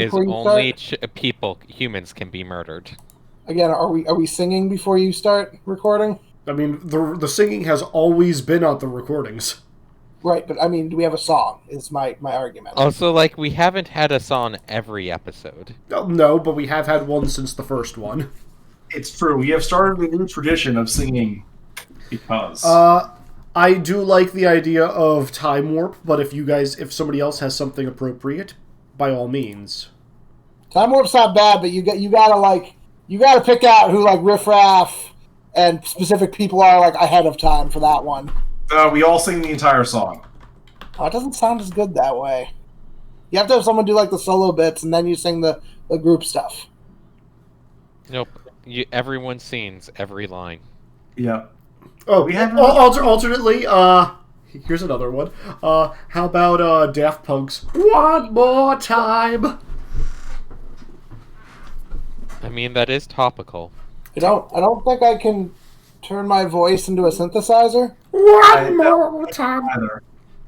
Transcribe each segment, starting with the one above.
is before you only start? humans can be murdered. Again, are we singing before you start recording? I mean, the singing has always been on the recordings. Right, but I mean, do we have a song? Is my argument. Also, like, we haven't had a song every episode. No, but we have had one since the first one. It's true. We have started a new tradition of singing because. I do like the idea of time warp, but if somebody else has something appropriate, by all means. Time warp's not bad, but you gotta pick out who like riffraff and specific people are like ahead of time for that one. We all sing the entire song. Oh, it doesn't sound as good that way. You have to have someone do like the solo bits, and then you sing the group stuff. Nope. Everyone sings every line. Yeah. Oh, we have alternately. Here's another one. How about Daft Punk's "One More Time"? I mean, that is topical. I don't think I can turn my voice into a synthesizer. One more time.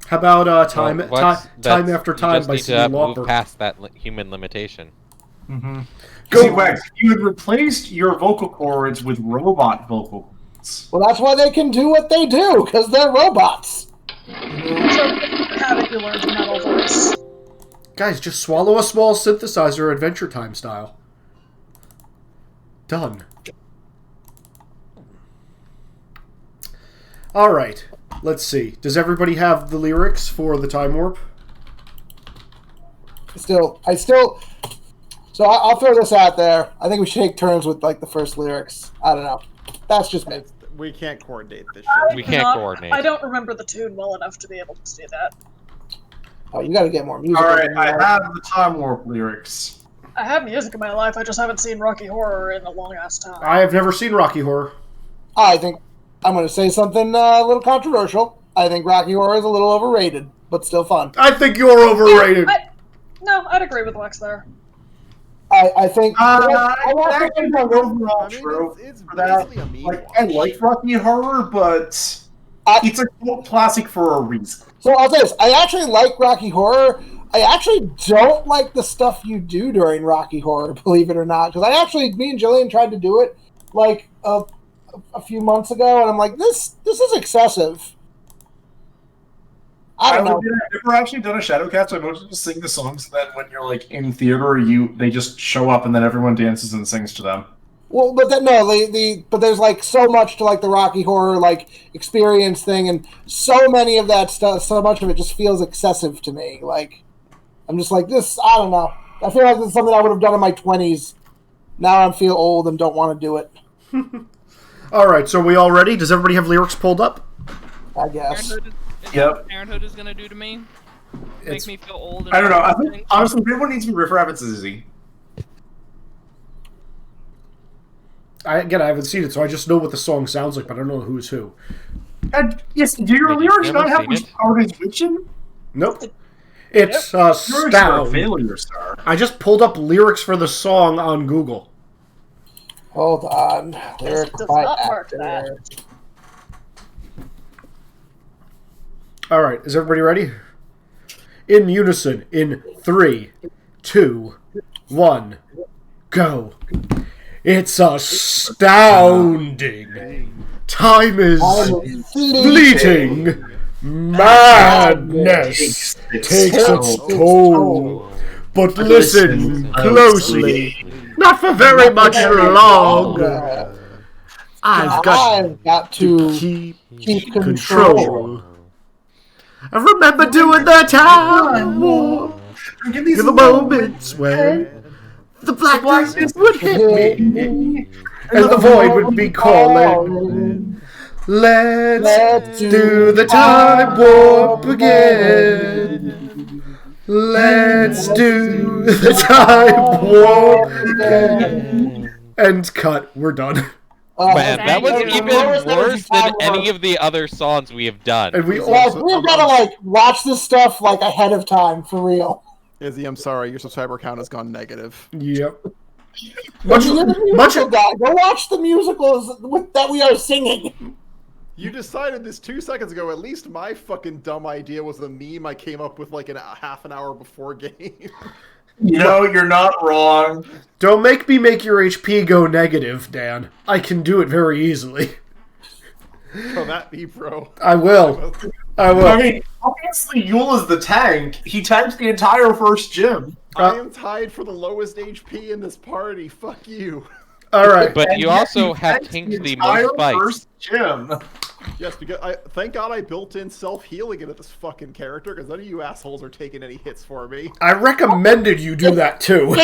How about time after time by Cyndi Lauper? Move past that human limitation. Mm-hmm. Go, see, Wax, you had replaced your vocal cords with robot vocal cords. Well, that's why they can do what they do, because they're robots. So, haven't you learned metal voice? Guys, just swallow a small synthesizer, Adventure Time style. Done. Alright, let's see. Does everybody have the lyrics for the Time Warp? So I'll throw this out there. I think we should take turns with like the first lyrics. I don't know. That's just me. We can't coordinate this shit. We can't coordinate. I don't remember the tune well enough to be able to do that. Oh, you got to get more music. All right, I have the Time Warp lyrics. I have music in my life. I just haven't seen Rocky Horror in a long ass time. I have never seen Rocky Horror. I think I'm going to say something a little controversial. I think Rocky Horror is a little overrated, but still fun. I think you're overrated. No, I'd agree with Lex there. I think It's for that. Like, I like Rocky Horror, but it's a cult classic for a reason. So I'll say this: I actually like Rocky Horror. I actually don't like the stuff you do during Rocky Horror, believe it or not. Because me and Jillian tried to do it like a few months ago, and I'm like, this is excessive. I don't know. I've never actually done a Shadowcast, so I mostly just sing the songs, and then when you're like in theater, they just show up and then everyone dances and sings to them. Well, but then but there's like so much to like the Rocky Horror like experience thing, and so many of that stuff, so much of it just feels excessive to me. Like, I'm just like this. I don't know. I feel like this is something I would have done in my 20s. Now I feel old and don't want to do it. All right, so are we all ready? Does everybody have lyrics pulled up? I guess. Yep. Parenthood is gonna do to me. Make me feel old. I don't know. I think honestly, everyone needs to be Riff Rabbit's Izzy. I haven't seen it, so I just know what the song sounds like, but I don't know who's who. Yes, do your lyrics not have which part is written? Nope. It's Stound. Failure star. I just pulled up lyrics for the song on Google. Hold on. It does not mark that. All right, is everybody ready? In unison, in 3, 2, 1, go. It's astounding. Time is fleeting. Madness takes its toll. But listen closely. Not for very much longer. I've got to keep control. I remember doing the time warp in the moments when the blackness would hit me and the void would be calling. Let's do the time warp again. Let's do the time warp again. End cut. We're done. Man, that was even worse than any of the other songs we have done. And we've gotta like watch this stuff like ahead of time for real. Izzy, I'm sorry, your subscriber count has gone negative. Yep. Go watch the musicals that we are singing. You decided this 2 seconds ago. At least my fucking dumb idea was the meme I came up with like half an hour before game. You know, you're not wrong. Don't make me make your HP go negative, Dan. I can do it very easily. Bro, that me, bro. I will. I will. I mean, obviously, Yule is the tank. He tanked the entire first gym. I am tied for the lowest HP in this party. Fuck you. All right. But And you yet also he have tanked tanked the entire most fights. first gym. Yes, because thank God I built in self-healing into this fucking character, because none of you assholes are taking any hits for me. I recommended you do that too.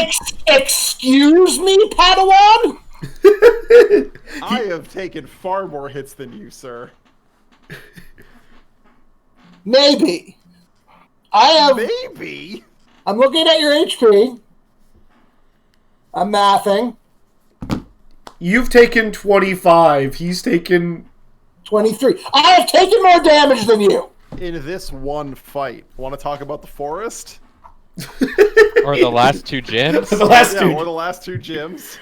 Excuse me, Padawan? I have taken far more hits than you, sir. Maybe. I have. Maybe? I'm looking at your HP. I'm mathing. You've taken 25. He's taken 23. I have taken more damage than you. In this one fight. Want to talk about the forest? Or the last two gyms? the last Yeah, two. or the last two gyms.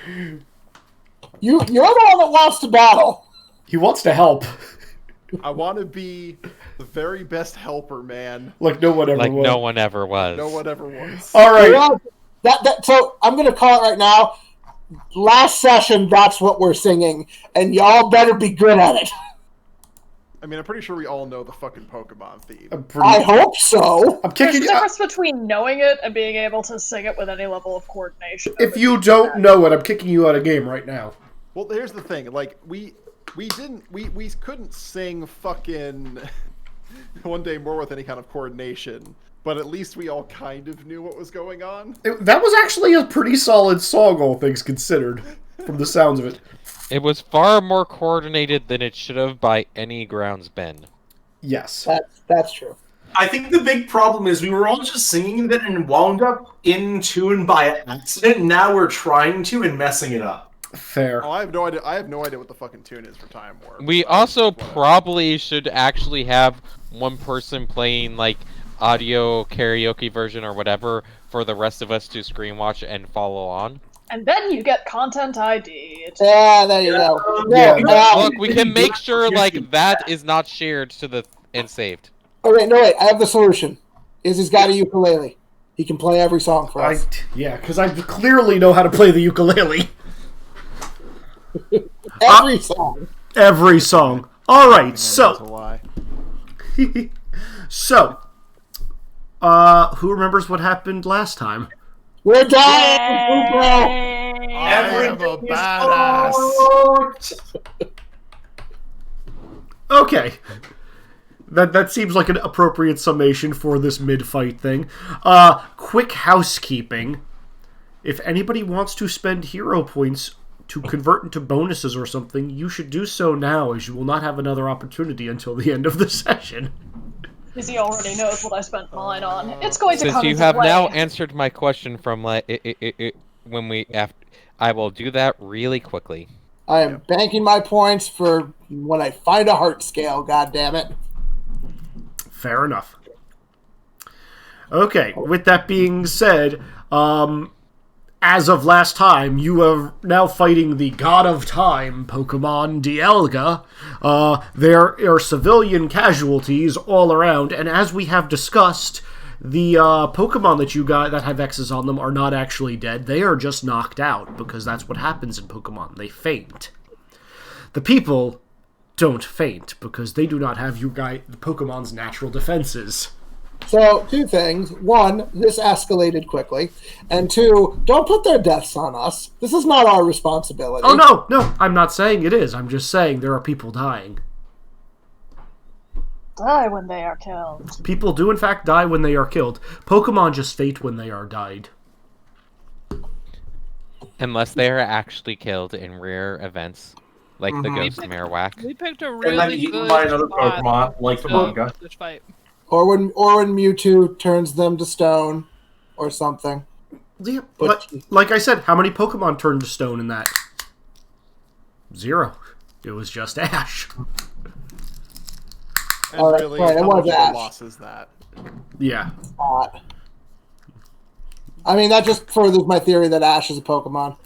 You're the one that wants to battle. He wants to help. I want to be the very best helper, man. Like no one ever Like was. no one ever was. No one ever was. All right. Well, so I'm going to call it right now. Last session, that's what we're singing, and y'all better be good at it. I mean, I'm pretty sure we all know the fucking Pokemon theme. I hope so. I'm There's kicking a you. difference between knowing it and being able to sing it with any level of coordination. If you don't know it, I'm kicking you out of game right now. Well, here's the thing. Like, we couldn't sing fucking One Day More with any kind of coordination. But at least we all kind of knew what was going on. That was actually a pretty solid song, all things considered, from the sounds of it. It was far more coordinated than it should have by any grounds been. Yes. That's true. I think the big problem is we were all just singing that and wound up in tune by accident. Now we're trying to and messing it up. Fair. Oh, I have no idea. I have no idea what the fucking tune is for Time Warp. We also probably should actually have one person playing, like, audio karaoke version or whatever for the rest of us to screen watch and follow on. And then you get content ID. Yeah, there you go. Yeah. Look, we can make sure, like, that is not shared to the and saved. Okay, no, wait. I have the solution. Izzy's got a ukulele. He can play every song for us. Yeah, because I clearly know how to play the ukulele. Every song. Every song. All right, That's a so lie. so, who remembers what happened last time? We're dying. I am a badass. Okay. That seems like an appropriate summation for this mid-fight thing. Quick housekeeping. If anybody wants to spend hero points to convert into bonuses or something, you should do so now, as you will not have another opportunity until the end of the session. Izzy already knows what I spent mine on. It's going to Since come you into have play. now answered my question from, like, when we after, I will do that really quickly. I am banking my points for when I find a heart scale, goddammit. Fair enough. Okay, with that being said, as of last time, you are now fighting the God of Time, Pokemon Dialga. There are civilian casualties all around, and as we have discussed, the Pokemon that you got that have X's on them are not actually dead. They are just knocked out, because that's what happens in Pokemon. They faint. The people don't faint, because they do not have the Pokemon's natural defenses. So, two things. One, this escalated quickly. And two, don't put their deaths on us. This is not our responsibility. Oh, no, I'm not saying it is. I'm just saying there are people dying. Die when they are killed. People do, in fact, die when they are killed. Pokemon just fate when they are died. Unless they are actually killed in rare events, like the Ghost Marowak. We picked a And then really eaten good by another spot Pokemon, like the to manga. this fight. Or when Mewtwo turns them to stone or something. Yeah, like I said, how many Pokemon turned to stone in that? 0. It was just Ash. And All right, really, right, it how was much of Ash. a loss is that? Yeah. I mean, that just furthers my theory that Ash is a Pokemon.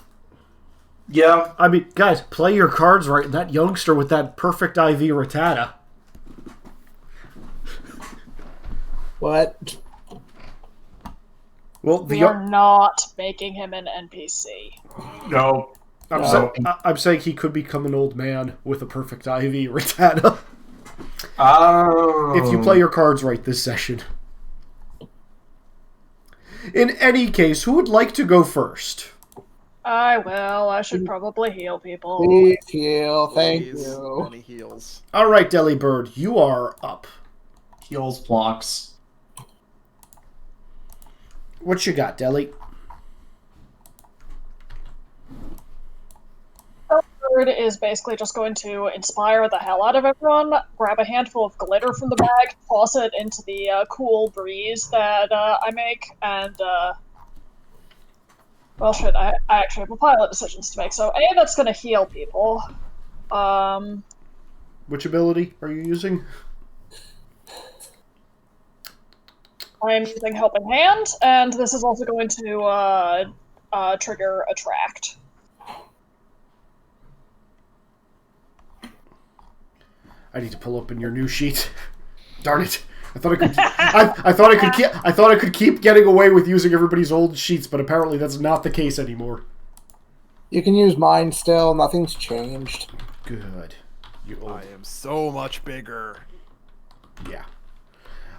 Yeah. I mean, guys, play your cards right. That youngster with that perfect IV Rattata. What? Well, You're not making him an NPC. No. I'm saying he could become an old man with a perfect IV Rattata. Oh. If you play your cards right this session. In any case, who would like to go first? I will. I should probably heal people. Please heal. Thank Please, you. many heals. All right, Delibird, you are up. Heals blocks. What you got, Deli? Bird is basically just going to inspire the hell out of everyone, grab a handful of glitter from the bag, toss it into the cool breeze that I make, and, well, shit, I actually have a pile of decisions to make. So, A, that's going to heal people. Which ability are you using? I'm using Helping Hand, and this is also going to trigger Attract. I need to pull open your new sheet. Darn it! I thought I could. I thought I could keep. I thought I could keep getting away with using everybody's old sheets, but apparently that's not the case anymore. You can use mine still. Nothing's changed. Good. You old. I am so much bigger. Yeah.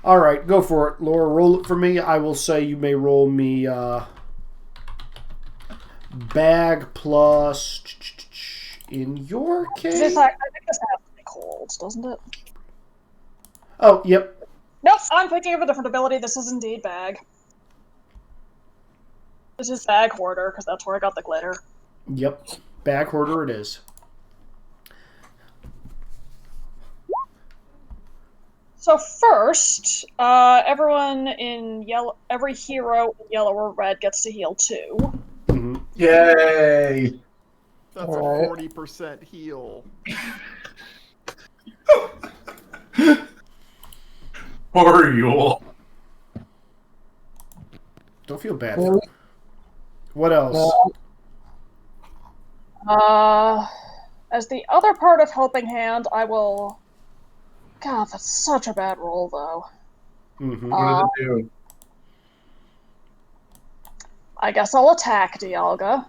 All right, go for it, Laura. Roll it for me. I will say you may roll me bag plus. In your case, I think this has to be cold, doesn't it? oh, yep. Nope, I'm thinking of a different ability. This is indeed bag. This is bag hoarder, because that's where I got the glitter. Yep. Bag hoarder it is. So first, everyone in yellow, every hero in yellow or red gets to heal 2. Mm-hmm. Yay! That's Alright. a 40% heal. Poor Yule. Don't feel bad. Really? What else? As the other part of Helping Hand, I will... God, that's such a bad roll, though. Mm-hmm. What did it do? I guess I'll attack Dialga.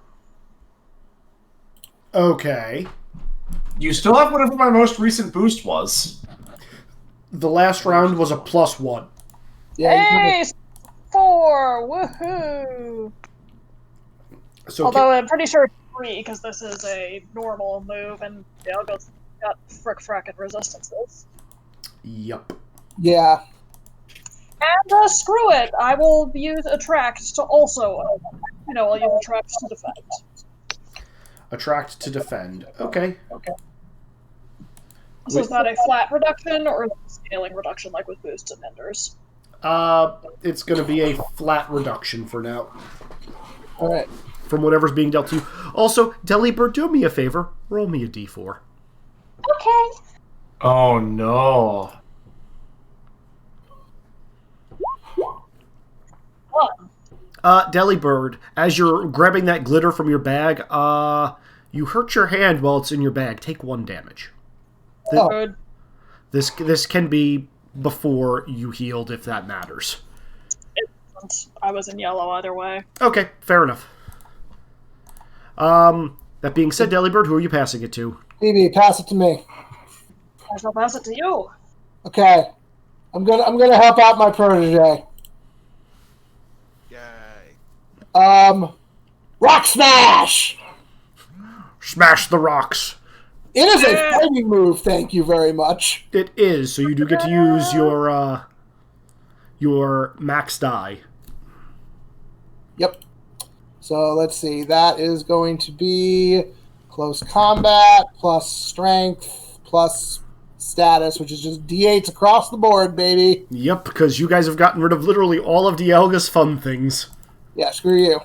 Okay. You still have whatever my most recent boost was. The last round was a +1. Yeah. Hey! 4! Woohoo! So Although I'm pretty sure it's 3, because this is a normal move, and Dialga's got frickin' resistances. Yep. Yeah. And screw it! I will use Attract to also, I'll use Attract to defend. Attract to defend. Okay. So is that a flat reduction, or is it a scaling reduction like with boosts and hinders? It's going to be a flat reduction for now. All right. From whatever's being dealt to you. Also, Delibird, do me a favor. Roll me a d4. Okay. Oh no. Delibird, as you're grabbing that glitter from your bag, you hurt your hand while it's in your bag. Take 1 damage. Good. This can be before you healed, if that matters. I was in yellow either way. Okay, fair enough. That being said, Delibird, who are you passing it to? BB, pass it to me. I shall pass it to you. Okay. I'm gonna help out my protege. Yay. Rock smash! Smash the rocks. It is a fighting move, thank you very much. It is, so you do get to use your max die. Yep. So let's see. That is going to be close combat plus strength plus status, which is just D8s across the board, baby. Yep, because you guys have gotten rid of literally all of Dialga's fun things. Yeah, screw you.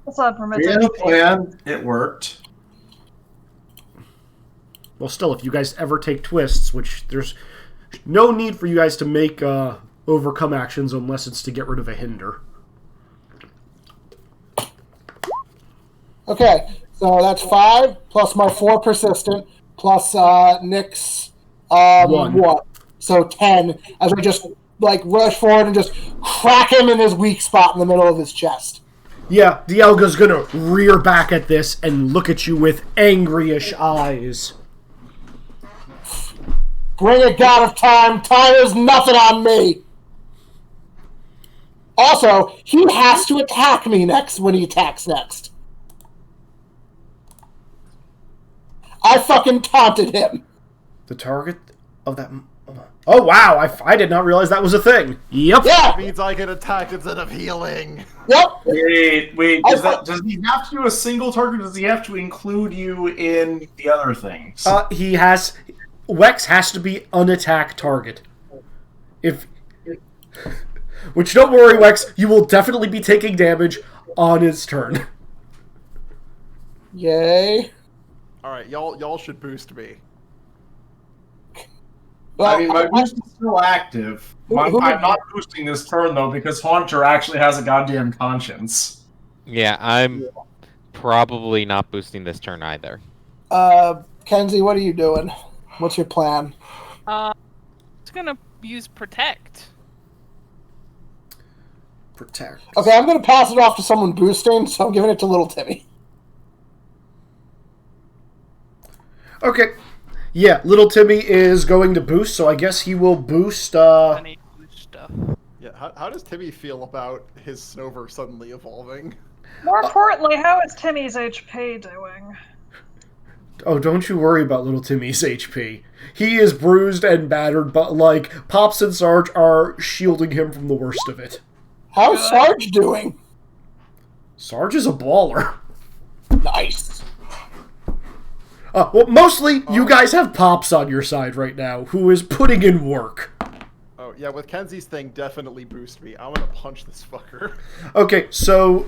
What's on permit? We had a plan. It worked. Well, still, if you guys ever take twists, which there's no need for you guys to make overcome actions unless it's to get rid of a hinder. Okay, so that's 5 plus my 4 persistent plus Nick's 1. So 10 as I just like rush forward and just crack him in his weak spot in the middle of his chest. Yeah, Dialga's gonna rear back at this and look at you with angryish eyes. Bring it, God of Time. Time is nothing on me. Also, he has to attack me next when he attacks next. I fucking taunted him. The target of that... Oh, wow, I did not realize that was a thing. Yep. Yeah. It means I get attacked instead of healing. Yep. Wait. Does he have to do a single target, or does he have to include you in the other things? He has... Wex has to be unattacked target. Which, don't worry, Wex, you will definitely be taking damage on his turn. Yay. Alright, y'all should boost me. Well, I mean, my boost is still active. I'm not boosting this turn, though, because Haunter actually has a goddamn conscience. Yeah, I'm probably not boosting this turn either. Kenzie, what are you doing? What's your plan? It's gonna use protect. Protect. Okay, I'm going to pass it off to someone boosting, so I'm giving it to Little Timmy. Okay. Yeah, Little Timmy is going to boost, so I guess he will boost, I need boost stuff. Yeah, how does Timmy feel about his Snover suddenly evolving? More importantly, how is Timmy's HP doing? Oh, don't you worry about Little Timmy's HP. He is bruised and battered, but, like, Pops and Sarge are shielding him from the worst of it. How's Sarge doing? Sarge is a baller. Nice. Well, mostly, you guys have Pops on your side right now, who is putting in work. Oh, yeah, with Kenzie's thing, definitely boost me. I'm gonna punch this fucker. Okay, so,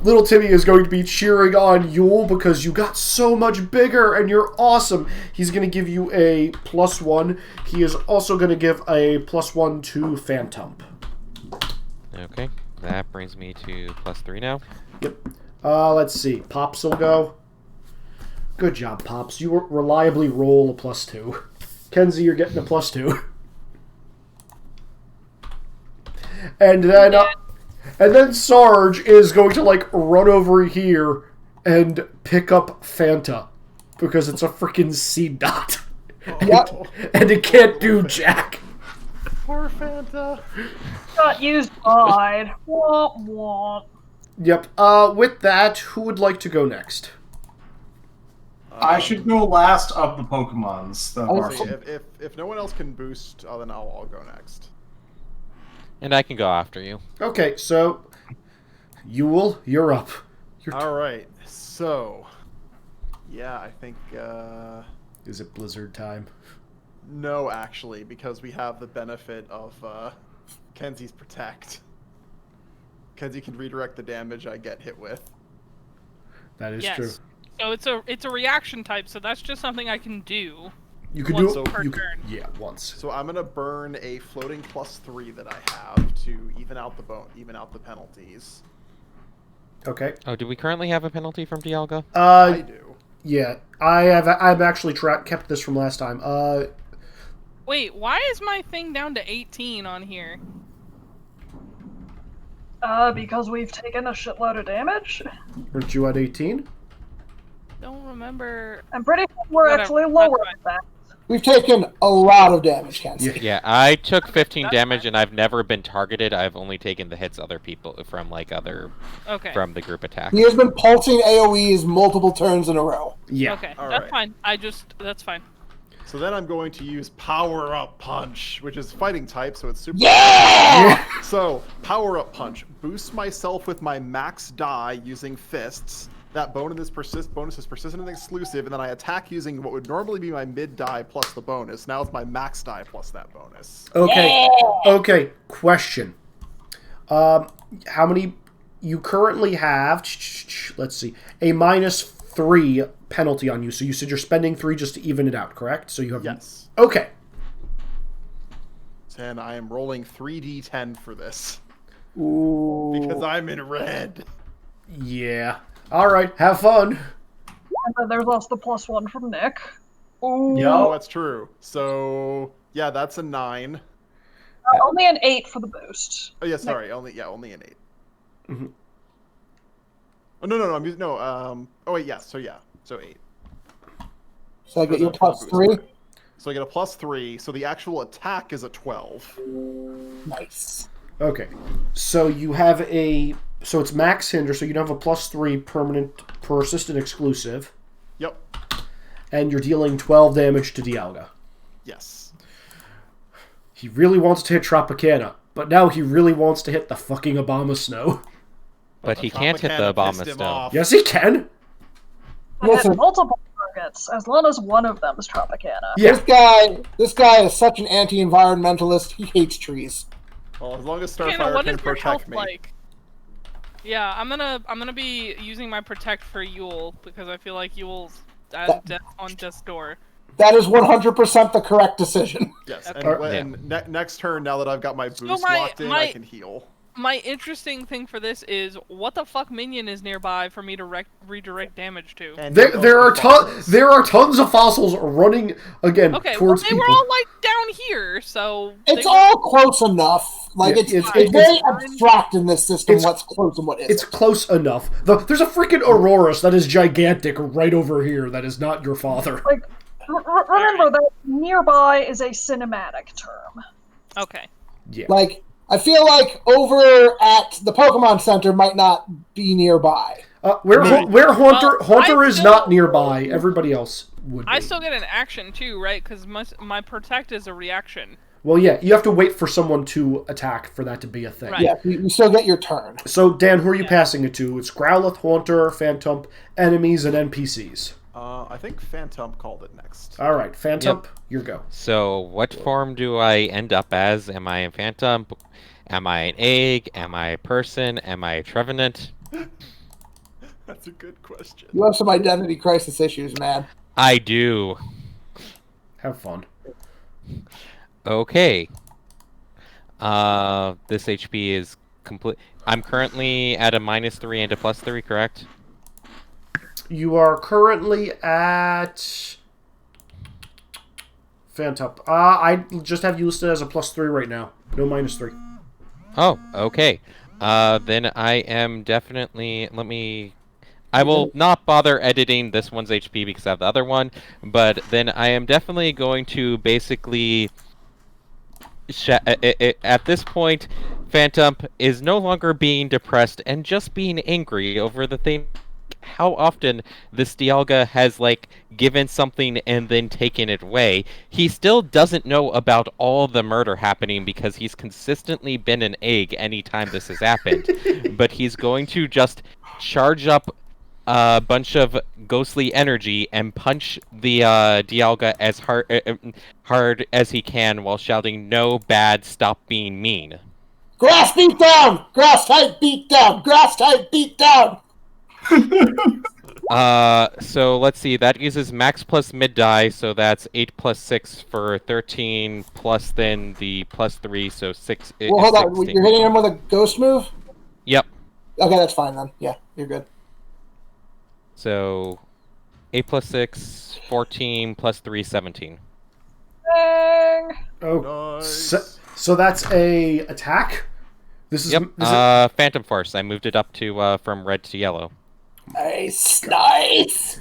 Little Timmy is going to be cheering on Yule because you got so much bigger and you're awesome. He's going to give you a +1. He is also going to give a +1 to Phantom. Okay, that brings me to +3 now. Yep. Let's see. Pops will go. Good job, Pops. You reliably roll a +2. Kenzie, you're getting a +2. And then Sarge is going to, like, run over here and pick up Fanta. Because it's a freaking seed dot. Yep. And it can't do jack. Poor Fanta. Got used died. Womp womp. Yep. With that, who would like to go next? I should go last of the Pokemons. If no one else can boost, then I'll go next. And I can go after you. Okay, so... Yule, you're up. Alright, so... Yeah, I think, Is it Blizzard time? No, actually, because we have the benefit of, Kenzie's Protect. Kenzie can redirect the damage I get hit with. That is Yes. true. So it's a reaction type, so that's just something I can do. You can Once do per you turn. Yeah, once. So I'm gonna burn a floating +3 that I have to even out the penalties. Okay. Oh, do we currently have a penalty from Dialga? I do. Yeah, I've actually kept this from last time. Wait, why is my thing down to 18 on here? Because we've taken a shitload of damage? Weren't you at 18? Don't remember. I'm pretty sure we're Whatever, actually that's lower fine. than that. We've taken a lot of damage, Kenzie. Yeah, I took 15 That's damage fine. and I've never been targeted. I've only taken the hits other people from Okay. from the group attack. He has been pulsing AoEs multiple turns in a row. Yeah. Okay, All that's right. fine. That's fine. So then I'm going to use Power Up Punch, which is fighting type, so it's super. Yeah! So Power Up Punch, boost myself with my max die using fists. That bonus is persistent and exclusive, and then I attack using what would normally be my mid die plus the bonus. Now it's my max die plus that bonus. Okay. Okay. Question. How many you currently have? Let's see. A -3 penalty on you. So you said you're spending 3 just to even it out, correct? So you have. Yes. Okay. And I am rolling 3d10 for this Ooh. because I'm in red. Yeah. All right. Have fun. And then there's also the +1 from Nick. Ooh. Oh, that's true. So yeah, that's a 9. Only an 8 for the boost. Oh yeah, sorry. Only an 8. Mm-hmm. Oh no. Oh wait, yes. So 8. So I get your +3. So I get a +3. So the actual attack is a 12. Nice. Okay, so you have so it's max hinder, so you have a +3 permanent, persistent exclusive. Yep. And you're dealing 12 damage to Dialga. Yes. He really wants to hit Tropicana, but now he really wants to hit the fucking Abomasnow. But he can't hit the Abomasnow. Yes, he can. I had multiple targets, as long as one of them is Tropicana. Yeah. This guy is such an anti-environmentalist. He hates trees. Well, as long as Hannah, Starfire what can is your protect health me. like? Yeah, I'm gonna be using my protect for Yule because I feel like Yule's on death's door. That is 100% the correct decision. Yes, Okay. and next turn, now that I've got my boost locked in, I can heal. My interesting thing for this is what the fuck minion is nearby for me to redirect damage to. And There are tons of fossils running towards they people. were all like down here, so It's all close enough. Like Yeah, it's very abstract in this system. What's close and what isn't. It's close enough. There's a freaking Aurorus that is gigantic right over here. That is not your father. Like, remember that nearby is a cinematic term. Okay. Yeah. Like, I feel like over at the Pokemon Center might not be nearby. Where Haunter is still- not nearby, everybody else would be. I still get an action too, right? Because my protect is a reaction. Well, yeah, you have to wait for someone to attack for that to be a thing. Right. Yeah, you still get your turn. So, Dan, who are you passing it to? It's Growlithe, Haunter, Phantump, enemies, and NPCs. I think Phantump called it next. All right, Phantump, your go. So, what form do I end up as? Am I a Phantump? Am I an egg? Am I a person? Am I a Trevenant? That's a good question. You have some identity crisis issues, man. I do. Have fun. Okay. This HP is complete. I'm currently at a -3 and a +3, correct? You are currently at Phantump. I just have you listed as a +3 right now. No -3. Oh, okay. Then I am definitely... I will not bother editing this one's HP because I have the other one, but then I am definitely going to basically... At this point, Phantump is no longer being depressed and just being angry over the thing... How often this Dialga has, given something and then taken it away. He still doesn't know about all the murder happening because he's consistently been an egg anytime this has happened. But he's going to just charge up a bunch of ghostly energy and punch the Dialga as hard as he can while shouting, "No bad, stop being mean." Grass beat down! Grass type beat down! Grass type beat down! So let's see, that uses max plus mid die, so that's 8 plus 6 for 13, plus then the +3, so 6. Well, hold on, 16. you're hitting him with a ghost move? Yep. Okay, that's fine then. Yeah, you're good. So 8 plus 6, 14, plus 3, 17. Dang! Oh, Nice. so that's a attack? This is... Yep, This is Phantom Force. I moved it up to from red to yellow. Nice, nice!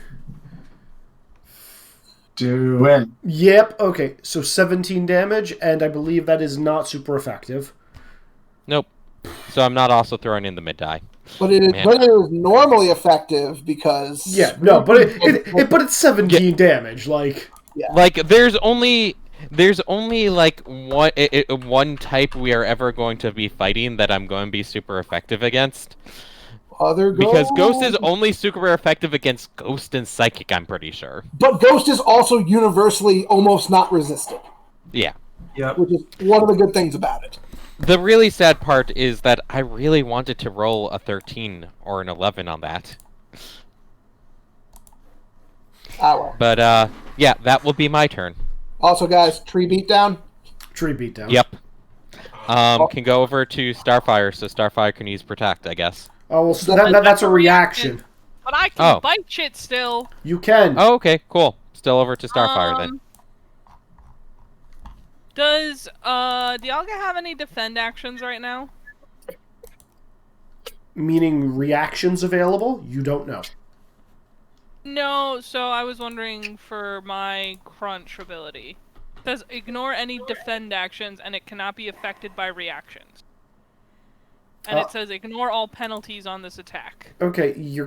Do it. Yep, okay, so 17 damage, and I believe that is not super effective. Nope. So I'm not also throwing in the mid die. But it is normally effective because... Yeah, no, but it's 17 damage, like... Yeah. Like, there's only one type we are ever going to be fighting that I'm going to be super effective against. Other Because Ghost is only super effective against Ghost and Psychic, I'm pretty sure. But Ghost is also universally almost not resisted, Yeah. Yep. which is one of the good things about it. The really sad part is that I really wanted to roll a 13 or an 11 on that. Ah, well. But, yeah, that will be my turn. Also, guys, tree beatdown. Tree beatdown. Yep. Can go over to Starfire, so Starfire can use Protect, I guess. Oh, well, so that's a reaction. But I can bite shit still. You can. Oh, okay, cool. Still over to Starfire, then. Does Dialga have any defend actions right now? Meaning reactions available? You don't know. No, so I was wondering for my crunch ability. It says ignore any defend actions and it cannot be affected by reactions. And it says ignore all penalties on this attack. Okay, you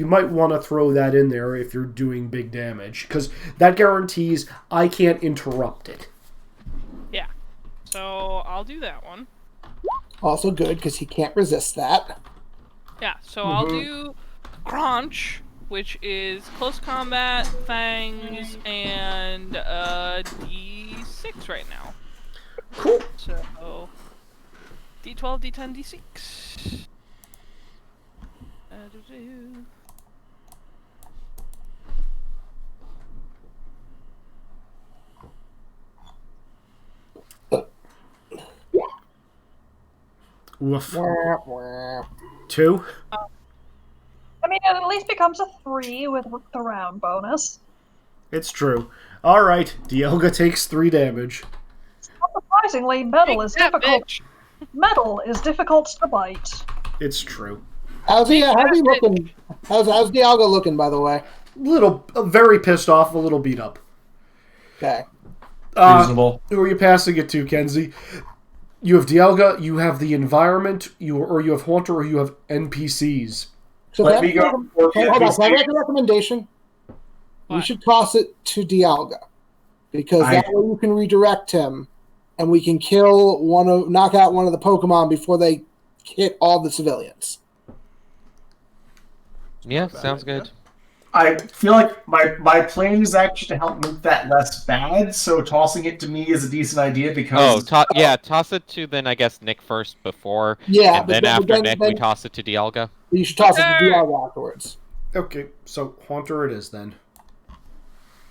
might want to throw that in there if you're doing big damage, because that guarantees I can't interrupt it. Yeah. So I'll do that one. Also good, because he can't resist that. Yeah, so I'll do crunch, which is close combat, fangs, and D6 right now. Cool. So D12, D10, D6. Woof. 2? I mean, it at least becomes a 3 with the round bonus. It's true. Alright, Dialga takes 3 damage. Surprisingly, metal is Take that, difficult. bitch. Metal is difficult to bite. It's true. How's he looking? How's Dialga looking, by the way? Very pissed off, a little beat up. Okay. Reasonable. Who are you passing it to, Kenzie? You have Dialga, you have the environment, you have Haunter, or you have NPCs. So Let me go. Hold on, can I make a recommendation? We should toss it to Dialga. Because that way you can redirect him, and we can knock out one of the Pokemon before they hit all the civilians. Yeah, sounds good. I feel like my plan is actually to help make that less bad, so tossing it to me is a decent idea because... Toss it to then, I guess, Nick first before, Yeah, and then after Nick, we toss it to Dialga. You should toss it to Dialga afterwards. Okay, so Haunter it is then.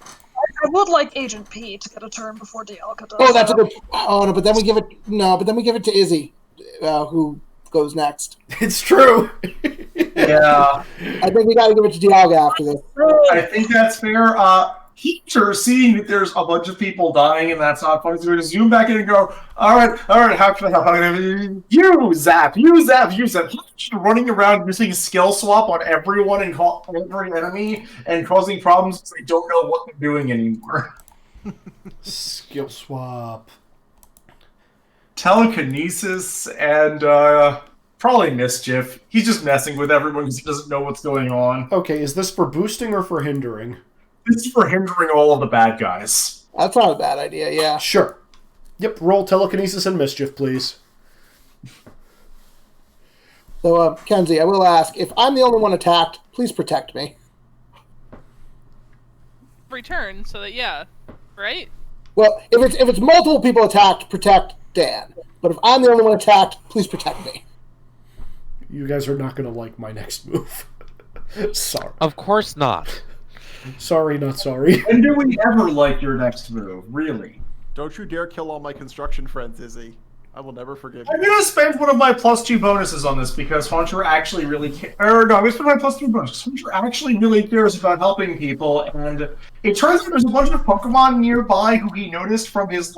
I would like Agent P to get a turn before Dialga does. Oh, that's a good... Oh, no, but then we give it to Izzy, who goes next. It's true! Yeah. I think we got to give it to Dialga after this. I think that's fair. Heater, seeing that there's a bunch of people dying and that's not funny, so we're going to zoom back in and go, all right, how can I help? You zap. He's running around using skill swap on everyone and every enemy and causing problems because they don't know what they're doing anymore. Skill swap. Telekinesis and probably mischief. He's just messing with everyone because he doesn't know what's going on. Okay, is this for boosting or for hindering? This is for hindering all of the bad guys. That's not a bad idea, yeah. Sure. Yep, roll telekinesis and mischief, please. So, Kenzie, I will ask, if I'm the only one attacked, please protect me. Return, so that, yeah, right? Well, if it's multiple people attacked, protect Dan. But if I'm the only one attacked, please protect me. You guys are not going to like my next move. Sorry. Of course not. Sorry, not sorry. When do we ever like your next move? Really? Don't you dare kill all my construction friends, Izzy. I will never forgive I'm you. gonna spend one of my +2 bonuses on this because Haunter actually really cares. I'm gonna spend my +3 bonus. Haunter actually really cares about helping people, and it turns out there's a bunch of Pokemon nearby who he noticed from his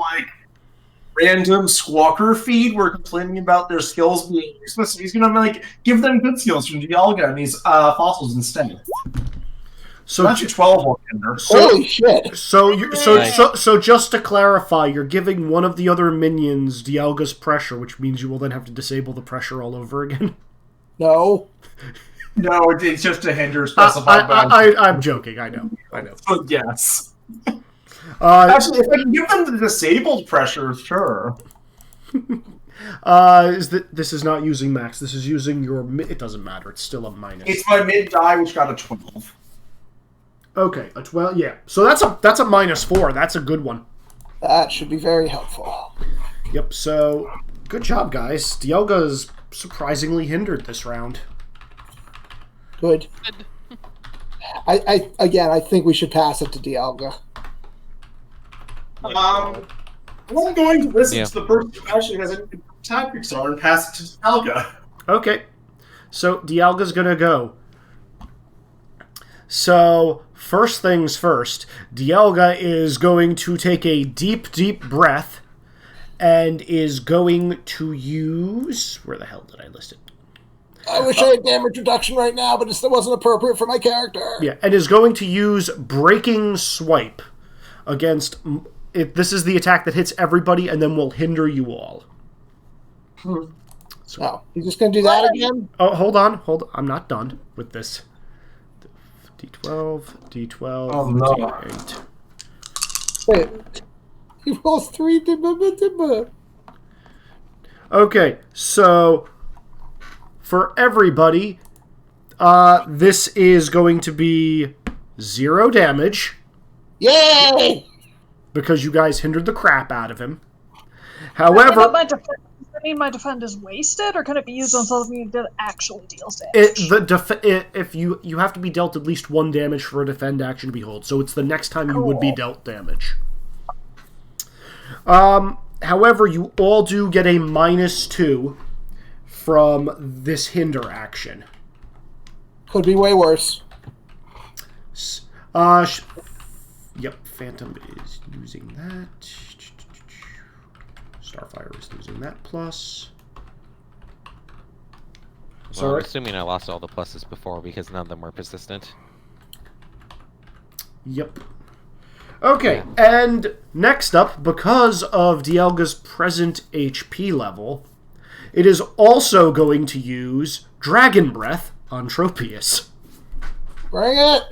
random squawker feed were complaining about their skills being useless. So he's gonna give them good skills from Dialga and these fossils instead. So that's your 12 on Ender. Holy shit! So just to clarify, you're giving one of the other minions Dialga's pressure, which means you will then have to disable the pressure all over again. No. No, it's just to hinder specified I'm joking. I know. But yes. Actually, if I can give them the disabled pressure, sure. This is not using max. This is using your. It doesn't matter. It's still a minus. It's my mid die, which got a 12. Okay, a 12. Yeah. So that's a -4. That's a good one. That should be very helpful. Yep. So good job, guys. Dialga is surprisingly hindered this round. Good. I think we should pass it to Dialga. I'm going to listen to the person who actually has any tactics on and pass it to Dialga. Okay. So Dialga's gonna go. So first things first, Dialga is going to take a deep, deep breath, and is going to use... Where the hell did I list it? I wish I had damage reduction right now, but it still wasn't appropriate for my character. Yeah, and is going to use Breaking Swipe against... This is the attack that hits everybody and then will hinder you all. So, he's just going to do that again? Oh, hold on. I'm not done with this. D12, D12, Oh, no. D8. Wait. He rolls 3. Okay, so for everybody, this is going to be 0 damage Yay! because you guys hindered the crap out of him. However, Does that mean my defend is wasted, or can it be used on something that actually deals damage? if you have to be dealt at least 1 damage for a defend action to be hold, so it's the next time you would be dealt damage. However, you all do get a -2 from this hinder action. Could be way worse. Yep, Phantom is using that. Starfire is losing that plus. Well, I'm assuming I lost all the pluses before because none of them were persistent. Yep. Okay, and next up, because of Dialga's present HP level, it is also going to use Dragon Breath on Tropius. Bring it!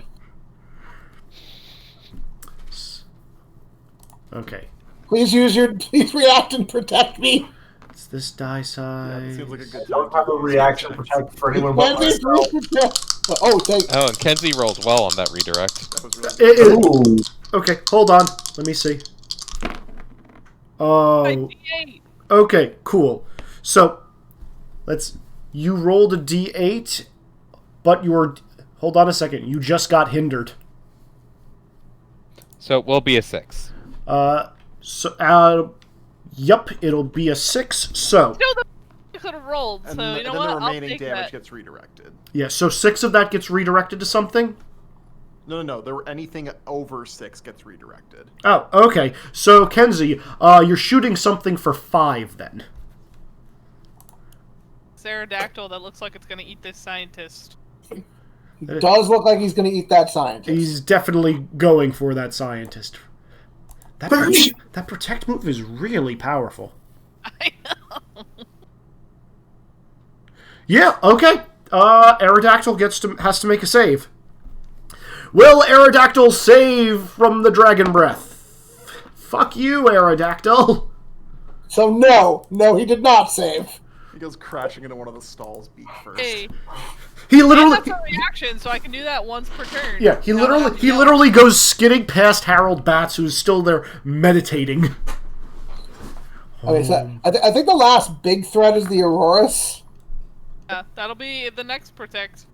Okay. Please react and protect me. It's this die Yeah, size. it seems like a good I time. don't have a reaction protect for anyone but Kenzie, myself. please protect. Oh, thank Oh, and Kenzie rolled well on that redirect. That was really It is. Okay, hold on. Let me see. Oh. D8. Okay, cool. So, you rolled a D8, but hold on a second. You just got hindered. So it will be a 6. Yep, it'll be a 6. So, No, you could have rolled. And, So you know and what? then the I'll remaining take damage that. gets redirected. yeah, so 6 of that gets redirected to something? No. Anything over 6 gets redirected. Oh, okay. So, Kenzie, you're shooting something for 5 then. Aerodactyl that looks like it's gonna eat this scientist. It does look like he's going to eat that scientist. He's definitely going for that scientist. That protect move is really powerful. I know. Yeah, okay. Aerodactyl has to make a save. Will Aerodactyl save from the Dragon Breath? Fuck you, Aerodactyl. So no, he did not save. He goes crashing into one of the stalls beak first. Hey, He and literally, that's a reaction, so I can do that once per turn. yeah, he Now I have to literally yell. goes skidding past Harold Batts, who's still there meditating. Okay, so I think the last big threat is the Auroras. Yeah, that'll be the next protect.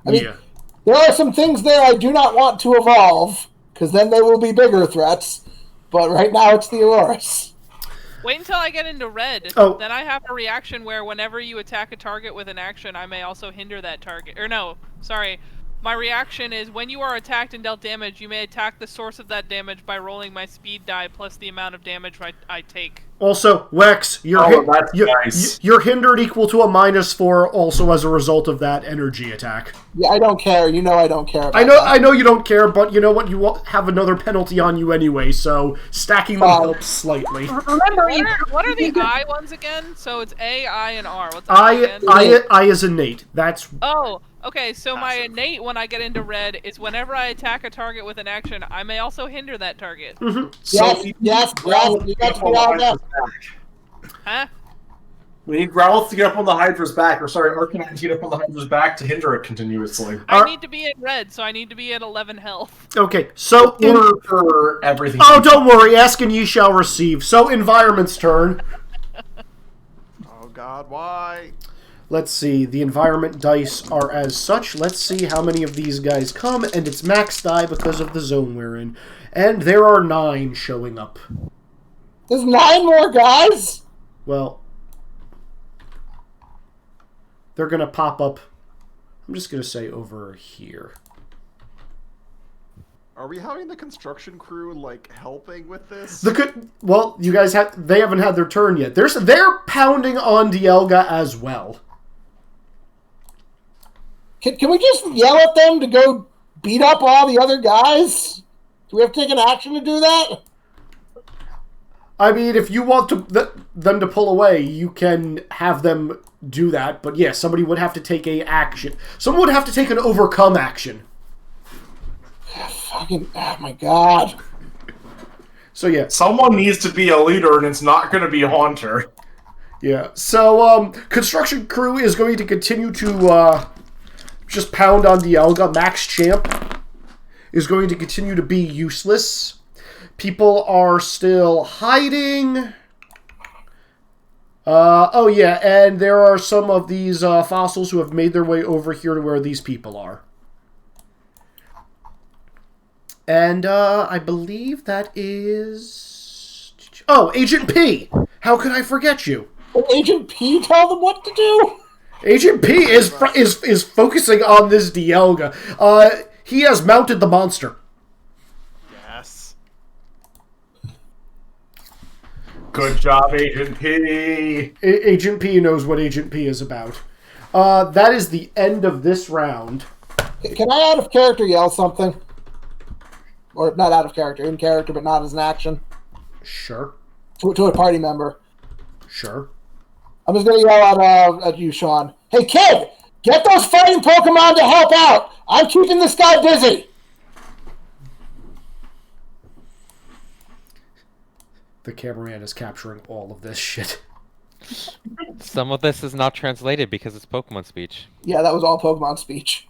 I mean, Yeah. there are some things there I do not want to evolve, because then they will be bigger threats. But right now it's the Auroras. Wait until I get into red. Oh. Then I have a reaction where whenever you attack a target with an action, I may also hinder that target. Or no, sorry. My reaction is when you are attacked and dealt damage, you may attack the source of that damage by rolling my speed die plus the amount of damage I take. Also, Wex, That's nice. you're hindered equal to a -4 also as a result of that energy attack. Yeah, I don't care. You know I don't care about I know you don't care, but you know what? You won't have another penalty on you anyway, so stacking them helps slightly. Remember, What are the I ones again? So it's A, I, and R. What's I again? I is innate. That's Oh, okay, so my innate when I get into red is whenever I attack a target with an action, I may also hinder that target. Yes, you got to be out there. Huh? We need Growlithe to get up on the Hydra's back, or sorry, Arcanine to get up on the Hydra's back to hinder it continuously. I need to be in red, so I need to be at 11 health. okay. So In order for everything. oh, don't worry. Ask and ye shall receive. So environment's turn. Oh God, why? Let's see. The environment dice are as such. Let's see how many of these guys come, and it's max die because of the zone we're in. And there are 9 showing up. There's 9 more guys? Well, they're going to pop up. I'm just going to say over here. Are we having the construction crew like helping with this? Well, you guys they haven't had their turn yet. They're pounding on Dialga as well. Can we just yell at them to go beat up all the other guys? Do we have to take an action to do that? I mean, if you want them to pull away, you can have them do that. But yeah, somebody would have to take a action. Someone would have to take an overcome action. Fucking, oh my god. So yeah. Someone needs to be a leader, and it's not going to be Haunter. Yeah. So, construction crew is going to continue to, just pound on Dialga. Max Champ is going to continue to be useless. People are still hiding. Oh yeah, and there are some of these fossils who have made their way over here to where these people are. And I believe that is... Oh, Agent P! How could I forget you? Will Agent P tell them what to do? Agent P is focusing on this Dialga. He has mounted the monster. Yes. Good job, Agent P. Agent P knows what Agent P is about. That is the end of this round. Can I out of character yell something? Or not out of character, in character, but not as an action? Sure. To a party member. Sure. I'm just going to yell at you, Sean. Hey, kid! Get those fighting Pokemon to help out! I'm keeping this guy busy! The cameraman is capturing all of this shit. Some of this is not translated because it's Pokemon speech. Yeah, that was all Pokemon speech.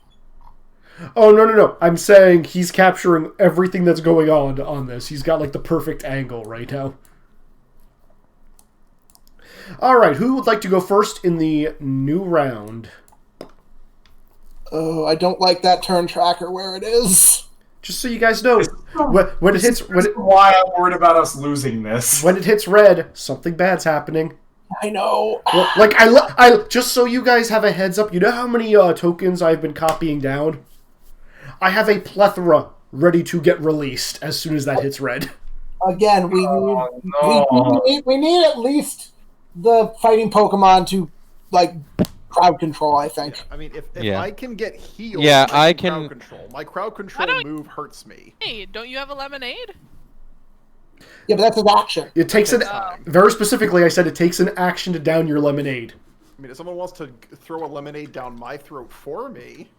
Oh, no. I'm saying he's capturing everything that's going on this. He's got, like, the perfect angle right now. Alright, who would like to go first in the new round? Oh, I don't like that turn tracker where it is. Just so you guys know, when it hits... Why I'm worried about us losing this. When it hits red, something bad's happening. I know. Well, like, I just so you guys have a heads up, you know how many tokens I've been copying down? I have a plethora ready to get released as soon as that hits red. Again, we need at least the fighting Pokemon to, like, crowd control, I think. Yeah, I mean, if Yeah. I can get healed, Yeah, I can- crowd control. My crowd control move hurts me. Hey, don't you have a lemonade? Yeah, but that's his action. It takes an... Very specifically, I said it takes an action to down your lemonade. I mean, if someone wants to throw a lemonade down my throat for me...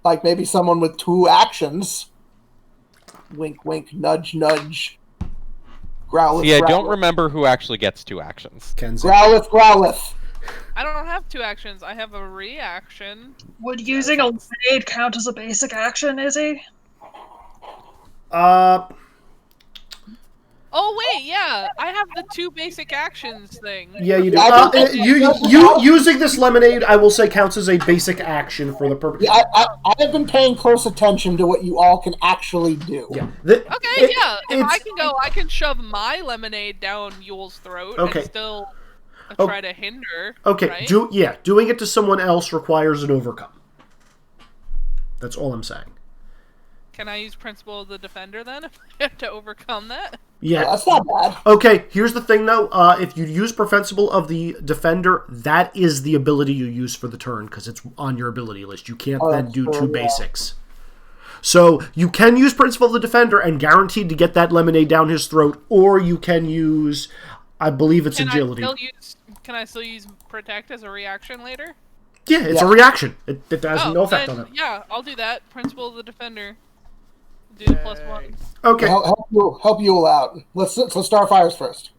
Like maybe someone with 2 actions. Wink, wink, nudge, nudge. Growlithe, See, I Growlithe. don't remember who actually gets 2 actions. Kenzie. Growlithe, Growlithe. I don't have 2 actions. I have a reaction. Would using a lemonade count as a basic action, Izzy? Oh wait, yeah, I have the 2 basic actions thing. Yeah, you do. I Using this lemonade, I will say, counts as a basic action for the purpose. Yeah, I have been paying close attention to what you all can actually do. Yeah. Okay, yeah. If I can go, I can shove my lemonade down Yule's throat Okay. and still Oh. try to hinder. Okay, right? doing it to someone else requires an overcome. That's all I'm saying. Can I use Principle of the Defender then if I have to overcome that? Yeah. That's not bad. Okay, here's the thing though. If you use Principle of the Defender, that is the ability you use for the turn because it's on your ability list. You can't then do 2 basics. So you can use Principle of the Defender and guaranteed to get that lemonade down his throat, or you can use, I believe it's agility. Can I still use Protect as a reaction later? Yeah, it's a reaction. It has no effect on it. Yeah, I'll do that. Principle of the Defender. Do the +1. Okay. Help you out. Let's Starfires first.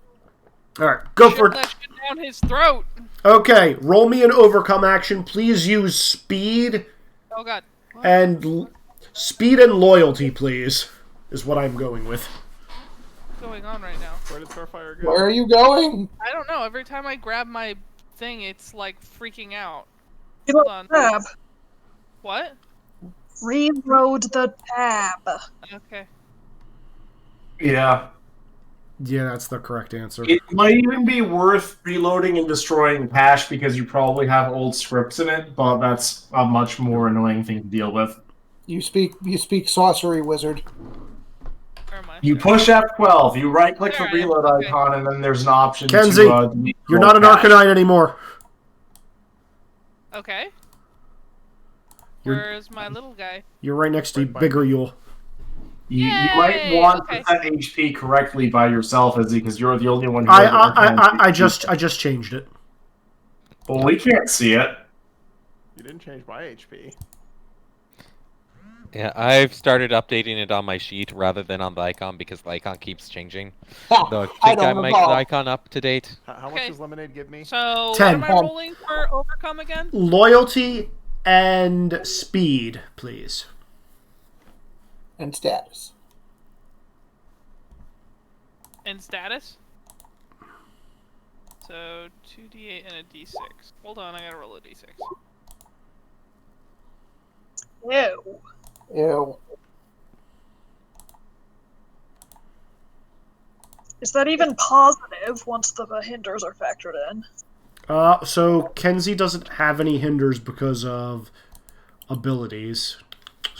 All right, go Shove for it. that shit down his throat. Okay, roll me an overcome action. Please use speed Oh god. What? and speed and loyalty, please, is what I'm going with. What's going on right now? Where did Starfire go? Where are you going? I don't know. Every time I grab my thing, it's like freaking out. Reload Hold on. tab. What? Reload the tab. Okay. Yeah. Yeah, that's the correct answer. It might even be worth reloading and destroying cache because you probably have old scripts in it, but that's a much more annoying thing to deal with. You speak sorcery, wizard. Where am I? You push F12, you right-click the There I am, reload okay. icon, and then there's an option Kenzie, to... delete you're your not an cache. Arcanine anymore. Okay. You're- Where's my little guy? You're right next to Right by Bigger me. Yule. You might Yay, want okay. to set HP correctly by yourself, Izzy, because you're the only one who has Arcanine I HP. just changed it. Well, we can't see it. You didn't change my HP. Yeah, I've started updating it on my sheet rather than on the icon because the icon keeps changing. Ha, Though I I think I don't make the recall. icon up to date. How much Okay. does Lemonade give me? So, 10. what am I rolling for overcome again? Loyalty and speed, please. And status. In status? So, 2d8 and a d6. Hold on, I gotta roll a d6. Ew. Ew. Is that even positive once the hinders are factored in? So Kenzie doesn't have any hinders because of abilities.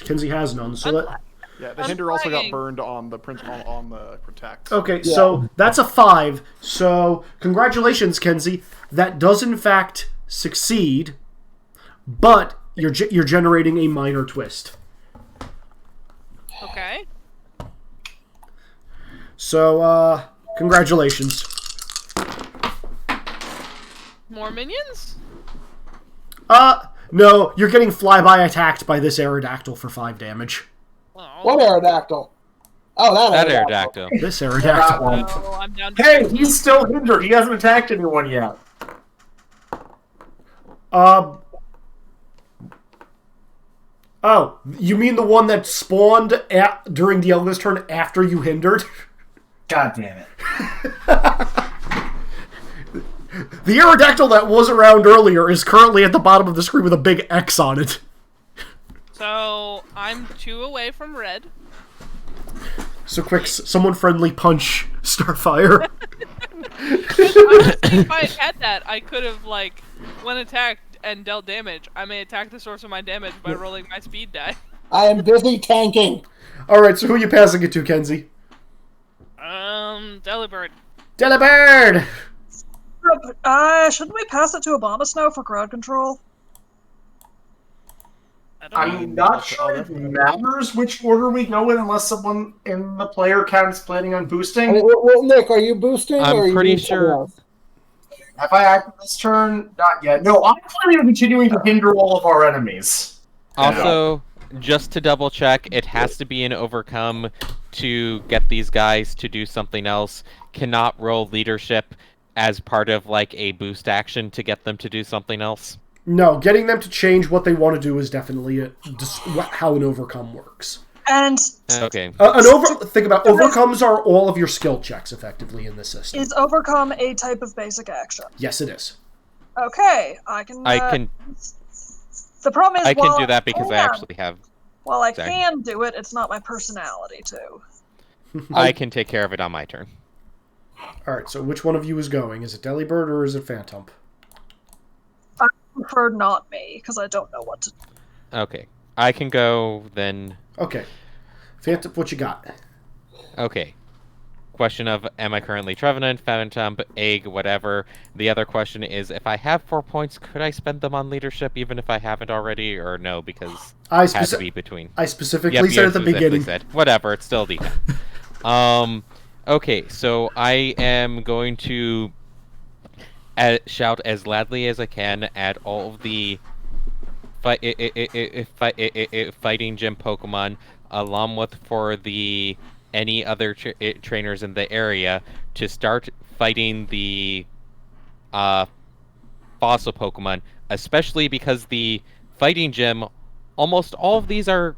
Kenzie has none, so that... Yeah, the I'm hinder also got flagging. burned on the on the protect. Okay, Yeah. so that's a 5. So congratulations, Kenzie. That does in fact succeed, but you're generating a minor twist. Okay. So congratulations. More minions? No, you're getting flyby attacked by this Aerodactyl for 5 damage. Oh. What Aerodactyl? Oh, That Aerodactyl. Aerodactyl. This That Aerodactyl. one. Oh, I'm down to Hey, he's still hindered. He hasn't attacked anyone yet. Oh, you mean the one that spawned during Dialga's turn after you hindered? God damn it. The Aerodactyl that was around earlier is currently at the bottom of the screen with a big X on it. So, I'm 2 away from red. So quick, someone friendly punch Starfire. Honestly, if I had that, I could have, like, when attacked and dealt damage, I may attack the source of my damage by rolling my speed die. I am busy tanking. Alright, so who are you passing it to, Kenzie? Delibird. Delibird! Shouldn't we pass it to Abomasnow for crowd control? I don't know. I'm not sure it matters which order we go in unless someone in the player count is planning on boosting. Well, Nick, are you boosting? I'm or are you pretty doing something sure- else? Have I acted this turn? Not yet. No, I'm planning on continuing to hinder all of our enemies. Also, just to double check, it has to be an overcome to get these guys to do something else. Cannot roll leadership as part of like a boost action to get them to do something else. No, getting them to change what they want to do is definitely how an overcome works. And Okay. Think about overcomes are all of your skill checks effectively in this system. is overcome a type of basic action? Yes, it is. Okay, I can. I can The problem is, I can while do that because I can- actually have. While I Sorry. can do it, it's not my personality to. I can take care of it on my turn. Alright, so which one of you is going? Is it Delibird or is it Phantom? I prefer not me because I don't know what to. Okay. I can go then. Okay. Phantom, what you got? Okay. Question of am I currently Trevenant, Phantom, Egg, whatever. The other question is if I have 4 points, could I spend them on leadership even if I haven't already, or no? Because I it has to be between. specifically Yep, said you at the specifically beginning. said. Whatever, it's still D10. Okay, so I am going to shout as loudly as I can at all of the fighting gym Pokemon, along with for the any other trainers in the area to start fighting the fossil Pokemon, especially because the fighting gym, almost all of these are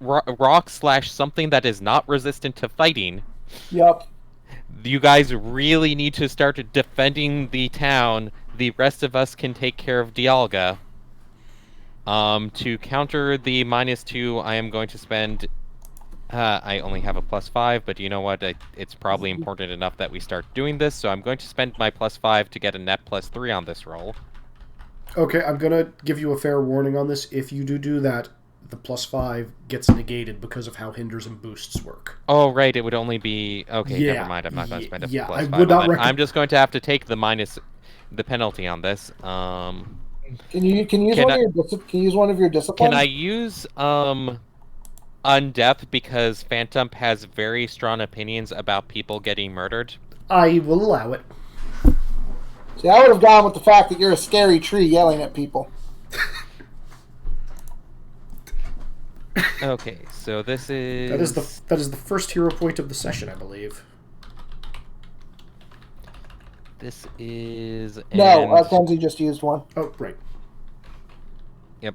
rock / something that is not resistant to fighting. Yep. You guys really need to start defending the town. The rest of us can take care of Dialga. To counter the -2, I am going to spend... I only have a +5, but you know what? It's probably important enough that we start doing this, so I'm going to spend my +5 to get a net +3 on this roll. Okay, I'm gonna give you a fair warning on this. If you do that, The +5 gets negated because of how hinders and boosts work. Oh, right, it would only be... Okay, Yeah, never mind, I'm not going to spend a yeah, plus I 5 would on not that. I'm just going to have to take the penalty on this. Can you use one of your disciplines? Can I use Undeath because Phantom has very strong opinions about people getting murdered? I will allow it. See, I would have gone with the fact that you're a scary tree yelling at people. Okay, so this is... That is the first hero point of the session, I believe. This is... No, Kenzie just used one. Oh, right. Yep.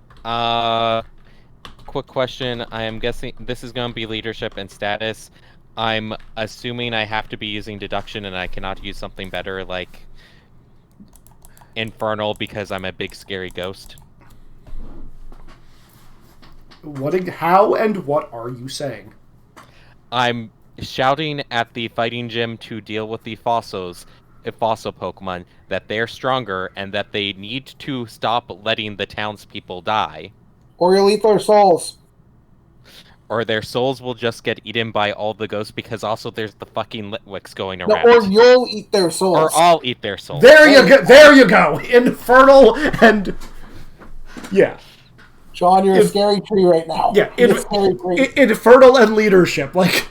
Quick question. I am guessing this is going to be leadership and status. I'm assuming I have to be using deduction and I cannot use something better like infernal because I'm a big scary ghost. How and what are you saying? I'm shouting at the fighting gym to deal with the fossil Pokemon that they're stronger and that they need to stop letting the townspeople die. Or you'll eat their souls. Or their souls will just get eaten by all the ghosts because also there's the fucking Litwicks going around. No, or you'll eat their souls. Or I'll eat their souls. There you go! Infernal and... Yeah. Sean, you're a scary tree right now. Yeah, Infernal and leadership. Like,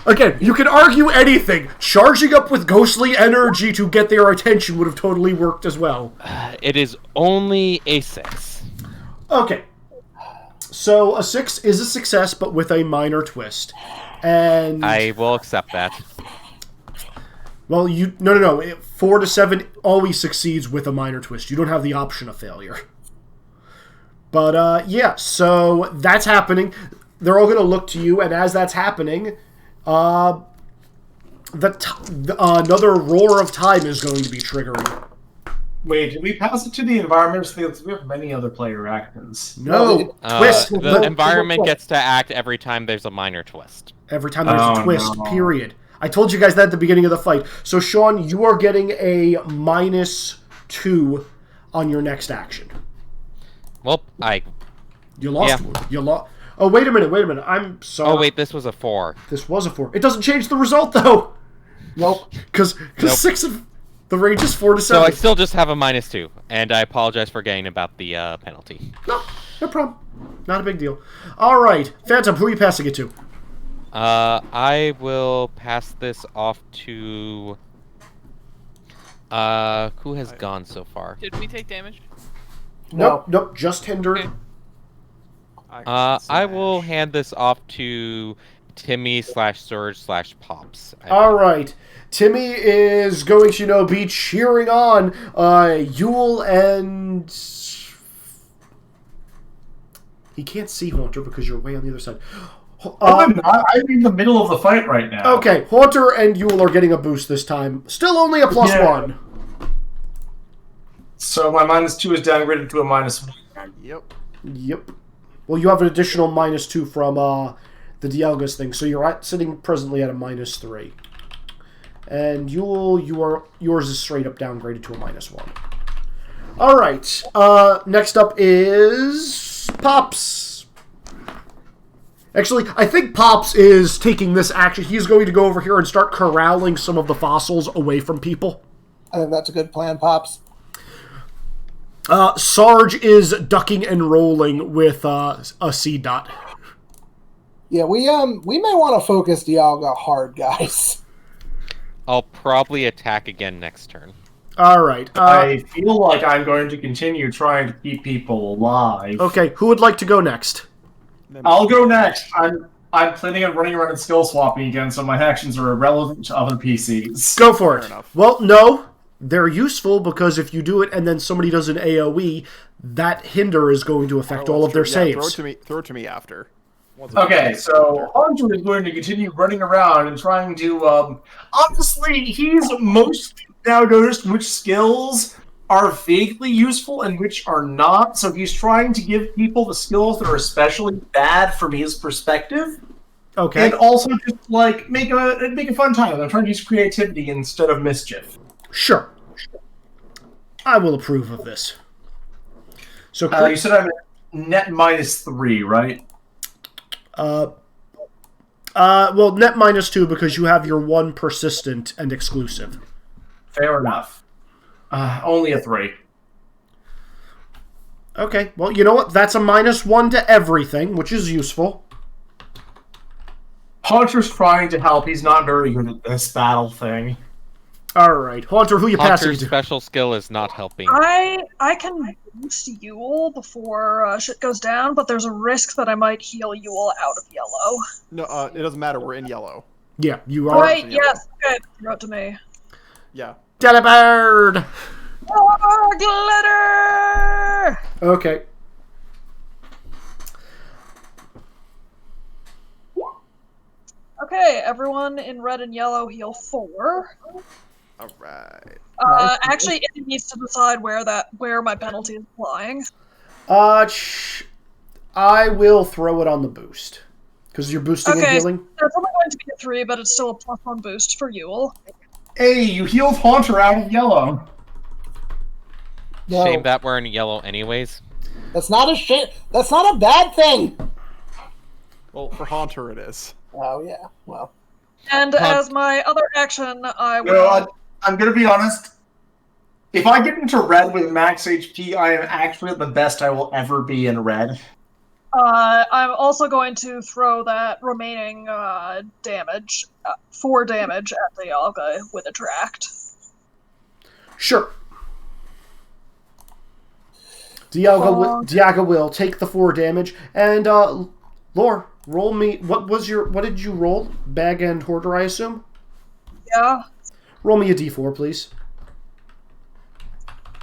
again, you can argue anything. Charging up with ghostly energy to get their attention would have totally worked as well. It is only a 6. Okay. So, a 6 is a success, but with a minor twist. And... I will accept that. Well, No. 4 to 7 always succeeds with a minor twist. You don't have the option of failure. But, yeah, so that's happening. They're all going to look to you, and as that's happening, another roar of time is going to be triggering. Wait, did we pass it to the environment? We have many other player actions. No, twist. The environment gets to act every time there's a minor twist. Every time there's a twist, period. I told you guys that at the beginning of the fight. So, Sean, you are getting a -2 on your next action. Well, You lost. Yeah. You lost. Oh, wait a minute. I'm sorry. Oh, wait, this was a 4. This was a 4. It doesn't change the result, though. Nope. Because 6 of the range is 4 to 7. So I still just have a -2, and I apologize for getting about the penalty. No problem. Not a big deal. All right, Phantom, who are you passing it to? I will pass this off to... who has gone so far? Did we take damage? Nope, just hindered. Okay. I will hand this off to Timmy/Surge/Pops. All right. Timmy is going to, be cheering on Yule and... He can't see Haunter because you're way on the other side. I'm not. I'm in the middle of the fight right now. Okay, Haunter and Yule are getting a boost this time. Still only a +1. So my -2 is downgraded to a -1. Yep. Well, you have an additional -2 from the Dialga's thing, so you're sitting presently at a -3. And Yule, yours is straight up downgraded to a -1. All right. Next up is Pops. Actually, I think Pops is taking this action. He's going to go over here and start corralling some of the fossils away from people. I think that's a good plan, Pops. Sarge is ducking and rolling with a C dot. Yeah, we may want to focus Dialga hard, guys. I'll probably attack again next turn. All right. I feel like I'm going to continue trying to keep people alive. Okay, who would like to go next? I'll go next. I'm planning on running around and skill swapping again, so my actions are irrelevant to other PCs. Go for it. enough. Well, no. They're useful because if you do it and then somebody does an AoE, that hinder is going to affect all of their saves. Throw it to me after. Okay, so Hunter is going to continue running around and trying to, honestly, he's mostly now noticed which skills are vaguely useful and which are not, so he's trying to give people the skills that are especially bad from his perspective. Okay. And also just, like, make a fun time. I'm trying to use creativity instead of mischief. Sure. I will approve of this. So You said I'm at net -3, right? Well, net -2 because you have your one persistent and exclusive. Fair enough. Only a 3. Okay, well, you know what? That's a -1 to everything, which is useful. Haunter's trying to help. He's not very good at this battle thing. Alright, Haunter, who you passing Haunter's to? special skill is not helping. I can boost Yule before shit goes down, but there's a risk that I might heal Yule out of yellow. No, it doesn't matter. We're in yellow. Yeah, you are. Right, yes, okay, throw it to me. Yeah. Delibird! Oh, glitter! Okay. Okay, everyone in red and yellow heal 4. All right. Actually, it needs to decide where my penalty is applying. I will throw it on the boost. Because you're boosting and healing? That's only going to be a 3, but it's still a +1 boost for Yule. Hey, you healed Haunter out of yellow. No, Shame that we're in yellow anyways. that's not a shame. That's not a bad thing. Well, for Haunter it is. Oh yeah. Well. And as my other action, I will. No, I'm gonna be honest. If I get into red with max HP, I am actually the best I will ever be in red. I'm also going to throw that remaining damage, 4 damage at the Dialga with Attract. Sure. Dialga will take the 4 damage, and Lore, roll me. What did you roll? Bag and Hoarder, I assume. Yeah. Roll me a d4, please.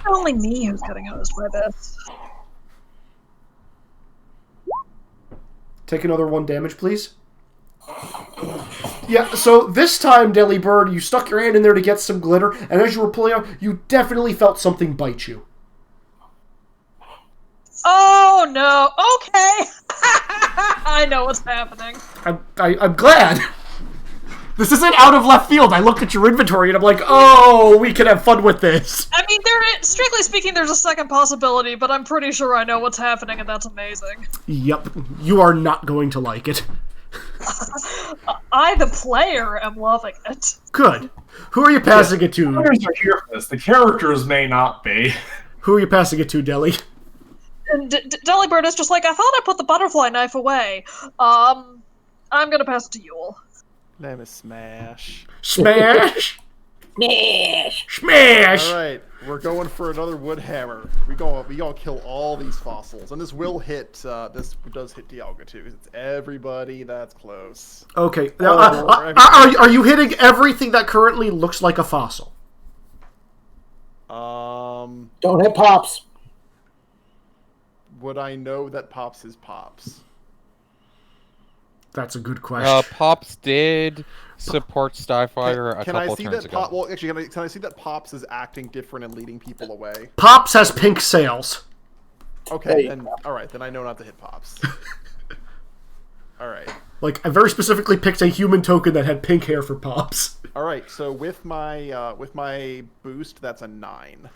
Only me who's getting hosed by this. Take another 1 damage, please. Yeah, so this time, Delibird, you stuck your hand in there to get some glitter, and as you were pulling out, you definitely felt something bite you. Oh no! Okay! I know what's happening. I'm glad. This isn't out of left field. I looked at your inventory and I'm like, oh, we can have fun with this. I mean, strictly speaking, there's a second possibility, but I'm pretty sure I know what's happening, and that's amazing. Yep, you are not going to like it. I, the player, am loving it. Good. Who are you passing it to? The players are here for this. The characters may not be. Who are you passing it to, Deli? And Delibird is just like, I thought I put the butterfly knife away. I'm gonna pass it to Yule. Name is Smash. Smash! Smash! Smash! All right, we're going for another wood hammer. We gonna kill all these fossils, and this will hit. This does hit Dialga too. It's everybody that's close. Okay. Now, are you hitting everything that currently looks like a fossil? Don't hit Pops. Would I know that Pops is Pops? That's a good question. Pops did support Starfire a couple turns ago. Well, actually, can I see that Pops is acting different and leading people away? Pops has pink sails. Okay, then all right, then I know not to hit Pops. All right. Like, I very specifically picked a human token that had pink hair for Pops. All right, so with my boost, that's a 9.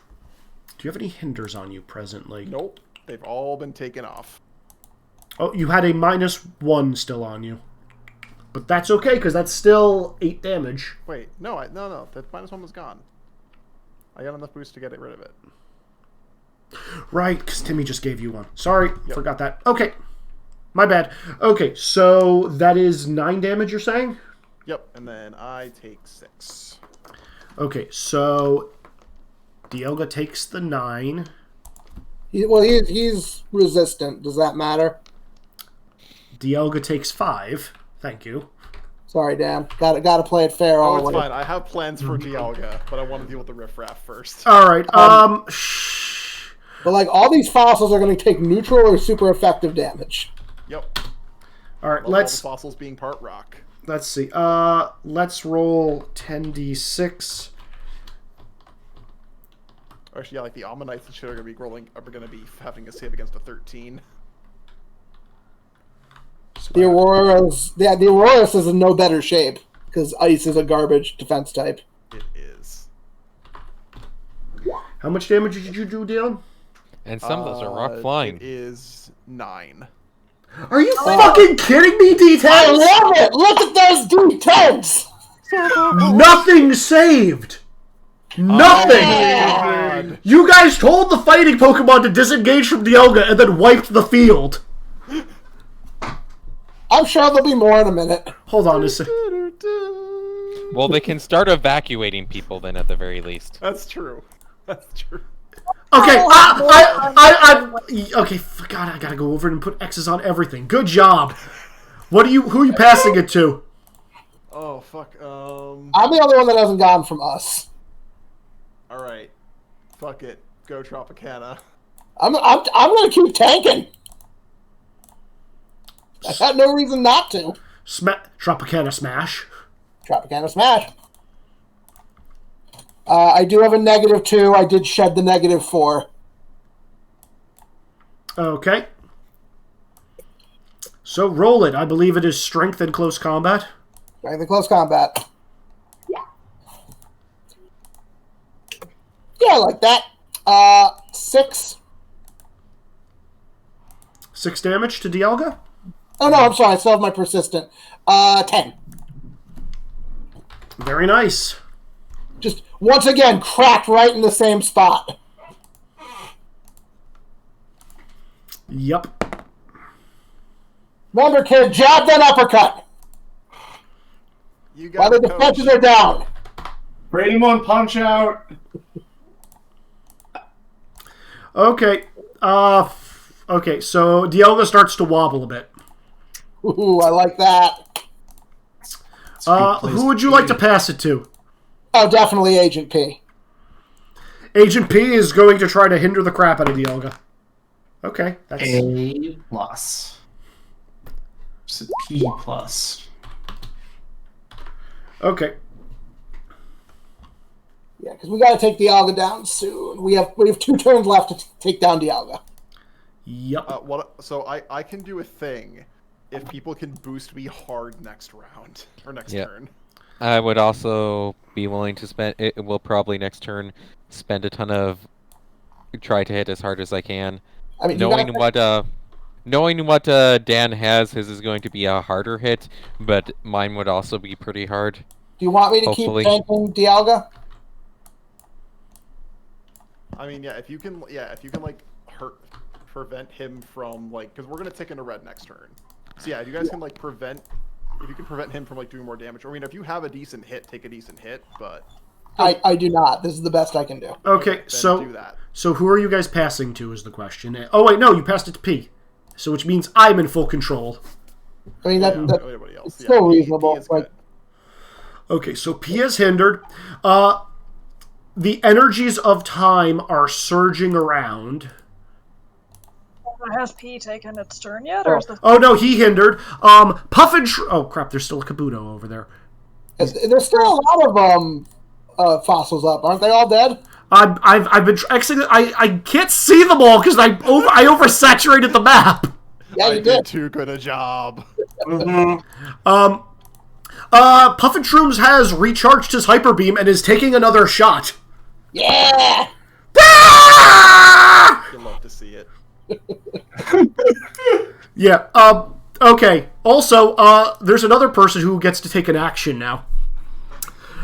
Do you have any hinders on you presently? Nope, they've all been taken off. Oh, you had a -1 still on you. But that's okay, because that's still 8 damage. Wait, no, that -1 was gone. I got enough boost to get rid of it. Right, because Timmy just gave you one. Sorry, forgot that. Okay, my bad. Okay, so that is 9 damage, you're saying? Yep, and then I take 6. Okay, so Dialga takes the 9. He's resistant. Does that matter? Dialga takes 5. Thank you. Sorry, Dan. Gotta play it fair all Oh, the it's way. fine. I have plans for Dialga, but I want to deal with the riffraff first. All right. But like all these fossils are going to take neutral or super effective damage. Yep. All right. All the fossils being part rock. Let's see. Let's roll 10d6. Actually, yeah, like the Ammonites and shit are gonna be having a save against a 13. The Auroras is in no better shape because ice is a garbage defense type. It is. How much damage did you do, Dion? And some of those are rock flying. It is 9. Are you fucking kidding me, D10? I love it! Look at those D10s! Nothing saved! Nothing! God. You guys told the fighting Pokemon to disengage from Dialga and then wiped the field. I'm sure there'll be more in a minute. Hold on a sec. Well, they can start evacuating people then at the very least. That's true. That's true. Okay, okay. God, I gotta go over and put X's on everything. Good job. Who are you passing it to? Oh fuck. I'm the only one that hasn't gone from us. All right. Fuck it. Go Tropicana. I'm gonna keep tanking. I got no reason not to. Tropicana Smash. Tropicana Smash. I do have a -2. I did shed the -4. Okay. So roll it. I believe it is strength in close combat. Right in the close combat. Yeah, like that. 6. 6 damage to Dialga. Oh no, I'm sorry. I still have my persistent. 10. Very nice. Just once again cracked right in the same spot. Yep. Remember, kid, jab then uppercut. You While got the it, coach. defenses are down. Greymon punch out. Okay. Okay, so Dialga starts to wobble a bit. Ooh, I like that. Who would you like to pass it to? Oh, definitely Agent P. Agent P is going to try to hinder the crap out of Dialga. Okay, that's... A+. It's a P+. Okay. Yeah, because we got to take Dialga down soon. We have 2 turns left to take down Dialga. Yep. So I can do a thing if people can boost me hard next round or next turn. I would also be willing to spend. It will probably next turn spend a ton of try to hit as hard as I can. I mean, knowing what Dan has, his is going to be a harder hit, but mine would also be pretty hard. Do you want me to Hopefully. keep tanking Dialga? I mean, if you can like prevent him from like, because we're gonna tick into red next turn. So yeah, if you guys can like prevent him from like doing more damage. I mean, if you have a decent hit, take a decent hit, but I do not. This is the best I can do. Okay, so do that. So who are you guys passing to is the question. Oh wait, no, you passed it to P. So which means I'm in full control. I mean, that's Everybody else. it's still P reasonable. is Like, good. Okay, so P is hindered. The energies of time are surging around. Has P taken its turn yet, or is this... Oh no, he hindered. Puff and oh crap, there's still a Kabuto over there. there's still a lot of fossils up. Aren't they all dead? I've been actually I can't see them all because I oversaturated the map. Yeah, I you did did. too good a job. Puff and Shrooms has recharged his hyper beam and is taking another shot. Yeah. Ah! You love to see it. Yeah. Okay. Also, there's another person who gets to take an action now.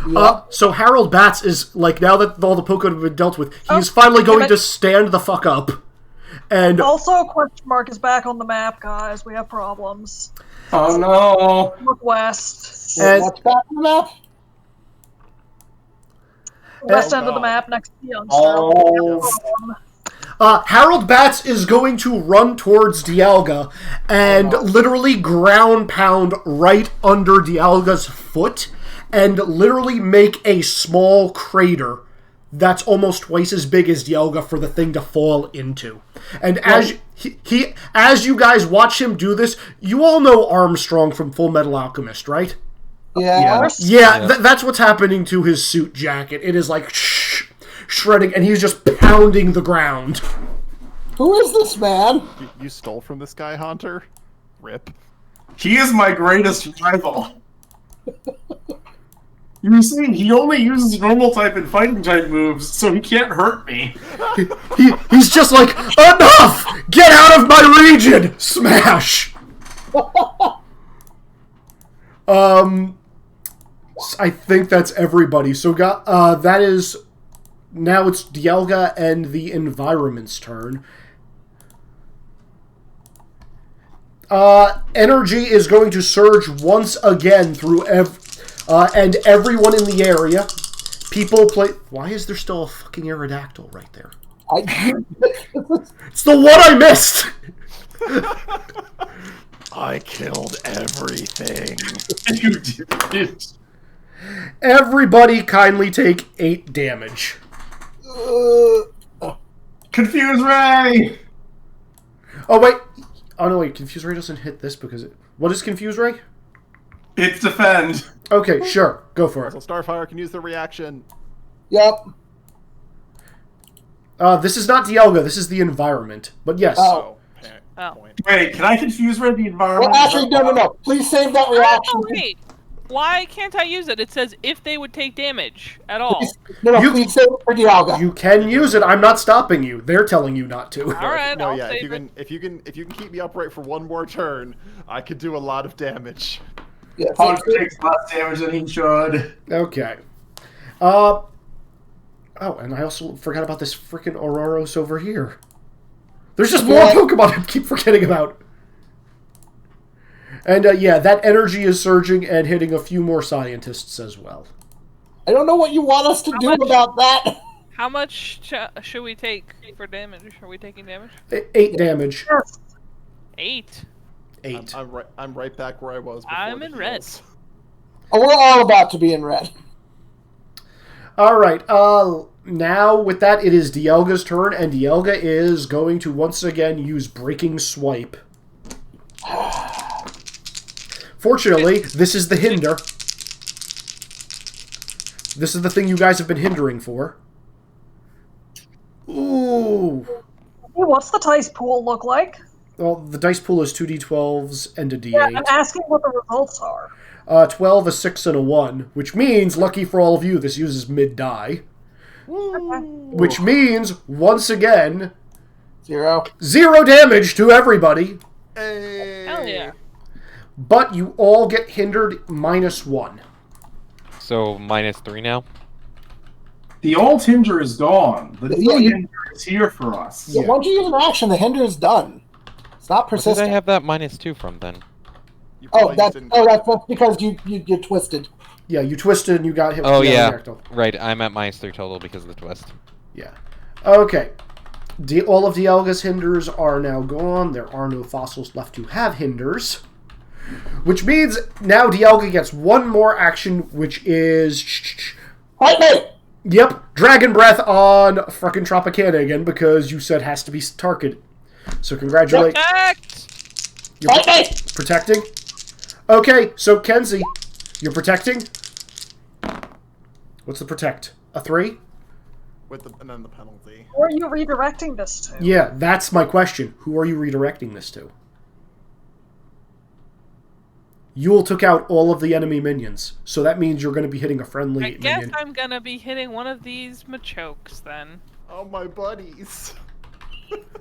Yeah. So Harold Bats is like, now that all the Pokemon have been dealt with, he's finally going to stand the fuck up. And Also, question mark is back on the map, guys. We have problems. Oh no. Look west. And- What's back on the map? West end of the map next to Youngster. Oh. Harold Bats is going to run towards Dialga and literally ground pound right under Dialga's foot and literally make a small crater that's almost twice as big as Dialga for the thing to fall into. And as as you guys watch him do this, you all know Armstrong from Full Metal Alchemist, right? Yeah. Yeah, that's what's happening to his suit jacket. It is like shredding, and he's just pounding the ground. Who is this man? You stole from this guy, Hunter? Rip. He is my greatest rival. You see, he only uses normal type and fighting type moves, so he can't hurt me. He's just like, enough! Get out of my region! Smash! I think that's everybody. So that is... Now it's Dialga and the environment's turn. Energy is going to surge once again through and everyone in the area. People play... Why is there still a fucking Aerodactyl right there? It's the one I missed! I killed everything. You did. Everybody kindly take 8 damage. Confuse Ray! Oh, wait. Oh, no, wait. Confuse Ray doesn't hit this because it... What is Confuse Ray? It's defend. Okay, sure. Go for So it. Starfire can use the reaction. Yep. This is not Dialga. This is the environment. But yes. Oh. Point. Wait, can I confuse Ray the environment? Well, actually, no. Please save that reaction. Oh, wait. Why can't I use it? It says if they would take damage at all. Please save it for Dialga. You can use it. I'm not stopping you. They're telling you not to. All right, No, I'll yeah. save If you can keep me upright for one more turn, I could do a lot of damage. Yeah, Punch takes less damage than he should. Okay. Oh, and I also forgot about this freaking Auroros over here. There's just more Pokemon I keep forgetting about. And yeah, that energy is surging and hitting a few more scientists as well. I don't know what you want us to do about that. How much should we take for damage? Are we taking damage? 8 damage. 8. 8. I'm right back where I was before. I'm in red. heals. Oh, we're all about to be in red. Alright, now with that, it is Dialga's turn, and Dialga is going to once again use Breaking Swipe. Fortunately, this is the hinder. This is the thing you guys have been hindering for. Ooh. Hey, what's the dice pool look like? Well, the dice pool is 2d12s and a d8. Yeah, I'm asking what the results are. 12, a 6, and a 1, which means, lucky for all of you, this uses mid-die. Which means, once again, 0. 0 damage to everybody, Hey. Hell yeah. but you all get hindered -1. So -3 now. The old Hinder is gone. The new Hinder is here for us. Yeah, once you use an action, the hinder is done. It's not Where did I persistent. have that -2 from then? You Oh, probably that's didn't- that's because you twisted. Yeah, you twisted and you got hit with Oh the yeah, Aerodactyl. right. I'm at -3 total because of the twist. Yeah. Okay. All of Dialga's hinders are now gone. There are no fossils left to have hinders. Which means now Dialga gets one more action, which is... Fight me! Yep, Dragon Breath on fucking Tropicana again, because you said has to be targeted. So congratulations. Protect! You're Fight me! protecting? Okay, so Kenzie, you're protecting? What's the protect? A 3? and then the penalty. Who are you redirecting this to? Yeah, that's my question. Who are you redirecting this to? Yule took out all of the enemy minions, so that means you're going to be hitting a friendly I guess minion. I'm gonna be hitting one of these Machokes then. Oh, my buddies.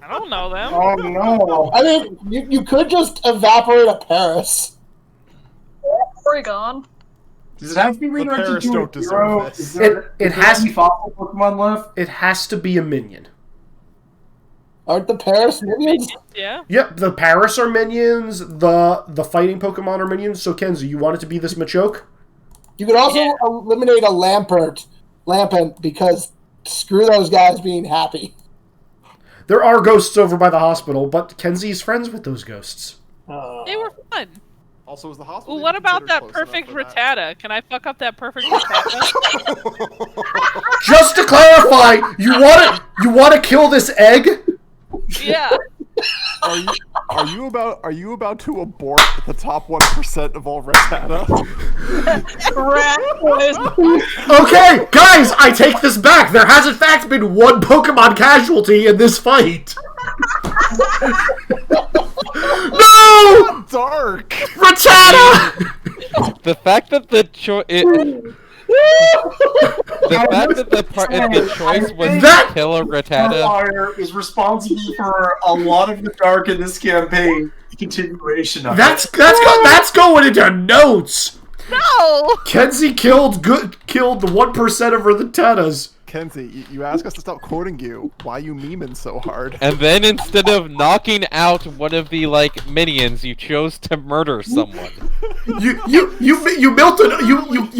I don't know them. Oh no. I mean, you could just evaporate a Paris. Porygon. Does it have to be redirected Paris to don't a hero? deserve this. Is there, It is there has- any fossil Pokemon left? It has to be a minion. Aren't the Paris minions? Yeah. Yep, the Paris are minions, the fighting Pokemon are minions, so Kenzie, you want it to be this Machoke? You could also Yeah. eliminate a Lampent because screw those guys being happy. There are ghosts over by the hospital, but Kenzie's friends with those ghosts. They were fun. Also, is the hospital Well, what even about that considered close perfect enough for that? Rattata? Can I fuck up that perfect Rattata? Just to clarify, you want to kill this egg? Yeah. Are you about to abort the top 1% of all Rattata? Rat was Okay, guys, I take this back. There has in fact been one Pokemon casualty in this fight. No! Dark. Rattata! The fact that the The fact that the choice was to kill a Rattata. Starfire is responsible for a lot of the dark in this campaign. Continuation of That's it. going into notes. No! Kenzie killed the 1% of the Rattatas. Kenzie, you ask us to stop quoting you. Why you memeing so hard? And then instead of knocking out one of the minions, you chose to murder someone. You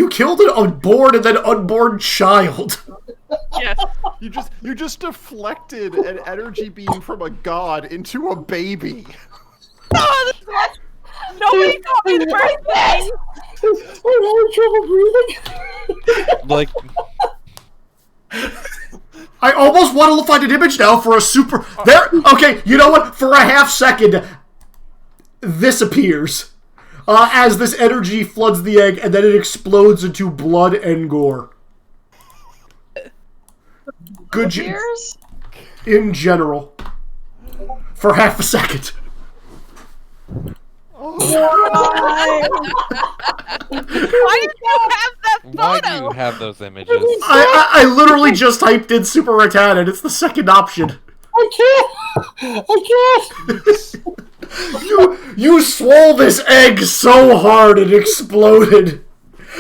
killed an unborn and then unborn child. Yes. You just deflected an energy beam from a god into a baby. Oh, this is what... Nobody told me the birthday! I'm having trouble breathing. Like, I almost want to find an image now for a super... There. Okay, you know what? For a half second, this appears. As this energy floods the egg, and then it explodes into blood and gore. Good Cheers. in general. For half a second. Why do you have that why do you photo? have those images? I literally just typed in Super Rattata, and it's the second option. I can't. You swole this egg so hard it exploded.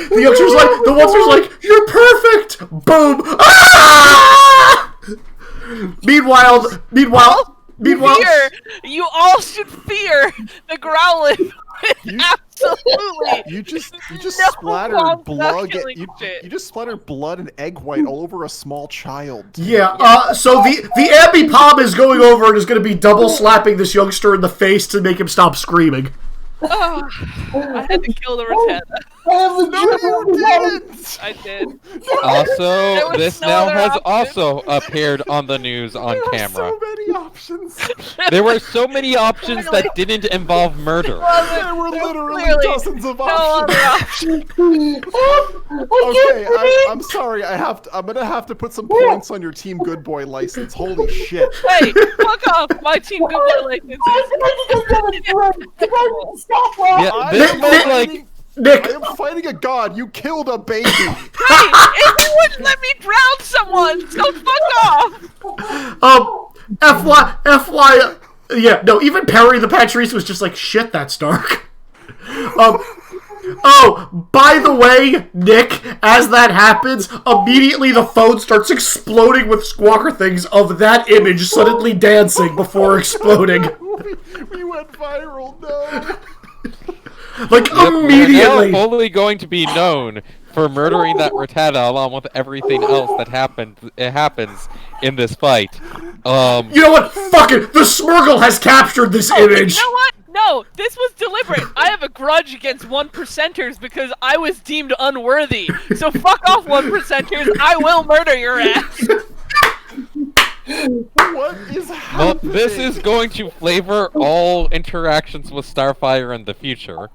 The monster's like, you're perfect! Boom! Ah! Meanwhile, Fear! You all should fear the Growlithe. Absolutely. You just No splattered one's blood. killing You shit. just splattered blood and egg white all over a small child. yeah, so the Ambipom is going over and is going to be double slapping this youngster in the face to make him stop screaming. Oh, I had to kill the Rattata. I have the I did. Also, was this no now other has option. also appeared on the news on There are camera. so many options. There were so many options that didn't involve murder. There were literally Clearly dozens of no options. other option. Okay, I'm sorry. I'm gonna have to put some points on your Team Good Boy license. Holy shit! Hey, fuck off! My team good boy licenses. Yeah, this was like Nick, I am fighting a god. You killed a baby. Hey, and you wouldn't let me drown someone, so fuck off! FY, yeah, no, even Perry the Patrice was just like, shit, that's dark. Oh, by the way, Nick, as that happens, immediately the phone starts exploding with squawker things of that image suddenly dancing before exploding. We went viral. No. Like, immediately. We're now fully going to be known for murdering that Rattata along with everything else that happens in this fight. You know what? Fuck it. The Smurgle has captured this image. You know what? No, this was deliberate. I have a grudge against 1%ers because I was deemed unworthy. So fuck off, 1%ers. I will murder your ass. What is Well, happening? this is going to flavor all interactions with Starfire in the future.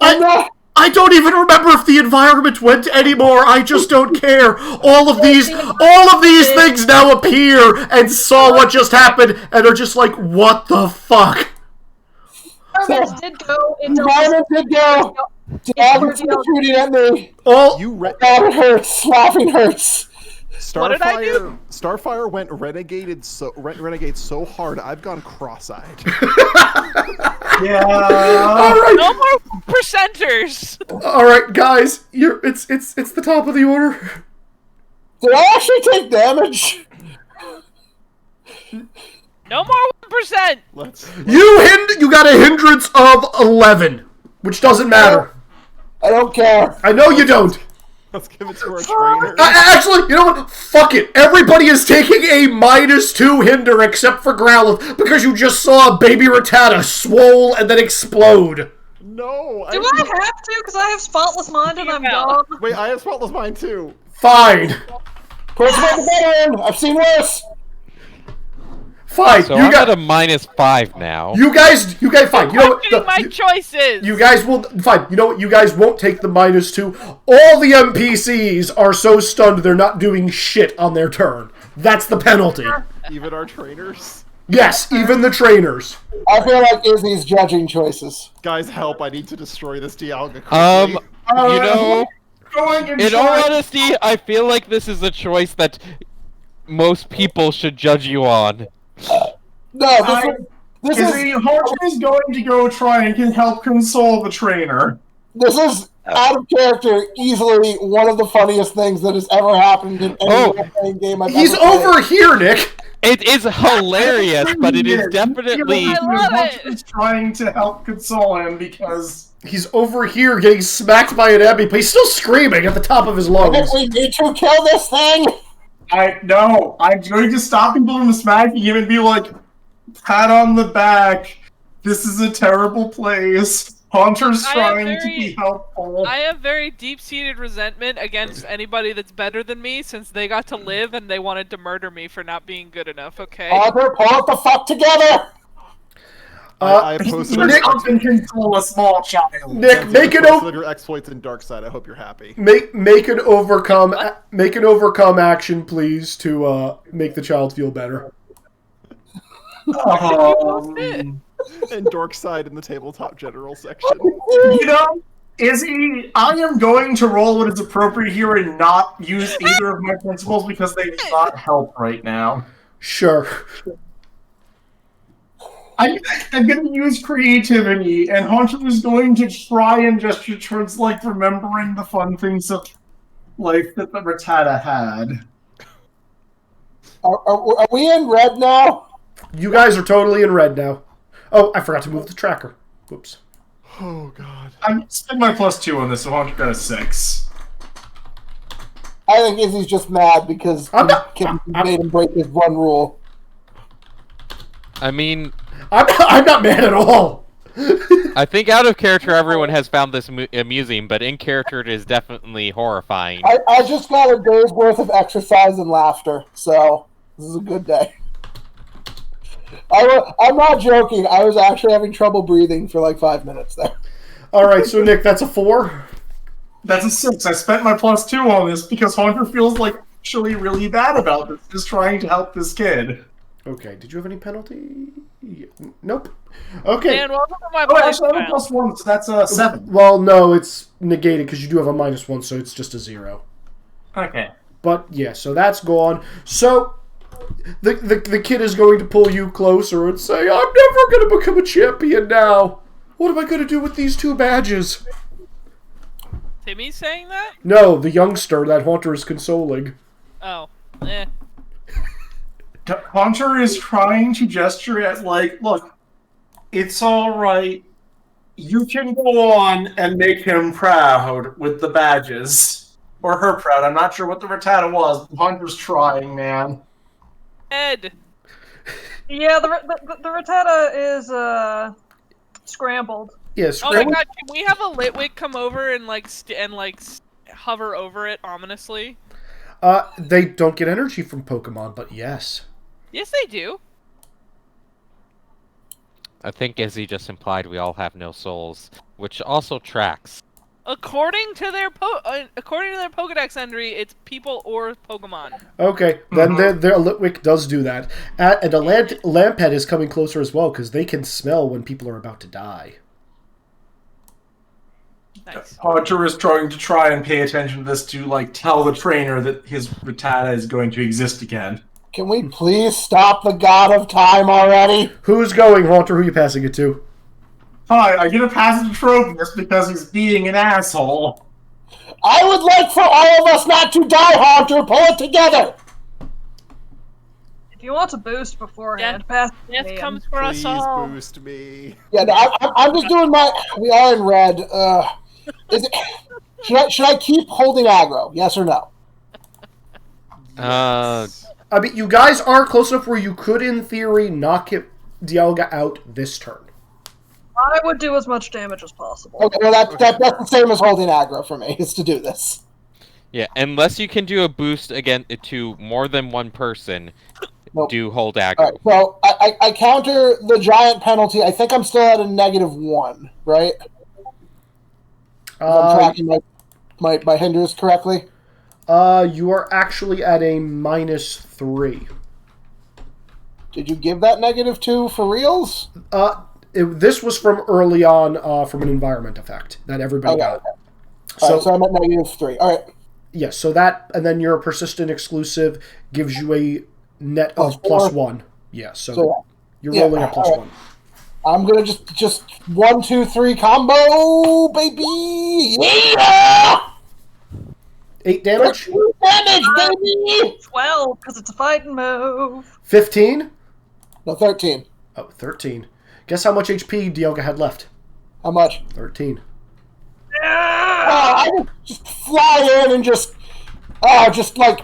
I don't even remember if the environment went anymore. I just don't care. All of these things now appear and saw what just happened and are just like, what the fuck? Environments did go. It Environment did go. Dialga's shooting at me. All You God, it hurts. Laughing hurts. What did I do? Starfire went renegade so hard I've gone cross-eyed. Yeah. all right, No more percenters. all right, guys. It's the top of the order. Did I actually take damage? No more 1%. Let's You got a hindrance of 11, which doesn't matter. I don't care. I know you don't. give it to our trainer. Actually, you know what? Fuck it. Everybody is taking a -2 hinder except for Growlithe because you just saw a baby Rattata swole and then explode. No. Do I have to? Because I have spotless mind and I'm dumb. Wait, I have spotless mind too. Fine. Push me the better end. I've seen worse. Fine. So you I'm got at a -5 now. you guys fine. You know what? Questioning my choices. You guys will fine. You know what? You guys won't take the -2. All the NPCs are so stunned they're not doing shit on their turn. That's the penalty. Even our trainers. Yes, even the trainers. I feel like Izzy's judging choices. Guys, help! I need to destroy this Dialga quickly. You know, going and In all trying... honesty, I feel like this is a choice that most people should judge you on. No, this is Haunter is going to go try and can help console the trainer. this is out of character. Easily one of the funniest things that has ever happened in any role-playing game I've He's ever played. over here, Nick! It is hilarious, but it is definitely... I love it. Haunter is trying to help console him because... He's over here getting smacked by an enemy, but he's still screaming at the top of his lungs. We need to kill this thing! I'm going to stop people from smacking him and be like, pat on the back. This is a terrible place. Haunter's trying to be helpful. I have very deep-seated resentment against anybody that's better than me since they got to live and they wanted to murder me for not being good enough, okay? Haunter, pull it the fuck together! I oppose Nick can console a small child. Nick, make it over. your exploits in Dark Side. I hope you're happy. Make an overcome action, please, to make the child feel better. And Dark Side in the tabletop general section. You know, Izzy, I am going to roll what is appropriate here and not use either of my principles because they do not help right now. Sure. I'm going to use creativity, and Haunter is going to try and gesture towards, like, remembering the fun things of life that the Rattata had. Are we in red now? You guys are totally in red now. Oh, I forgot to move the tracker. Whoops. Oh, God. I'm spending my +2 on this, so Haunter got a 6. I think Izzy's just mad because Kim made him break his one rule. I mean... I'm not mad at all. I think out of character everyone has found this amusing, but in character it is definitely horrifying. I just got a day's worth of exercise and laughter, so this is a good day. I'm not joking. I was actually having trouble breathing for like 5 minutes there. All right, so Nick, that's a 4. That's a 6. I spent my +2 on this because Haunter feels like actually really bad about this, just trying to help this kid. Okay, did you have any penalty? Nope. Okay. And welcome to my Actually, I have a +1, so that's a 7. Well, no, it's negated because you do have a -1, so it's just a 0. Okay. But yeah, so that's gone. So the kid is going to pull you closer and say, "I'm never going to become a champion now. What am I going to do with these 2 badges?" Timmy saying that? No, the youngster that Haunter is consoling. Oh. Haunter is trying to gesture at, like, look, it's alright. You can go on and make him proud with the badges. Or her proud. I'm not sure what the Rattata was, but Haunter's trying, man. Ed. Yeah, the Rattata is scrambled. Yes. Oh my god, can we have a Litwick come over and hover over it ominously? They don't get energy from Pokemon, but yes. Yes, they do. I think Izzy just implied we all have no souls, which also tracks. According to their Pokedex entry, it's people or Pokemon. Okay, then their Litwick does do that. And a Lamphead is coming closer as well, because they can smell when people are about to die. Nice. Haunter is trying to pay attention to this to, like, tell the trainer that his Rattata is going to exist again. Can we please stop the God of Time already? Who's going, Haunter? Who are you passing it to? Hi, I get a pass to Tropius because he's being an asshole. I would like for all of us not to die, Haunter. Pull it together. If you want to boost beforehand, pass it to Death me. comes for us Please all. boost me. Yeah, no, I'm just doing my. We are in red. Is it? Should I keep holding aggro? Yes or no? I mean, you guys are close enough where you could, in theory, knock Dialga out this turn. I would do as much damage as possible. Okay, well that's the same as holding aggro for me. Is to do this. Yeah, unless you can do a boost again to more than one person, Nope. do hold aggro. All right, so I counter the giant penalty. I think I'm still at a -1, right? If I'm tracking my hinders correctly. You are actually at a -3. Did you give that -2 for reals? This was from early on, from an environment effect that everybody got. Alright, so I'm at -3. Alright. Yeah, so that, and then your persistent exclusive gives you a net of +1. Yeah, so you're rolling at +1. I'm gonna just 1, 2, 3 combo, baby! Yeah! 8 damage? 13 damage, baby! 12, because it's a fighting move. 15? No, 13. Oh, 13. Guess how much HP Dialga had left? How much? 13. I just fly in and just like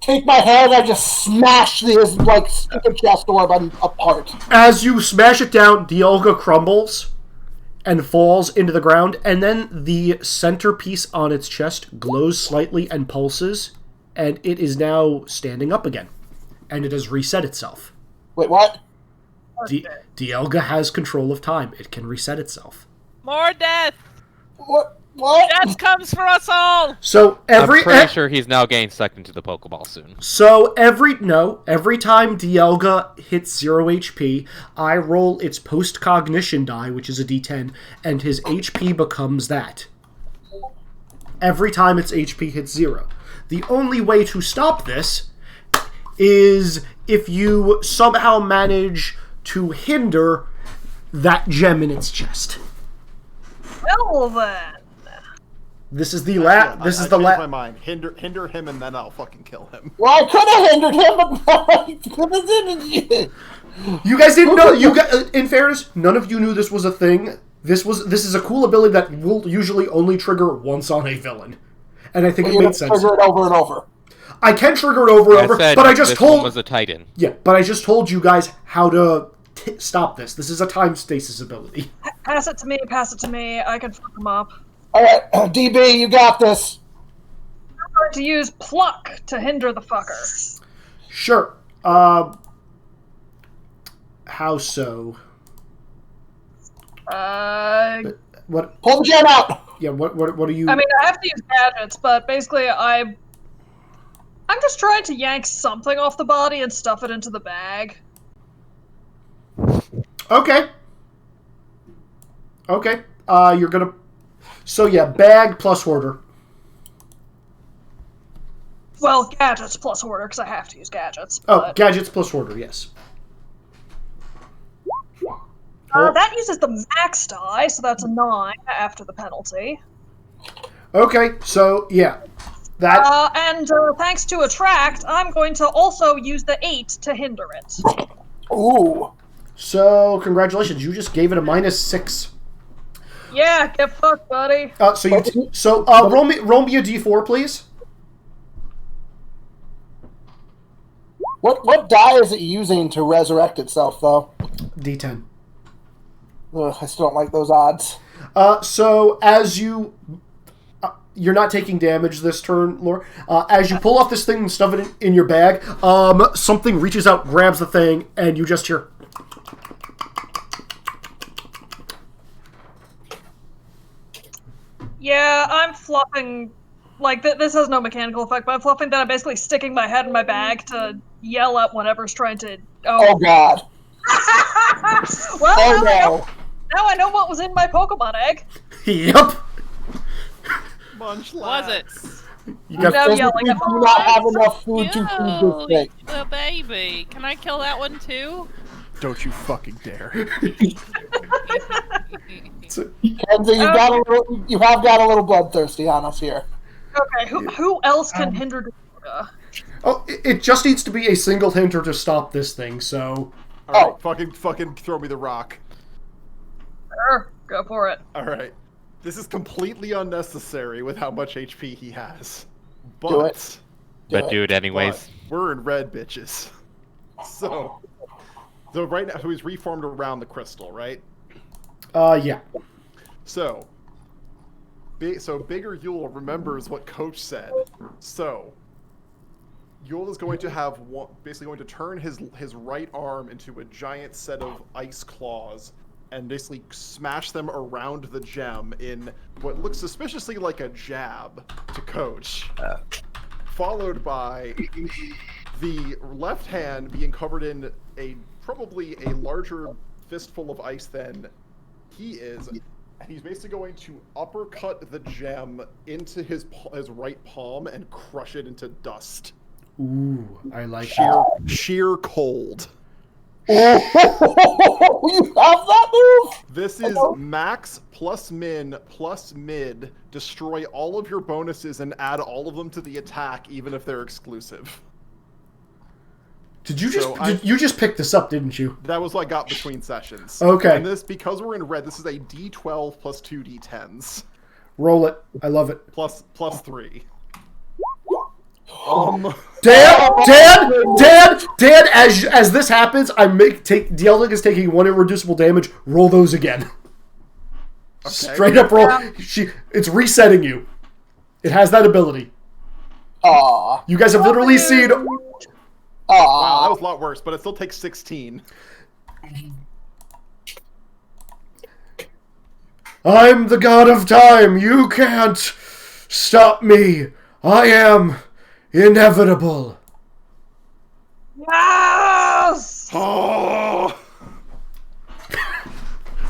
take my head. I just smash this like stupid chest orb apart. As you smash it down, Dialga crumbles and falls into the ground, and then the centerpiece on its chest glows slightly and pulses, and it is now standing up again, and it has reset itself. Wait, what? Dialga has control of time. It can reset itself. More death! What? Death comes for us all! So I'm pretty sure he's now getting sucked into the Pokeball soon. So every time Dialga hits 0 HP, I roll its post-cognition die, which is a D10, and his HP becomes that. Every time its HP hits 0. The only way to stop this is if you somehow manage to hinder that gem in its chest. Well then. This is the last. This is the last. My mind. Hinder him, and then I'll fucking kill him. Well, I could have hindered him, but You guys didn't know. In fairness, none of you knew this was a thing. This is a cool ability that will usually only trigger once on a villain, and I think it made sense. Trigger it over and over. I can trigger it over and over, but I just told. One was a Titan. Yeah, but I just told you guys how to stop this. This is a time stasis ability. Pass it to me. Pass it to me. I can fuck him up. All right, DB, you got this. I'm going to use pluck to hinder the fucker. Sure. How so? What? Pull the gem out. Yeah. What are you? I mean, I have to use gadgets, but basically, I'm just trying to yank something off the body and stuff it into the bag. Okay. Okay. You're gonna. So yeah, bag plus hoarder. Well, gadgets plus hoarder, because I have to use gadgets. Oh, gadgets plus hoarder, yes. That uses the max die, so that's a 9 after the penalty. Okay, so yeah. That. And thanks to attract, I'm going to also use the 8 to hinder it. Ooh. So congratulations, you just gave it a -6. Yeah, get fucked, buddy. Roll me a D4, please. What die is it using to resurrect itself, though? D10. Ugh, I still don't like those odds. So as you're not taking damage this turn, Laura. As you pull off this thing and stuff it in your bag, something reaches out, grabs the thing, and you just hear. Yeah, I'm fluffing. Like, this has no mechanical effect, but I'm fluffing that I'm basically sticking my head in my bag to yell at whatever's trying to. Oh God. Well, no. Now I know what was in my Pokemon egg. Yep. Munch Was it? You got. Now yelling at do not have enough food to feed this thing. The baby. Can I kill that one too? Don't you fucking dare. Kenzie, you have got a little bloodthirsty on us here. Okay, who else can hinder Dialga? Oh, it just needs to be a single hinder to stop this thing. So. All right, fucking throw me the rock. Sure, go for it. All right, this is completely unnecessary with how much HP he has. But Do it. Do it anyways. we're in red, bitches. So right now, he's reformed around the crystal, right? Yeah. So Bigger Yule remembers what Coach said. So Yule is going to basically going to turn his right arm into a giant set of ice claws and basically smash them around the gem in what looks suspiciously like a jab to Coach. Followed by the left hand being covered in probably a larger fistful of ice than he is, and he's basically going to uppercut the gem into his right palm and crush it into dust. Ooh, I like Sheer cold. Oh, you have that move? This is max plus min plus mid. Destroy all of your bonuses and add all of them to the attack, even if they're exclusive. Did you just pick this up, didn't you? That was what I got between sessions. Okay. And this, because we're in red, this is a D12 plus 2 D10s. Roll it. I love it. Plus 3. Dan, as this happens, Dialga is taking 1 irreducible damage. Roll those again. Okay. Straight up roll. It's resetting you. It has that ability. Aww. You guys have literally seen... Wow, that was a lot worse, but it still takes 16. I'm the god of time. You can't stop me. I am inevitable. Yes! Oh!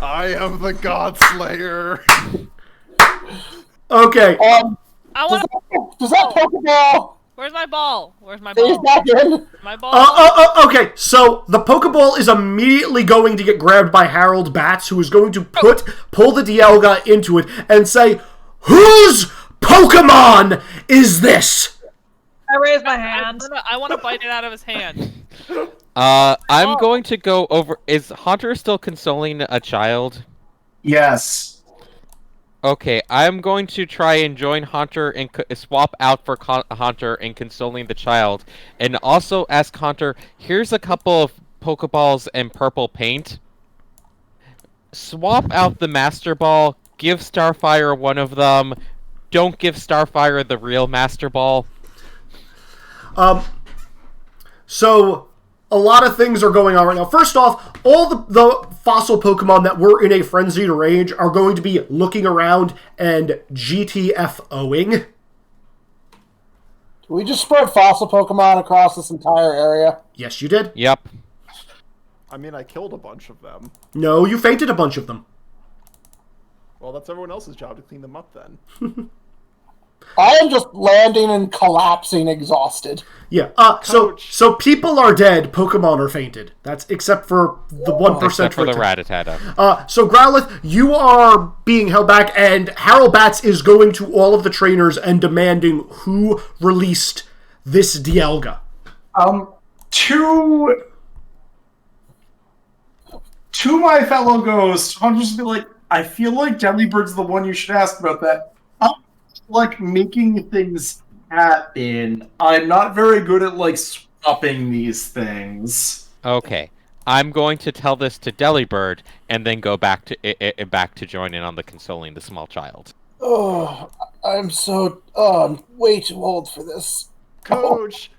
I am the God Slayer. Okay. I want. Does that Pokeball? Where's my ball? Where's my He's ball? back in. My ball. Okay, so the Pokeball is immediately going to get grabbed by Harold Bats, who is going to pull the Dialga into it and say, "Whose Pokemon is this?" I raise my hand. I want to bite it out of his hand. I'm going to go over... Is Hunter still consoling a child? Yes. Okay, I'm going to try and join Hunter and swap out for Hunter and consoling the child. And also ask Hunter, here's a couple of Pokeballs and purple paint. Swap out the Master Ball, give Starfire one of them. Don't give Starfire the real Master Ball. So... a lot of things are going on right now. First off, all the fossil Pokemon that were in a frenzied rage are going to be looking around and GTFOing. Did we just spread fossil Pokemon across this entire area? Yes, you did. Yep. I mean, I killed a bunch of them. No, you fainted a bunch of them. Well, that's everyone else's job to clean them up then. I am just landing and collapsing, exhausted. Yeah. So people are dead. Pokemon are fainted. That's except for the 1% Except for the Rattata. So Growlithe, you are being held back, and Harold Bats is going to all of the trainers and demanding who released this Dialga. To my fellow ghosts, I'm just be like, I feel like Jellybird's the one you should ask about that. Like making things happen. I'm not very good at like swapping these things. Okay. I'm going to tell this to Delibird and then go back to join in on the consoling the small child. Oh, I'm way too old for this. Coach,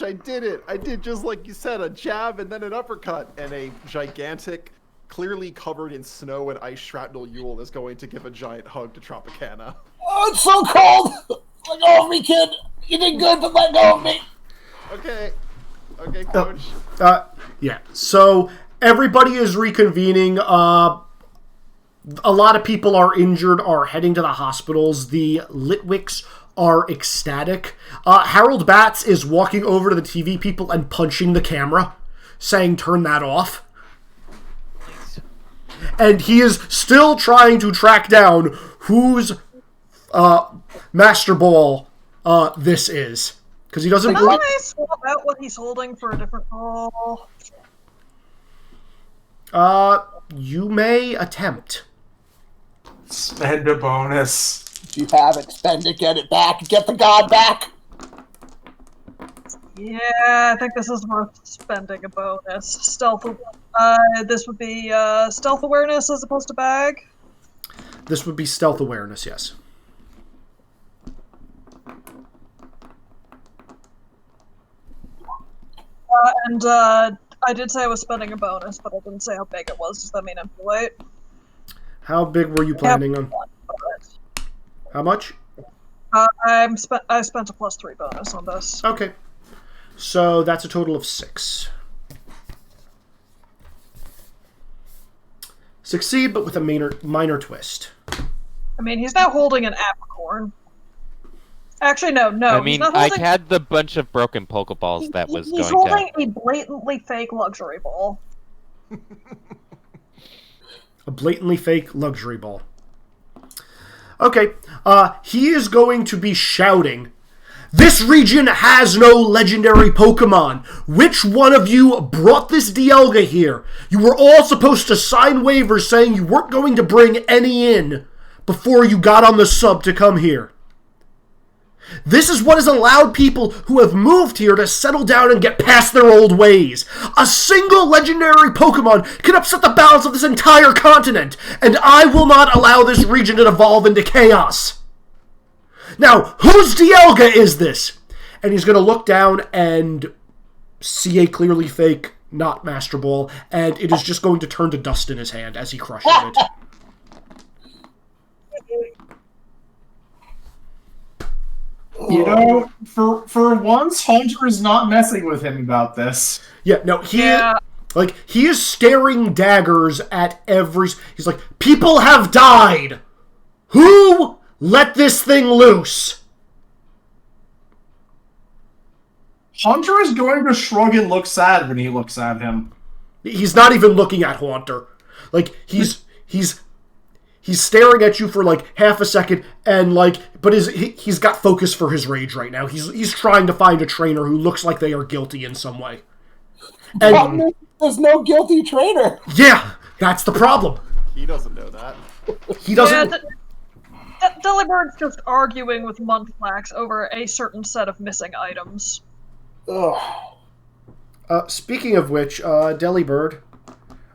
I did it. I did just like you said, a jab and then an uppercut, and a gigantic, clearly covered in snow and ice shrapnel Yule is going to give a giant hug to Tropicana. Oh, it's so cold! Let go of me, kid! You did good, but let go of me! Okay, Coach. Yeah. So everybody is reconvening. A lot of people are injured, are heading to the hospitals. The Litwicks are ecstatic. Harold Bats is walking over to the TV people and punching the camera, saying, "Turn that off." And he is still trying to track down whose Master Ball this is. Because he doesn't Can believe... I swap out what he's holding for a different ball? You may attempt. Spend a bonus. If you have it, spend it, get it back, get the god back! Yeah, I think this is worth spending a bonus. Stealth. This would be stealth awareness as opposed to bag. This would be stealth awareness, yes. I did say I was spending a bonus, but I didn't say how big it was. Does that mean I'm too late? How big were you planning on? How much? I spent a +3 bonus on this. Okay. So that's a total of 6. Succeed, but with a minor twist. I mean, he's now holding an apricorn. Actually, no. I he's mean, not I holding... had the bunch of broken Pokeballs that was He's going holding to... a blatantly fake luxury ball. A blatantly fake luxury ball. Okay, he is going to be shouting, "This region has no legendary Pokemon. Which one of you brought this Dialga here? You were all supposed to sign waivers saying you weren't going to bring any in before you got on the sub to come here. This is what has allowed people who have moved here to settle down and get past their old ways. A single legendary Pokemon can upset the balance of this entire continent, and I will not allow this region to devolve into chaos. Now, whose Dialga is this?" And he's going to look down and see a clearly fake, not Master Ball, and it is just going to turn to dust in his hand as he crushes it. You know, for once, Hunter is not messing with him about this. Yeah, no, he is staring daggers at every... He's like, "People have died! Who let this thing loose?" Hunter is going to shrug and look sad when he looks at him. He's not even looking at Haunter. Like, he's staring at you for like half a second, and like, but he's got focus for his rage right now. He's trying to find a trainer who looks like they are guilty in some way. And there's no guilty trainer. Yeah, that's the problem. He doesn't know that. He doesn't. Yeah, Delibird's just arguing with Munchlax over a certain set of missing items. Ugh. Speaking of which, Delibird,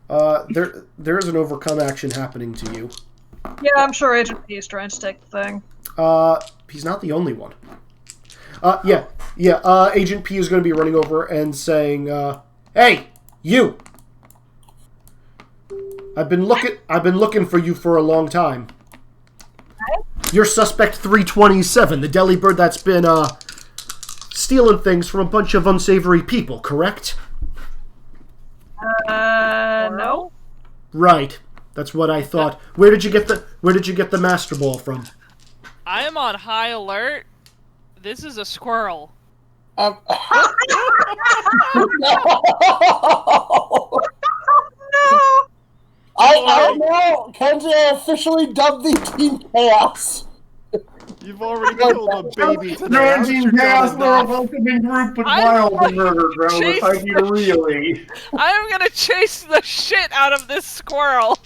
there is an overcome action happening to you. Yeah, I'm sure Agent P is trying to take the thing. He's not the only one. Agent P is going to be running over and saying, "Hey, you! I've been looking for you for a long time. You're suspect 327, the Delibird that's been stealing things from a bunch of unsavory people, correct?" No. Right. That's what I thought. Where did you get the Master Ball from? I am on high alert. This is a squirrel. No. I know. Kenji officially dubbed the Team Chaos. You've already killed a baby today. No, How did Team you Chaos, know we're a that? welcoming group, but I'm wild going murder, bro. to chase If I mean, really. I am gonna chase the shit out of this squirrel.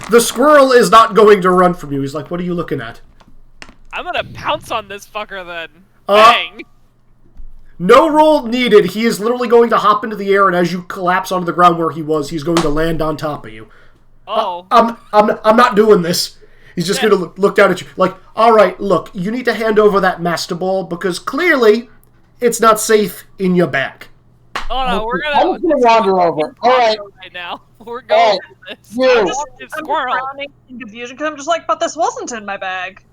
The squirrel is not going to run from you. He's like, "What are you looking at?" I'm gonna pounce on this fucker then. Uh, Bang! No roll needed. He is literally going to hop into the air, and as you collapse onto the ground where he was, he's going to land on top of you. Oh. I'm not doing this. He's just going to look down at you like, "All right, look, you need to hand over that Master Ball because clearly it's not safe in your bag." Oh no, we're I'm gonna... just gonna wander over. All right. Right now. We're going with this. You. I'm I'm just squirrel. frowning in confusion because I'm just like, but this wasn't in my bag.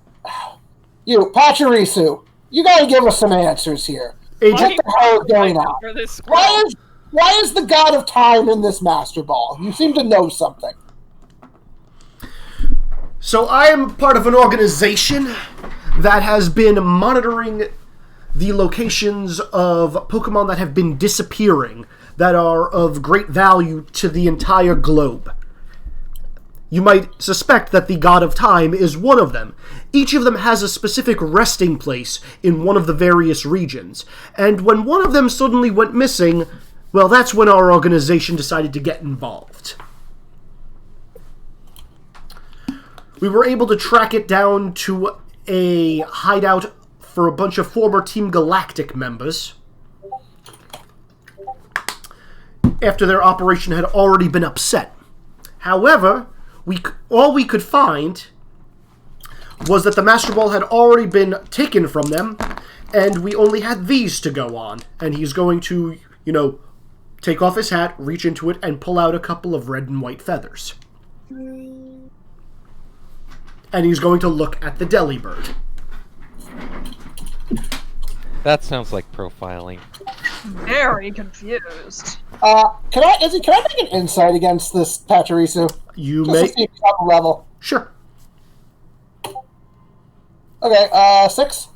You, Pachirisu, you gotta give us some answers here. Agent, What the hell is going on? For this squirrel. Why is the God of Time in this Master Ball? You seem to know something. so I am part of an organization that has been monitoring the locations of Pokemon that have been disappearing that are of great value to the entire globe. You might suspect that the God of Time is one of them. Each of them has a specific resting place in one of the various regions, and when one of them suddenly went missing, well, that's when our organization decided to get involved. We were able to track it down to a hideout for a bunch of former Team Galactic members after their operation had already been upset. However, all we could find was that the Master Ball had already been taken from them, and we only had these to go on. And he's going to, take off his hat, reach into it, and pull out a couple of red and white feathers. And he's going to look at the Delibird. That sounds like profiling. very confused. Can I make an insight against this Pachirisu? You Just may. to see if it's on the level. Sure. Okay, 6.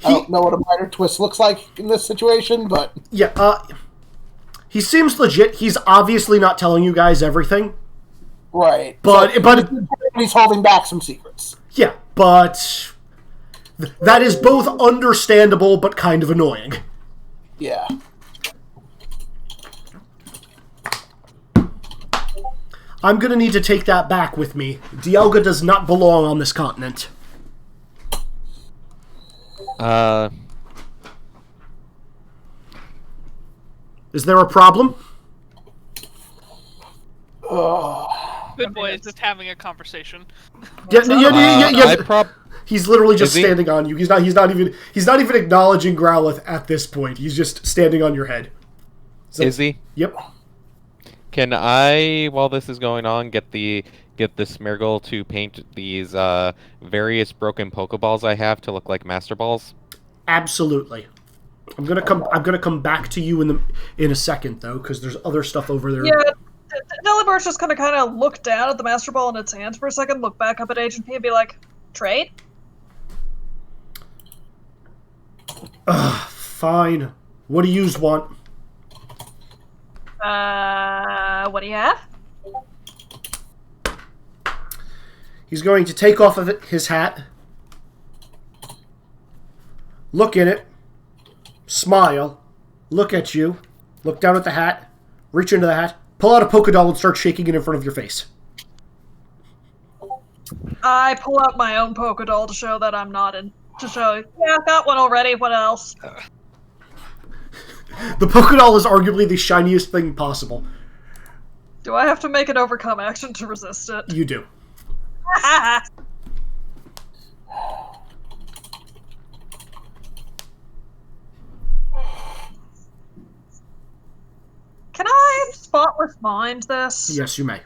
I don't know what a minor twist looks like in this situation, but Yeah, he seems legit. He's obviously not telling you guys everything. right. But He's holding back some secrets. yeah, but that is both understandable but kind of annoying. Yeah. I'm gonna need to take that back with me. Dialga does not belong on this continent. Is there a problem? Good boy is just having a conversation. Yeah. He's literally just Is he? standing on you. He's not even acknowledging Growlithe at this point. He's just standing on your head. So, Izzy, Yep. can I, while this is going on, get the Smeargle to paint these various broken Pokeballs I have to look like Master Balls? Absolutely. I'm gonna come back to you in a second though, because there's other stuff over there. Yeah, Delibir's just gonna kind of look down at the Master Ball in its hands for a second, look back up at Agent P and be like, trade? Fine. What do yous want? What do you have? He's going to take off of his hat, look in it, smile, look at you, look down at the hat, reach into the hat, pull out a Pokédoll and start shaking it in front of your face. I pull out my own Pokédoll to show that I'm not in. To show, yeah, I got one already, what else? The Pokédoll is arguably the shiniest thing possible. Do I have to make an overcome action to resist it? You do. Can I spotless mind this? Yes, you may.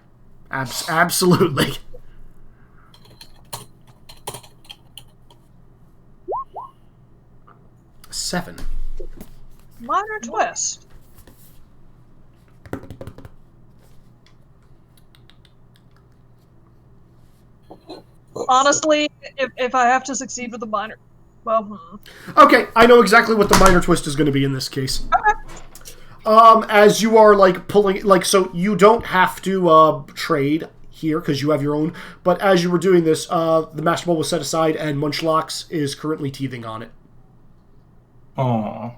Absolutely. Seven. Minor twist. Honestly, if I have to succeed with the minor, well, Okay, I know exactly what the minor twist is going to be in this case. As you are like pulling, like, so you don't have to trade here because you have your own. But as you were doing this, the Master Ball was set aside, and Munchlax is currently teething on it. Aww.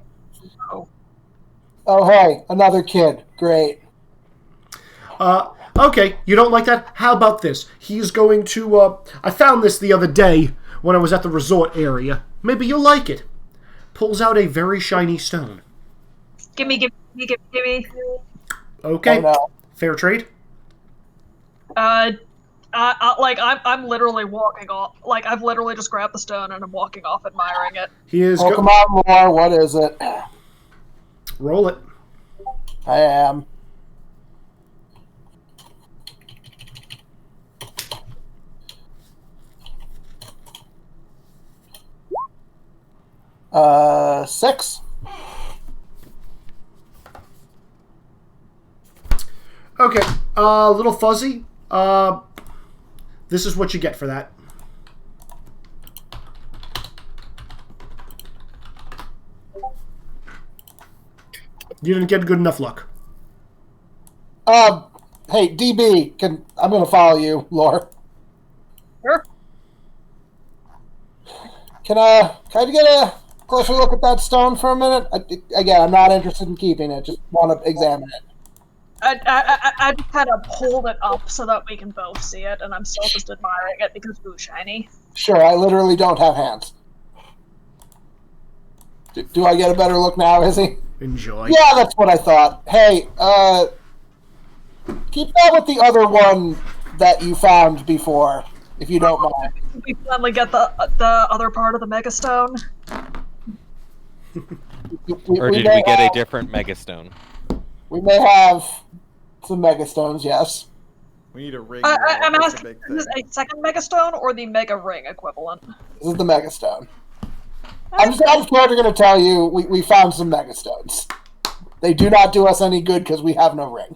Oh, hey, another kid. Great. Okay, you don't like that? How about this? He's going to, I found this the other day when I was at the resort area. Maybe you'll like it. Pulls out a very shiny stone. gimme. Okay, Oh, no. fair trade. I'm literally walking off. Like, I've literally just grabbed the stone and I'm walking off, admiring it. He is. Pokemon lore, what is it? Roll it. I am. Six. Okay, little fuzzy. This is what you get for that. You didn't get good enough luck. Hey, DB, I'm gonna follow you, Lore. Sure. Can I get a closer look at that stone for a minute? Again, I'm not interested in keeping it. Just want to examine it. I just kind of pulled it up so that we can both see it, and I'm still just admiring it because ooh, shiny. Sure, I literally don't have hands. Do I get a better look now, Izzy? Enjoy. Yeah, that's what I thought. Hey, keep that with the other one that you found before, if you don't mind. We finally get the other part of the Megastone. Or did we get a different Megastone? We may have some Megastones, yes. We need a ring. I'm That's asking, a big is thing. this a second Megastone or the Mega Ring equivalent? This is the Megastone. I'm just out of character going to tell you we found some Megastones. They do not do us any good because we have no ring.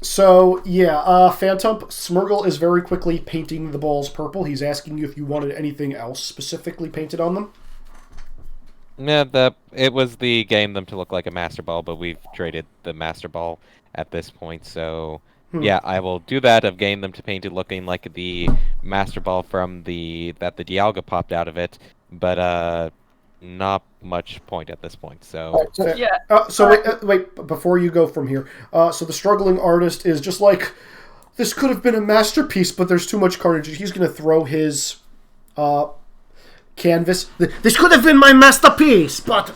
So, yeah, Phantom, Smurgle is very quickly painting the balls purple. He's asking you if you wanted anything else specifically painted on them. Yeah, it was the getting them to look like a Master Ball, but we've traded the Master Ball at this point, so yeah, I will do that of getting them to paint it looking like the Master Ball from that the Dialga popped out of it, but not much point at this point, so... Right, so Yeah. Wait, before you go from here. So the struggling artist is just like, this could have been a masterpiece, but there's too much carnage. He's going to throw his canvas. This could have been my masterpiece, but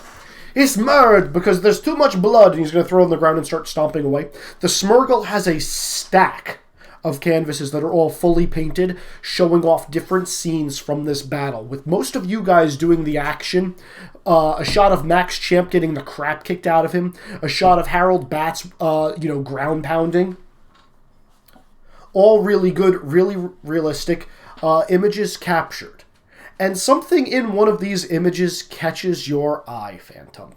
it's marred because there's too much blood. And he's going to throw it on the ground and start stomping away. The Smurgle has a stack of canvases that are all fully painted, showing off different scenes from this battle, with most of you guys doing the action. A shot of Max Champ getting the crap kicked out of him, a shot of Harold Bats, ground pounding. All really good, really realistic images captured. And something in one of these images catches your eye, Phantom.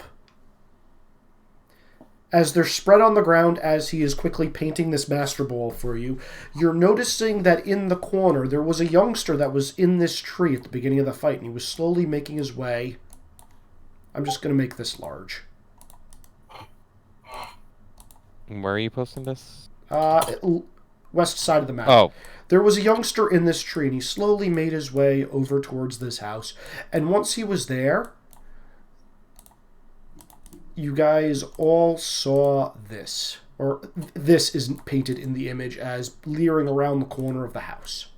As they're spread on the ground as he is quickly painting this Master Ball for you, you're noticing that in the corner there was a youngster that was in this tree at the beginning of the fight, and he was slowly making his way. I'm just going to make this large. Where are you posting this? West side of the map. Oh. There was a youngster in this tree, and he slowly made his way over towards this house. And once he was there, you guys all saw this. Or this is painted in the image as leering around the corner of the house.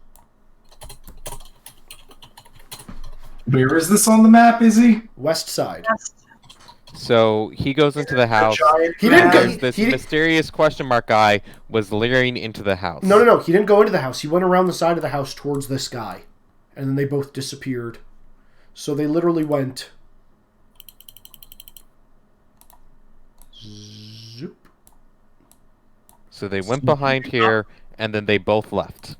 Where is this on the map, Izzy? West side. Yes. So he goes into the house. He didn't go. This mysterious question mark guy was leering into the house. No. He didn't go into the house. He went around the side of the house towards this guy. And then they both disappeared. So they literally went... zoop. So they went behind here, and then they both left.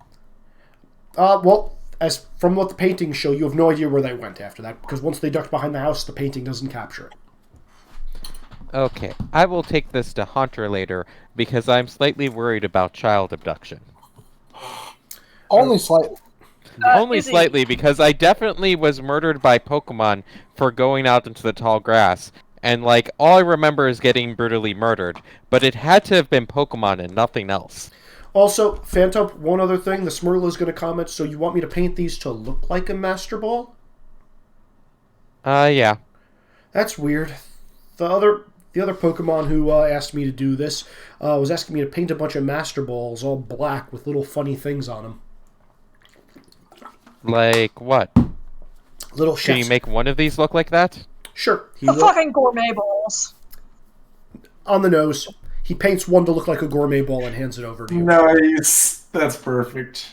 Well, as from what the paintings show, you have no idea where they went after that. Because once they ducked behind the house, the painting doesn't capture it. Okay, I will take this to Haunter later, because I'm slightly worried about child abduction. Only slightly. Only Izzy. slightly, because I definitely was murdered by Pokemon for going out into the tall grass. And, all I remember is getting brutally murdered. But it had to have been Pokemon and nothing else. Also, Phantom, one other thing. The Smurl is going to comment, so you want me to paint these to look like a Master Ball? Yeah. That's weird. The other Pokemon who asked me to do this was asking me to paint a bunch of Master Balls, all black, with little funny things on them. Like what? Little Can chefs. you make one of these look like that? Sure. He The will. fucking gourmet balls. On the nose. He paints one to look like a gourmet ball and hands it over to you. Nice. That's perfect.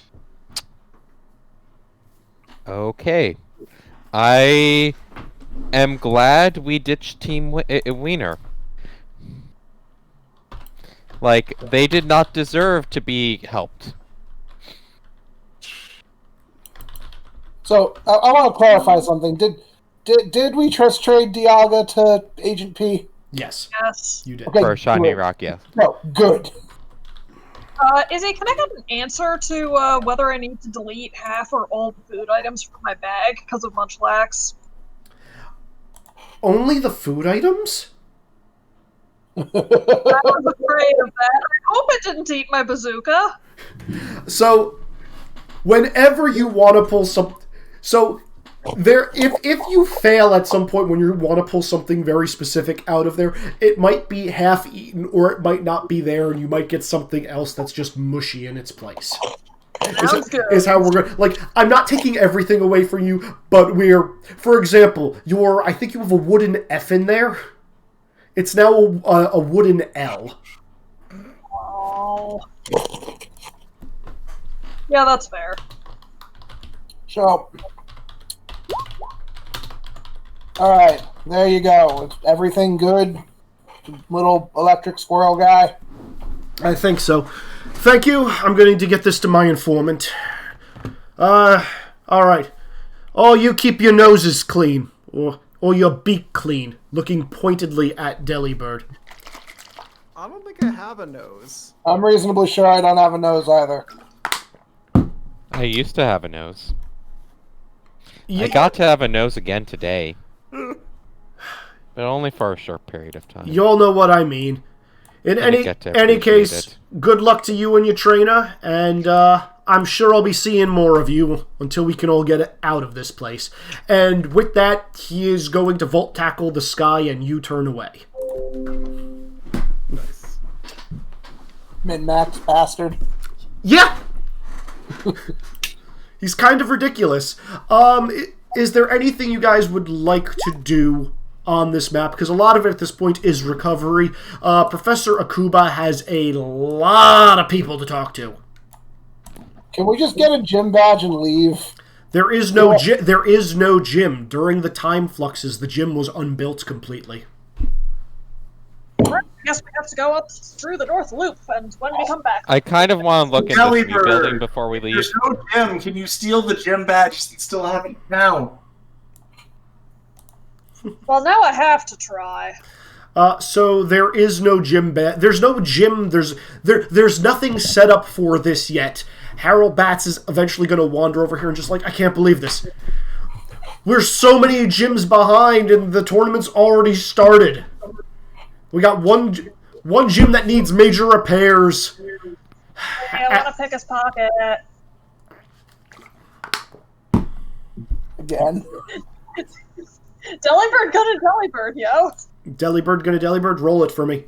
Okay. I am glad we ditched Team Wiener. They did not deserve to be helped. So I want to clarify something. Did we just trade Dialga to Agent P? Yes, Yes. you did. Okay. For Shiny good. Rock, yes. No, good. Izzy, can I get an answer to whether I need to delete half or all the food items from my bag because of Munchlax? Only the food items? I was afraid of that. I hope it didn't eat my bazooka. So, whenever you want to pull some... So, if you fail at some point when you want to pull something very specific out of there, it might be half eaten or it might not be there and you might get something else that's just mushy in its place. Sounds good. Is how we're going to... I'm not taking everything away from you, but for example, I think you have a wooden F in there. It's now a wooden L. Oh. Yeah, that's fair. So, all right, there you go. Everything good, little electric squirrel guy. I think so. Thank you. I'm going to get this to my informant. Alright. All you keep your noses clean. Or your beak clean. Looking pointedly at Delibird. I don't think I have a nose. I'm reasonably sure I don't have a nose either. I used to have a nose. I got to have a nose again today. But only for a short period of time. You all know what I mean. In any case, good luck to you and your trainer, and I'm sure I'll be seeing more of you until we can all get out of this place. And with that, he is going to volt tackle the sky and U-turn away. Nice. Min-max bastard. Yeah! He's kind of ridiculous. Is there anything you guys would like to do on this map? Because a lot of it at this point is recovery. Professor Akuba has a lot of people to talk to. Can we just get a gym badge and leave? There is no there is no gym. During the time fluxes, the gym was unbuilt completely. Alright, I guess we have to go up through the north loop, and when we come back... I kind of want to look at this new Delibird, building before we leave. There's no gym. Can you steal the gym badge and still have it now? Well, now I have to try. So there is no gym. There's no gym. There's nothing set up for this yet. Harold Batts is eventually going to wander over here and just like, I can't believe this. We're so many gyms behind, and the tournament's already started. We got one gym that needs major repairs. Hey, I want to pick his pocket. Again. Delibird gonna Delibird, yo! Delibird gonna Delibird, roll it for me.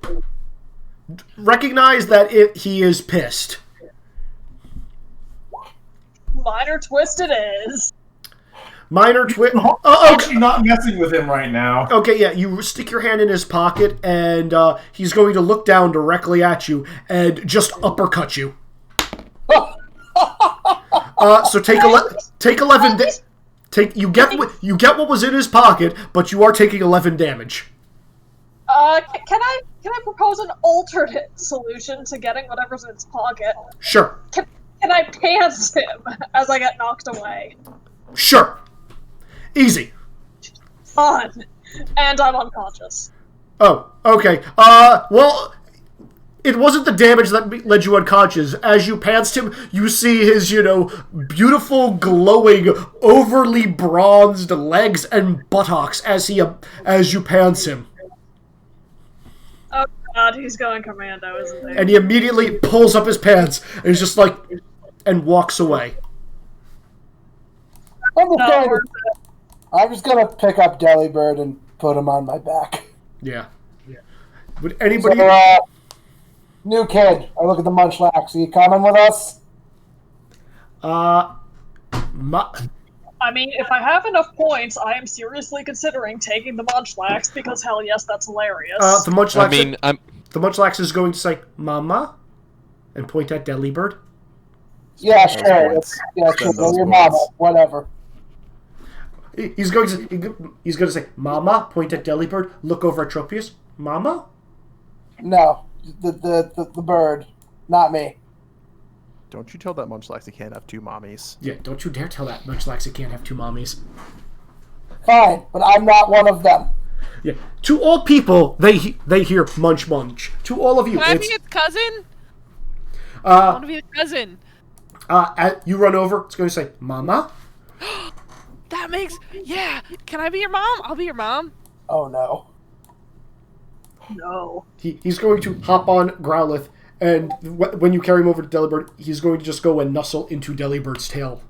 Recognize that he is pissed. Minor twist it is. Minor twist. Actually, not messing with him right now. Okay, yeah, you stick your hand in his pocket, and he's going to look down directly at you and just uppercut you. So take 11. You get what was in his pocket, but you are taking 11 damage. Can I propose an alternate solution to getting whatever's in his pocket? Sure. Can I pants him as I get knocked away? Sure. Easy. Fun. And I'm unconscious. Oh, okay. Well, it wasn't the damage that led you unconscious. As you pantsed him, you see his, beautiful, glowing, overly bronzed legs and buttocks as you pants him. Oh god, he's going commando, isn't he? And he immediately pulls up his pants and he's just like, and walks away. I'm just gonna pick up Delibird and put him on my back. Yeah. Would anybody... So, new kid, I look at the Munchlax. Are you coming with us? I mean, if I have enough points, I am seriously considering taking the Munchlax because, hell yes, that's hilarious. The Munchlax is going to say, Mama, and point at Delibird. Yeah, sure. Yeah, sure. Your mama, whatever. He's going to say, Mama, point at Delibird, look over at Tropius. Mama? No, the bird, not me. Don't you tell that Munchlax he can't have two mommies. Yeah, don't you dare tell that Munchlax he can't have two mommies. Fine, but I'm not one of them. Yeah, to all people, they hear munch munch. To all of you, Can I be its cousin? I want to be the cousin. You run over, it's going to say, Mama? That makes... Yeah! Can I be your mom? I'll be your mom. Oh, no. No. He's going to hop on Growlithe, and when you carry him over to Delibird, he's going to just go and nuzzle into Delibird's tail.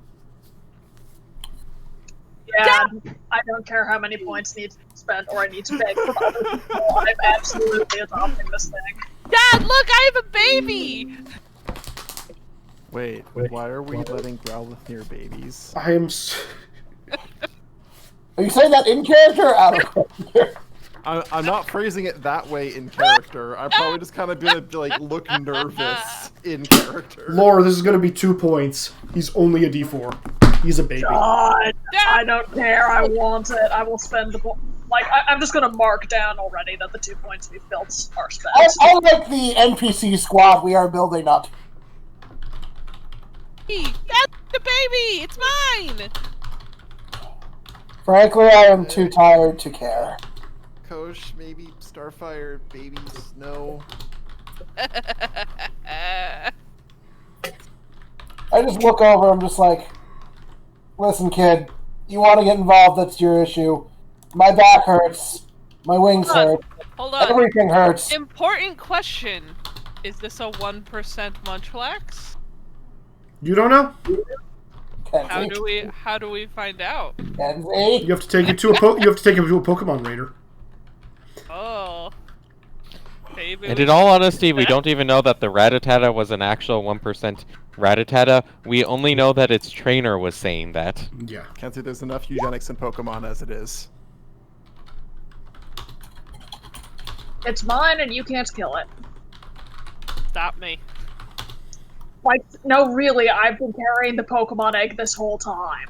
Yeah, I don't care how many points need to be spent or I need to beg from other people. I'm absolutely adopting this thing. Dad, look! I have a baby! Wait, why are we letting Growlithe near babies? I am... Are you saying that in character or out of character? I'm not phrasing it that way in character. I'm probably just kind of been like look nervous in character. Laura, this is going to be 2 points. He's only a D4. He's a baby. God, I don't care. I want it. I will spend the Like, I'm just gonna mark down already that the 2 points we've built are spent. I like the NPC squad we are building up. Hey, that's the baby! It's mine! Frankly, I am too tired to care. Kosh, maybe Starfire, babies, no. I just look over, I'm just like, listen, kid, you want to get involved, that's your issue. My back hurts. My wings hurt. Hold on. Everything hurts. Important question. Is this a 1% Munchlax? You don't know? How do we find out? Kenzie? You have to take it to a Pokemon Raider. Oh. Maybe And in all honesty, we don't even know that the Rattata was an actual 1% Rattata. We only know that its trainer was saying that. Yeah. Can't say there's enough eugenics in Pokemon as it is. It's mine and you can't kill it. Stop me. Like, no, really, I've been carrying the Pokemon egg this whole time.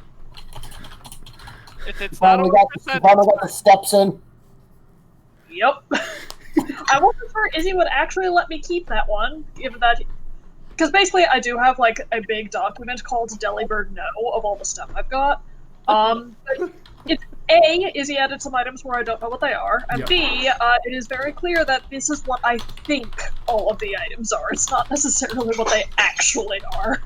If it's not a Finally 1%, got the steps in. Yep. I wasn't sure Izzy would actually let me keep that one, given that... Because basically I do have, like, a big document called Delibird No of all the stuff I've got. It's A, Izzy added some items where I don't know what they are, and Yeah. B, it is very clear that this is what I think all of the items are. It's not necessarily what they actually are.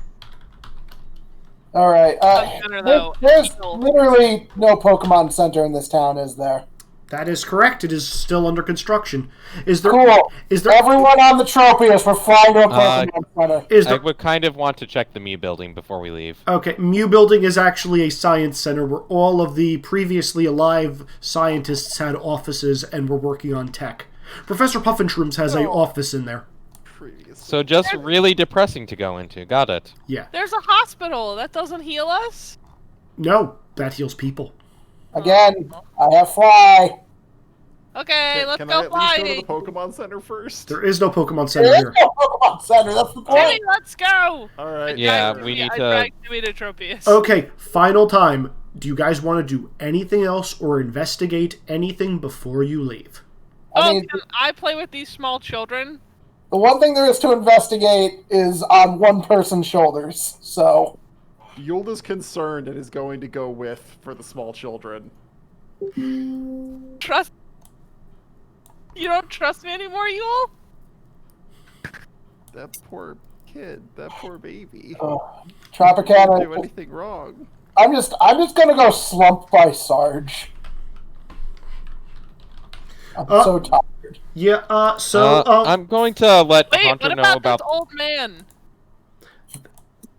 Alright, Center, though, there's Eagle. literally no Pokemon Center in this town, is there? That is correct. It is still under construction. Is there? Cool. Is there? Everyone on the Tropius, we're flying to a Pokemon Center. Is I there? would kind of want to check the Mew building before we leave. Okay, Mew Building is actually a science center where all of the previously alive scientists had offices and were working on tech. Professor Puffinshrooms has an office in there. So just really depressing to go into. Got it. Yeah. there's a hospital. That doesn't heal us? No, that heals people. Again, I have Fly. Okay, let's Can go I at least go to flying. the Pokemon Center first? There is no Pokemon Center There is here. no Pokemon Center, that's the Timmy, point. let's go! Alright. Yeah, sure. we need I to... dragged Timmy to Tropius. Okay, final time. Do you guys want to do anything else or investigate anything before you leave? I mean, can I play with these small children? the one thing there is to investigate is on one person's shoulders, so... Yulda's concerned and is going to go with for the small children. Trust. You don't trust me anymore, Yule? That poor kid, that poor baby. Oh, Didn't do Tropicana, anything wrong. I'm just gonna go slump by Sarge. I'm so tired. Yeah, I'm going to let Wait, Hunter what know about about... this old man?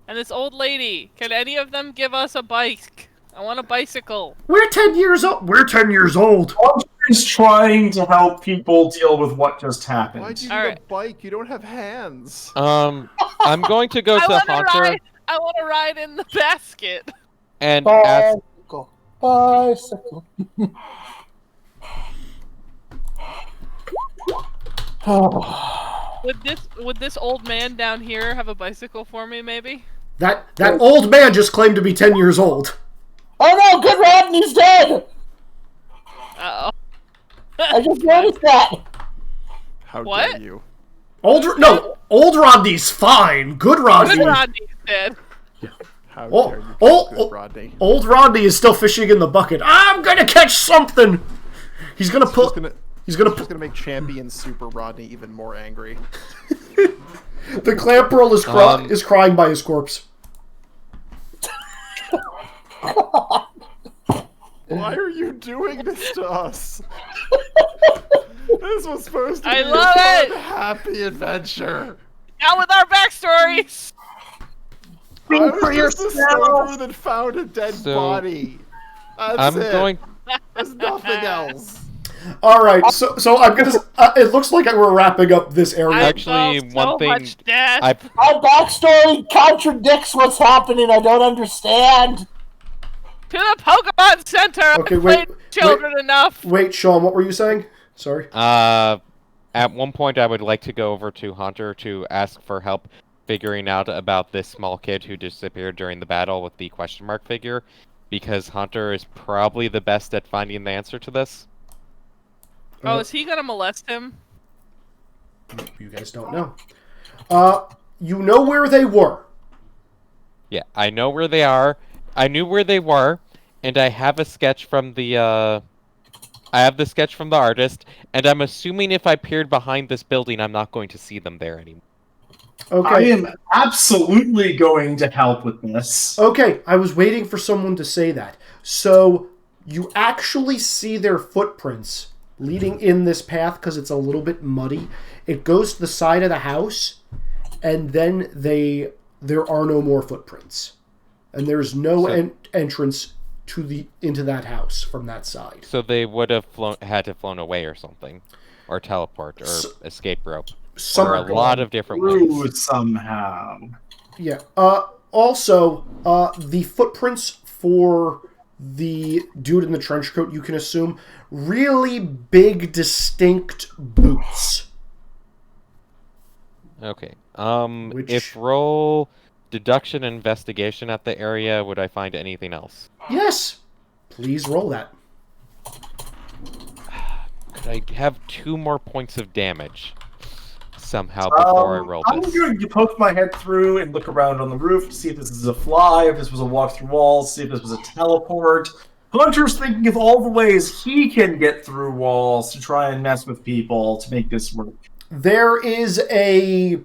And this old lady? Can any of them give us a bike? I want a bicycle. we're 10 years old. We're 10 years old. Hunter is trying to help people deal with what just happened. Why'd you need Alright. a bike? You don't have hands. I'm going to go I to want to Hunter ride. I want to ride in the basket. and ask... Bicycle. Would this old man down here have a bicycle for me? Maybe. That old man just claimed to be 10 years old. Oh no, Good Rodney's dead! Uh oh. I just noticed that. How What? dare you? Old Rodney's fine. Good Rodney. Good Rodney's dead. How Oh, dare you, oh, good oh. Rodney? Old Rodney is still fishing in the bucket. I'm gonna catch something. He's gonna pull. He's gonna Just gonna make Champion Super Rodney even more angry. The Clamperl is crying by his corpse. Why are you doing this to us? This was supposed to I be love a it! fun, happy adventure. Out with our backstories. I was for just a yourself. stover that found a dead So, body. That's I'm it. going... There's nothing else. All right, so I'm gonna. It looks like we're wrapping up this area. Actually, I saw one so thing much death. My backstory contradicts what's happening. I don't understand. To the Pokemon Center. Okay, I've wait, played children enough. Wait, Sean, what were you saying? Sorry. At one point, I would like to go over to Hunter to ask for help figuring out about this small kid who disappeared during the battle with the question mark figure, because Hunter is probably the best at finding the answer to this. Oh, is he gonna molest him? You guys don't know. You know where they were. Yeah, I know where they are. I knew where they were, and I have a sketch from the, I have the sketch from the artist, and I'm assuming if I peered behind this building, I'm not going to see them there anymore. Okay. I am absolutely going to help with this. Okay, I was waiting for someone to say that. So, you actually see their footprints leading in this path because it's a little bit muddy. It goes to the side of the house, and then there are no more footprints. And there's no entrance into that house from that side. So they would have had to flown away or something, or teleport, or escape rope, or a lot of different ways. Somehow. Yeah. Also, the footprints for the dude in the trench coat, you can assume, really big, distinct boots. Okay. If roll deduction and investigation at the area, would I find anything else? Yes. Please roll that. Could I have 2 more points of damage somehow before I roll I'm this? going to poke my head through and look around on the roof to see if this is a fly, if this was a walk through walls, see if this was a teleport. Hunter's thinking of all the ways he can get through walls to try and mess with people to make this work. There is a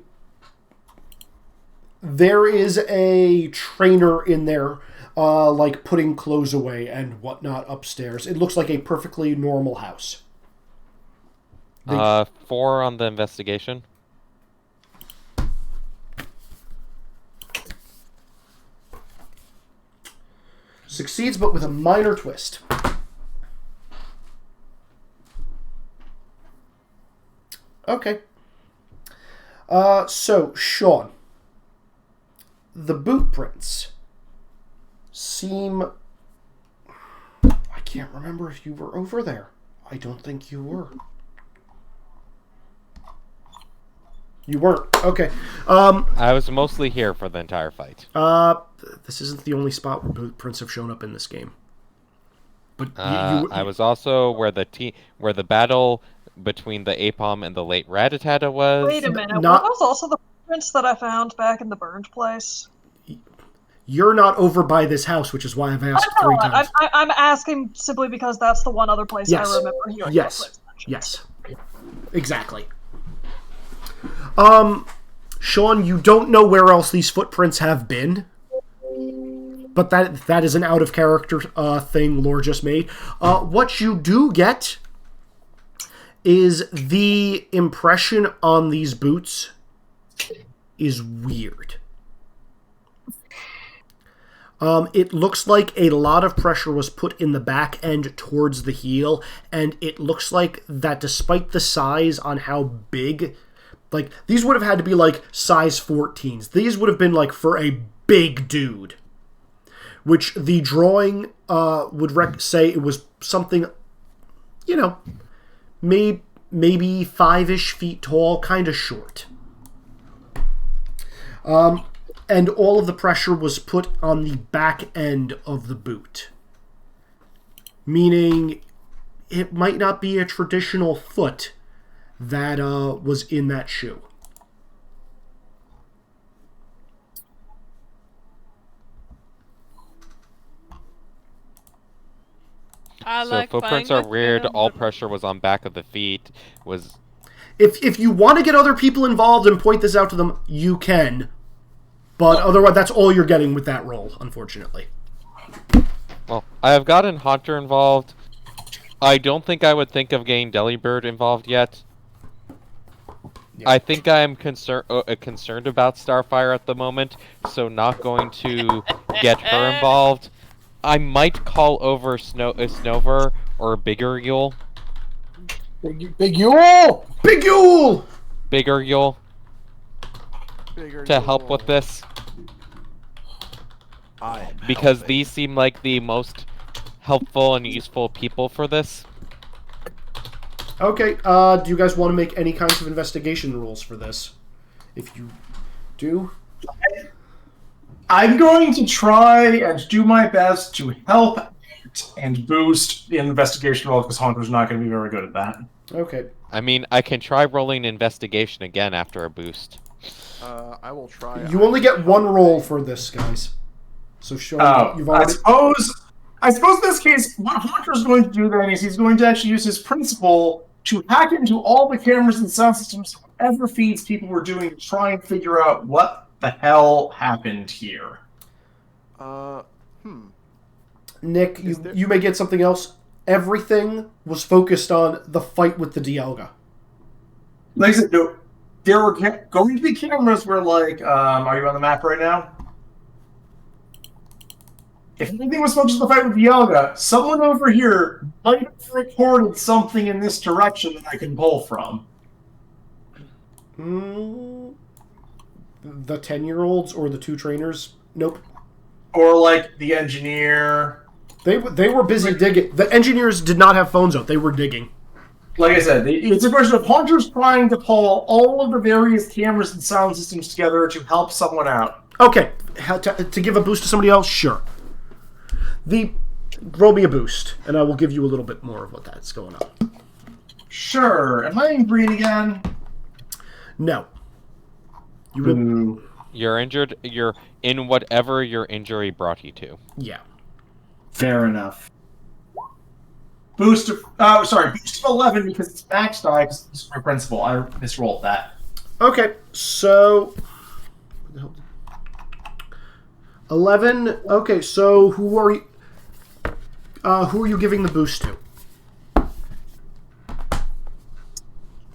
trainer in there, like putting clothes away and whatnot upstairs. It looks like a perfectly normal house. 4 on the investigation. Succeeds, but with a minor twist. Okay. So, Sean. The boot prints seem... I can't remember if you were over there. I don't think you were. You weren't. Okay. I was mostly here for the entire fight. This isn't the only spot where boot prints have shown up in this game. But I was also where the battle between the Apom and the late Rattata was. Wait a minute, Not- were those also the footprints that I found back in the burned place? You're not over by this house, which is why I've asked I know 3 it. times. I'm asking simply because that's the one other place Yes. I remember hearing Yes. footprints mentioned. Yes. Exactly. Sean, you don't know where else these footprints have been. But that is an out-of-character thing Lore just made. What you do get is the impression on these boots is weird. It looks like a lot of pressure was put in the back end towards the heel, and it looks like that despite the size on how big... Like, these would have had to be, like, size 14s. These would have been, like, for a big dude. Which the drawing would say it was something, you know, maybe 5-ish feet tall, kind of short. And all of the pressure was put on the back end of the boot. Meaning it might not be a traditional foot that was in that shoe. So footprints are weird. All pressure was on back of the feet. If you want to get other people involved and point this out to them, you can. But otherwise, that's all you're getting with that roll, unfortunately. Well, I have gotten Haunter involved. I don't think I would think of getting Delibird involved yet. Yeah. I think I am concerned about Starfire at the moment, so not going to get her involved. I might call over Snover or Bigger Yule. Big Yule! Big Yule! Bigger Yule. To help Yule. with this. Because these seem like the most helpful and useful people for this. Okay, do you guys want to make any kinds of investigation rules for this? If you do... I'm going to try and do my best to help and boost the investigation roll because Haunter's not going to be very good at that. Okay. I mean, I can try rolling investigation again after a boost. I will try. You only get one roll for this, guys. So show you've I already. suppose in this case, what Hunter's going to do then is he's going to actually use his principle to hack into all the cameras and sound systems, whatever feeds people were doing, to try and figure out what the hell happened here. Nick, you may get something else. Everything was focused on the fight with the Dialga. Like I said, no, there were going to be cameras where, like, are you on the map right now? If anything was focused on the fight with Dialga, someone over here might have recorded something in this direction that I can pull from. The 10-year-olds or the 2 trainers? Nope. Or, like, the engineer. They were busy digging. The engineers did not have phones out. They were digging. Like I said, it's a question of Hunter's trying to pull all of the various cameras and sound systems together to help someone out. Okay. To give a boost to somebody else? Sure. Roll me a boost, and I will give you a little bit more of what that's going on. Sure. Am I in green again? No. You will. You're injured. You're in whatever your injury brought you to. Yeah. Fair enough. Boost of 11 because it's max die because it's my principal. I misrolled that. Okay, so 11. Okay, so who are you giving the boost to?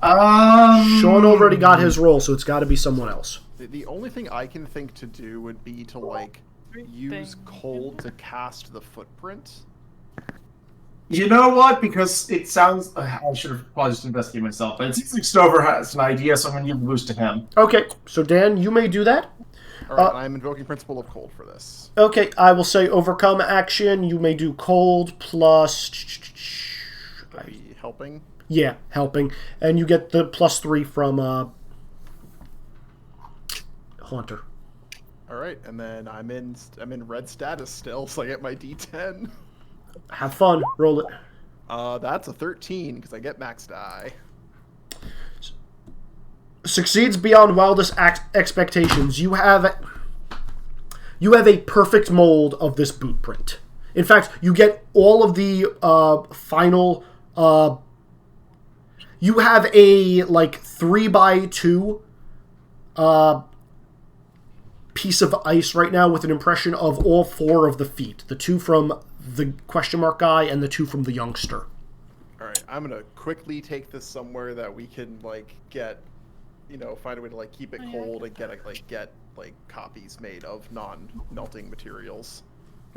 Sean already got his roll, so it's got to be someone else. The only thing I can think to do would be to, like, use cold to cast the footprint. You know what? Because it sounds... I should have probably just investigated myself, but it seems like Stover has an idea, so I'm going to give a boost to him. Okay, so Dan, you may do that. Alright, I'm invoking Principle of Cold for this. Okay, I will say overcome action. You may do cold plus... Helping? Yeah, helping. And you get the +3 from Haunter. Alright, and then I'm in red status still, so I get my D10. Have fun. Roll it. That's a 13, because I get max die. Succeeds beyond wildest expectations. You have a perfect mold of this boot print. In fact, you get all of the final... you have a, like, 3x2 piece of ice right now with an impression of all 4 of the feet. The 2 from the question mark guy and the 2 from the youngster. Alright, I'm gonna quickly take this somewhere that we can, like, get, find a way to, like, keep it cold and get copies made of non-melting materials.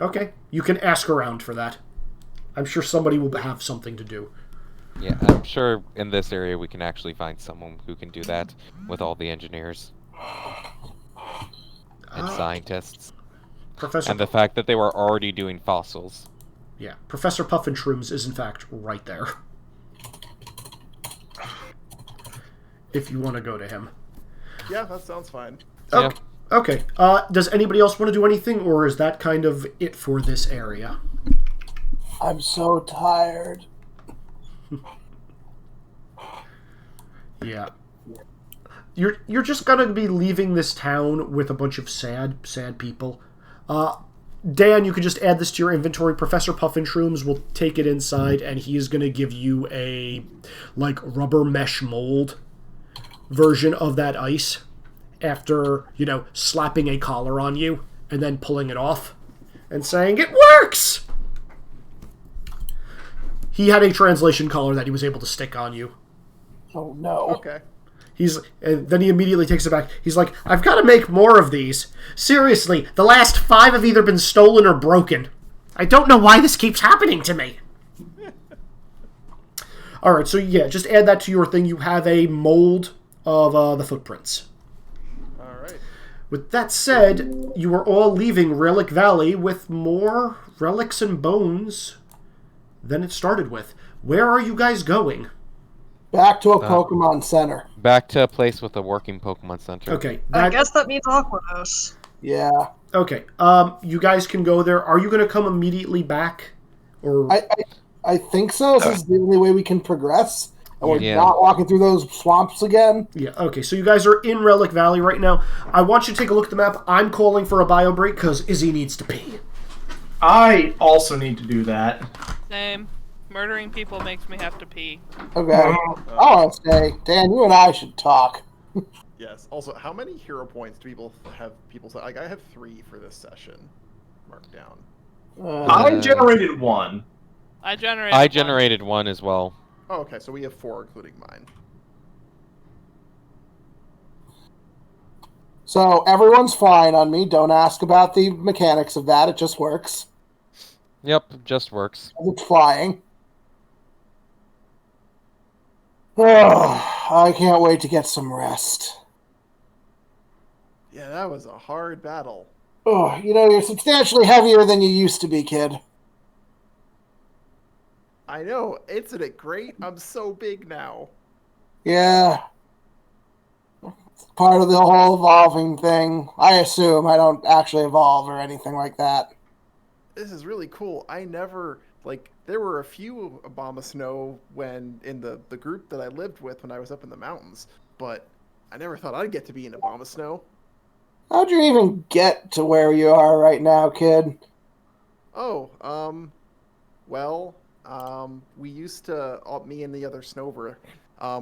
Okay, you can ask around for that. I'm sure somebody will have something to do. Yeah, I'm sure in this area we can actually find someone who can do that with all the engineers and scientists. Professor And the fact that they were already doing fossils. Yeah, Professor Puffinshrooms is in fact right there. If you want to go to him. Yeah, that sounds fine. Okay. Yeah. Okay. Does anybody else want to do anything, or is that kind of it for this area? I'm so tired. Yeah. You're just gonna be leaving this town with a bunch of sad people. Dan, you can just add this to your inventory. Professor Puffinshrooms will take it inside, and he is gonna give you a, like, rubber mesh mold version of that ice after, slapping a collar on you and then pulling it off and saying, "It works!" He had a translation collar that he was able to stick on you. Oh no. Okay. And then he immediately takes it back. He's like, "I've got to make more of these. Seriously, the last 5 have either been stolen or broken. I don't know why this keeps happening to me." Alright, so yeah, just add that to your thing. You have a mold of the footprints. Alright. With that said, you are all leaving Relic Valley with more relics and bones than it started with. Where are you guys going? Back to a Pokemon Center. Back to a place with a working Pokemon Center. Okay. I guess that means Aquanos. Yeah. Okay. You guys can go there. Are you going to come immediately back? Or I think so. This is the only way we can progress. And we're Yeah. not walking through those swamps again. Yeah, okay, so you guys are in Relic Valley right now. I want you to take a look at the map. I'm calling for a bio break because Izzy needs to pee. I also need to do that. Same. Murdering people makes me have to pee. Okay. I want to say, Dan, you and I should talk. Yes. Also, how many hero points do people have? People say like I have 3 for this session, marked down. I generated 1. I generated. I one. generated 1 as well. Oh, okay. So we have 4, including mine. So everyone's fine on me. Don't ask about the mechanics of that. It just works. Yep, just works. It's flying. I can't wait to get some rest. Yeah, that was a hard battle. Oh, you're substantially heavier than you used to be, kid. I know. Isn't it great? I'm so big now. Yeah. It's part of the whole evolving thing. I assume I don't actually evolve or anything like that. This is really cool. I never there were a few Abomasnow when in the group that I lived with when I was up in the mountains, but I never thought I'd get to be an Abomasnow. How'd you even get to where you are right now, kid? Oh, we used to, me and the other Snover,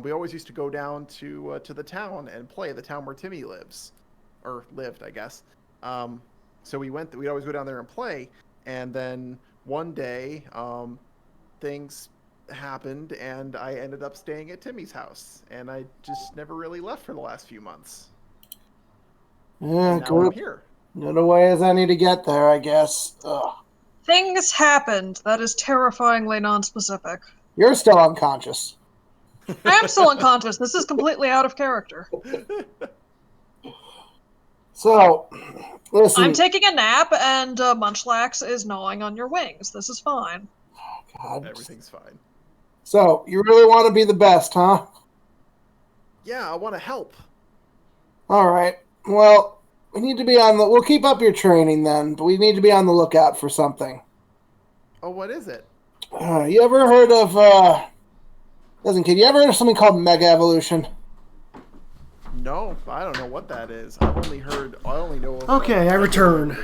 we always used to go down to the town and play, the town where Timmy lives. Or lived, I guess. So we'd always go down there and play, and then one day, things happened, and I ended up staying at Timmy's house, and I just never really left for the last few months. Yeah, And now I'm good. here. Good a way as any to get there, I guess. Ugh. Things happened. That is terrifyingly non-specific. You're still unconscious. I am still unconscious. This is completely out of character. So, listen. I'm taking a nap, and Munchlax is gnawing on your wings. This is fine. God. Everything's fine. So, you really want to be the best, huh? Yeah, I want to help. All right. Well, we need to be we'll keep up your training then, but we need to be on the lookout for something. Oh, what is it? You ever heard of, listen, kid, you ever heard of something called Mega Evolution? No, I don't know what that is. I only know of... Okay, I return.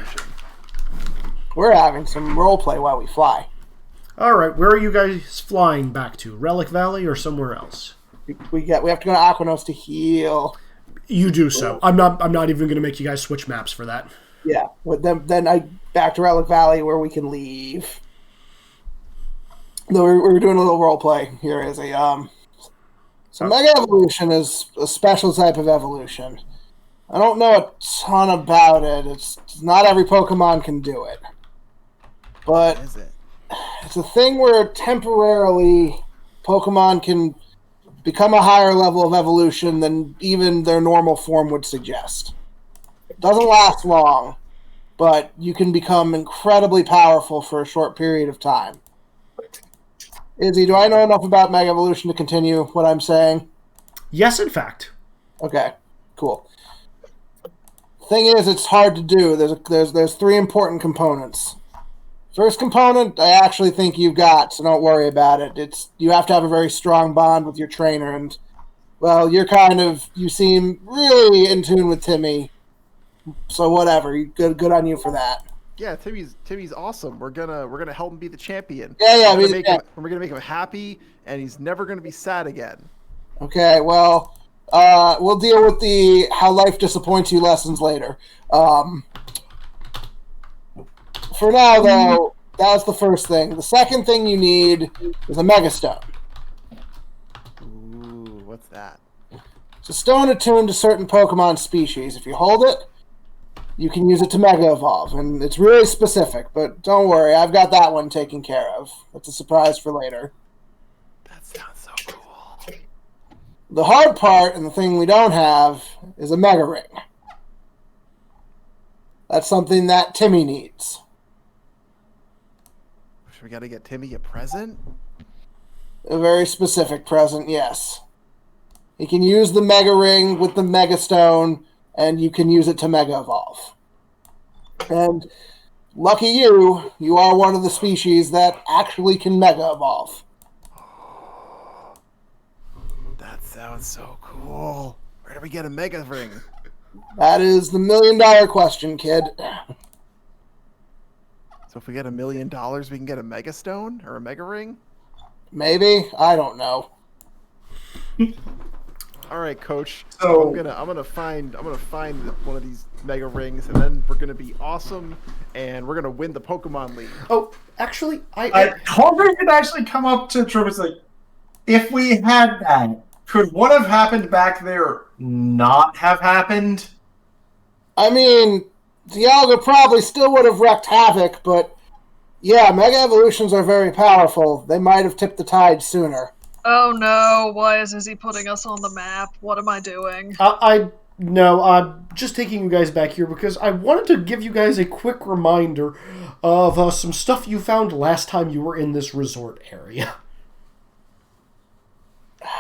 We're having some roleplay while we fly. Alright, where are you guys flying back to? Relic Valley or somewhere else? We have to go to Aquanos to heal. You do so. I'm not even gonna make you guys switch maps for that. Yeah, then back to Relic Valley where we can leave. No, we're doing a little roleplay here as a So Mega Evolution is a special type of evolution. I don't know a ton about it. It's not every Pokemon can do it. But What is it? it's a thing where temporarily Pokemon can become a higher level of evolution than even their normal form would suggest. It doesn't last long, but you can become incredibly powerful for a short period of time. Izzy, do I know enough about Mega Evolution to continue what I'm saying? Yes, in fact. Okay, cool. Thing is, it's hard to do. There's 3 important components. First component, I actually think you've got, so don't worry about it. You have to have a very strong bond with your trainer, and well, you seem really in tune with Timmy. So whatever, good on you for that. Yeah, Timmy's awesome. We're gonna help him be the champion. Yeah, we're gonna make him happy, and he's never gonna be sad again. Okay, well, we'll deal with the how life disappoints you lessons later. For now, though, that's the first thing. The second thing you need is a Megastone. Ooh, what's that? It's a stone attuned to certain Pokemon species. If you hold it, you can use it to Mega Evolve, and it's really specific, but don't worry, I've got that one taken care of. That's a surprise for later. That sounds so cool. The hard part, and the thing we don't have, is a Mega Ring. That's something that Timmy needs. So we gotta get Timmy a present? A very specific present, yes. He can use the Mega Ring with the Mega Stone, and you can use it to Mega Evolve. And lucky you are one of the species that actually can Mega Evolve. sounds so cool. Where do we get a mega ring? That is the $1 million question, kid. So if we get $1 million, we can get a mega stone or a mega ring? Maybe? I don't know. All right, coach. So- I'm gonna find one of these mega rings, and then we're gonna be awesome, and we're gonna win the Pokemon League. Oh, actually, Hunter could actually come up to Travis like, if we had that, could what have happened back there not have happened? I mean, Dialga probably still would have wreaked havoc, but yeah, Mega Evolutions are very powerful. They might have tipped the tide sooner. Oh no, why is Izzy putting us on the map? What am I doing? No, I'm just taking you guys back here because I wanted to give you guys a quick reminder of some stuff you found last time you were in this resort area.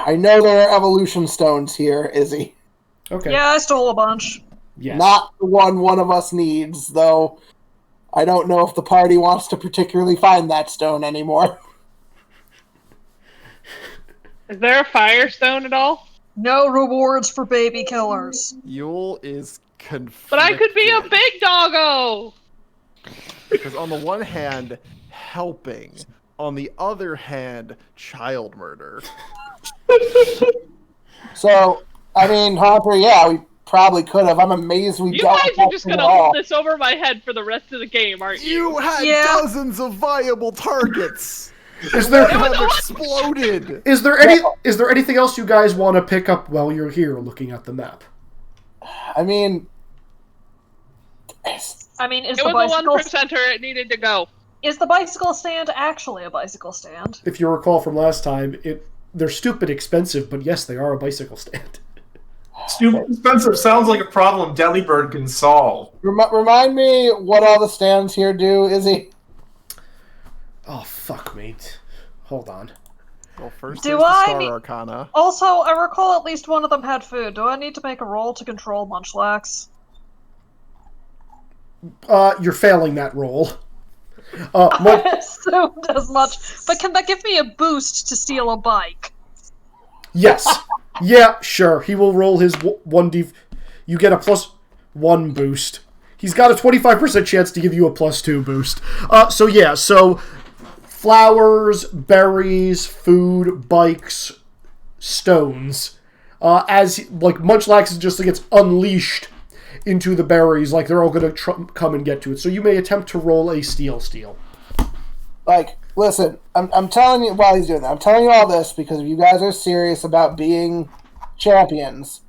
I know there are evolution stones here, Izzy. Okay. Yeah, I stole a bunch. Yes. Not the one of us needs, though. I don't know if the party wants to particularly find that stone anymore. Is there a firestone at all? No rewards for baby killers. Yule is conflicted. But I could be a big doggo! Because on the one hand, helping. On the other hand, child murder. So, I mean, Hunter, yeah, we probably could have. I'm amazed we You dealt guys with are that just at gonna all. hold this over my head for the rest of the game, aren't you? You had Yeah. dozens of viable targets. Is there Have exploded. is there anything else you guys want to pick up while you're here looking at the map? I mean, Is It the was a bicycle 1%er, it needed to go. is the bicycle stand actually a bicycle stand? If you recall from last time, they're stupid expensive, but yes, they are a bicycle stand. Stupid expensive sounds like a problem Delibird can solve. remind me what all the stands here do, Izzy? Oh, fuck, mate. Hold on. Well, first Do there's the I Star need- Arcana. Also, I recall at least one of them had food. Do I need to make a roll to control Munchlax? You're failing that roll. I assumed as much. But can that give me a boost to steal a bike? Yes. Yeah, sure. He will roll his 1d... You get a +1 boost. He's got a 25% chance to give you a +2 boost. So flowers, berries, food, bikes, stones. As, Munchlax just gets unleashed into the berries, they're all going to come and get to it. So you may attempt to roll a steal. Listen, I'm telling you, while he's doing that, I'm telling you all this because if you guys are serious about being champions,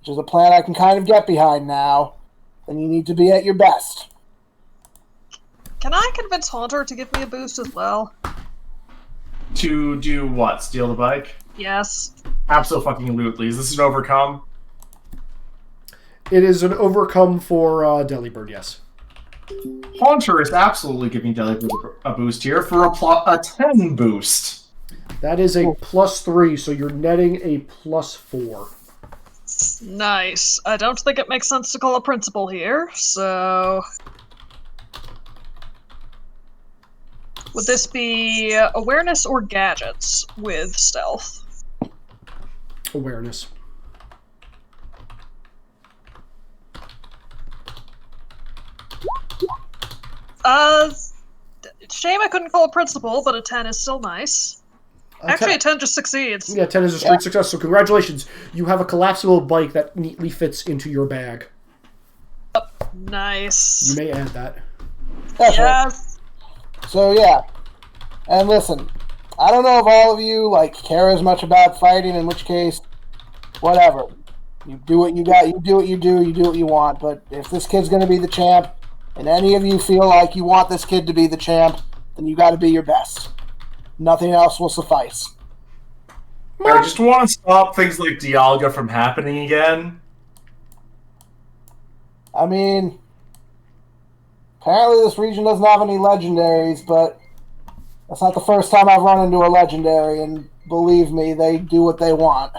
which is a plan I can kind of get behind now, then you need to be at your best. Can I convince Haunter to give me a boost as well? To do what? Steal the bike? Yes. Absolutely. Is this an overcome? It is an overcome for Delibird, yes. Haunter is absolutely giving Delibird a boost here for a 10 boost. That is a +3, so you're netting a +4. Nice. I don't think it makes sense to call a principal here, so... Would this be awareness or gadgets with stealth? Awareness. Shame I couldn't call a principal, but a 10 is still nice. Actually, a 10 just succeeds. Yeah, 10 is a straight success, so congratulations. You have a collapsible bike that neatly fits into your bag. Nice. You may add that. That's right. Yes. So yeah, and listen, I don't know if all of you care as much about fighting. In which case, whatever. You do what you got. You do what you do. You do what you want. But if this kid's going to be the champ, and any of you feel like you want this kid to be the champ, then you got to be your best. Nothing else will suffice. I just want to stop things like Dialga from happening again. I mean, apparently this region doesn't have any legendaries, but that's not the first time I've run into a legendary, and believe me, they do what they want.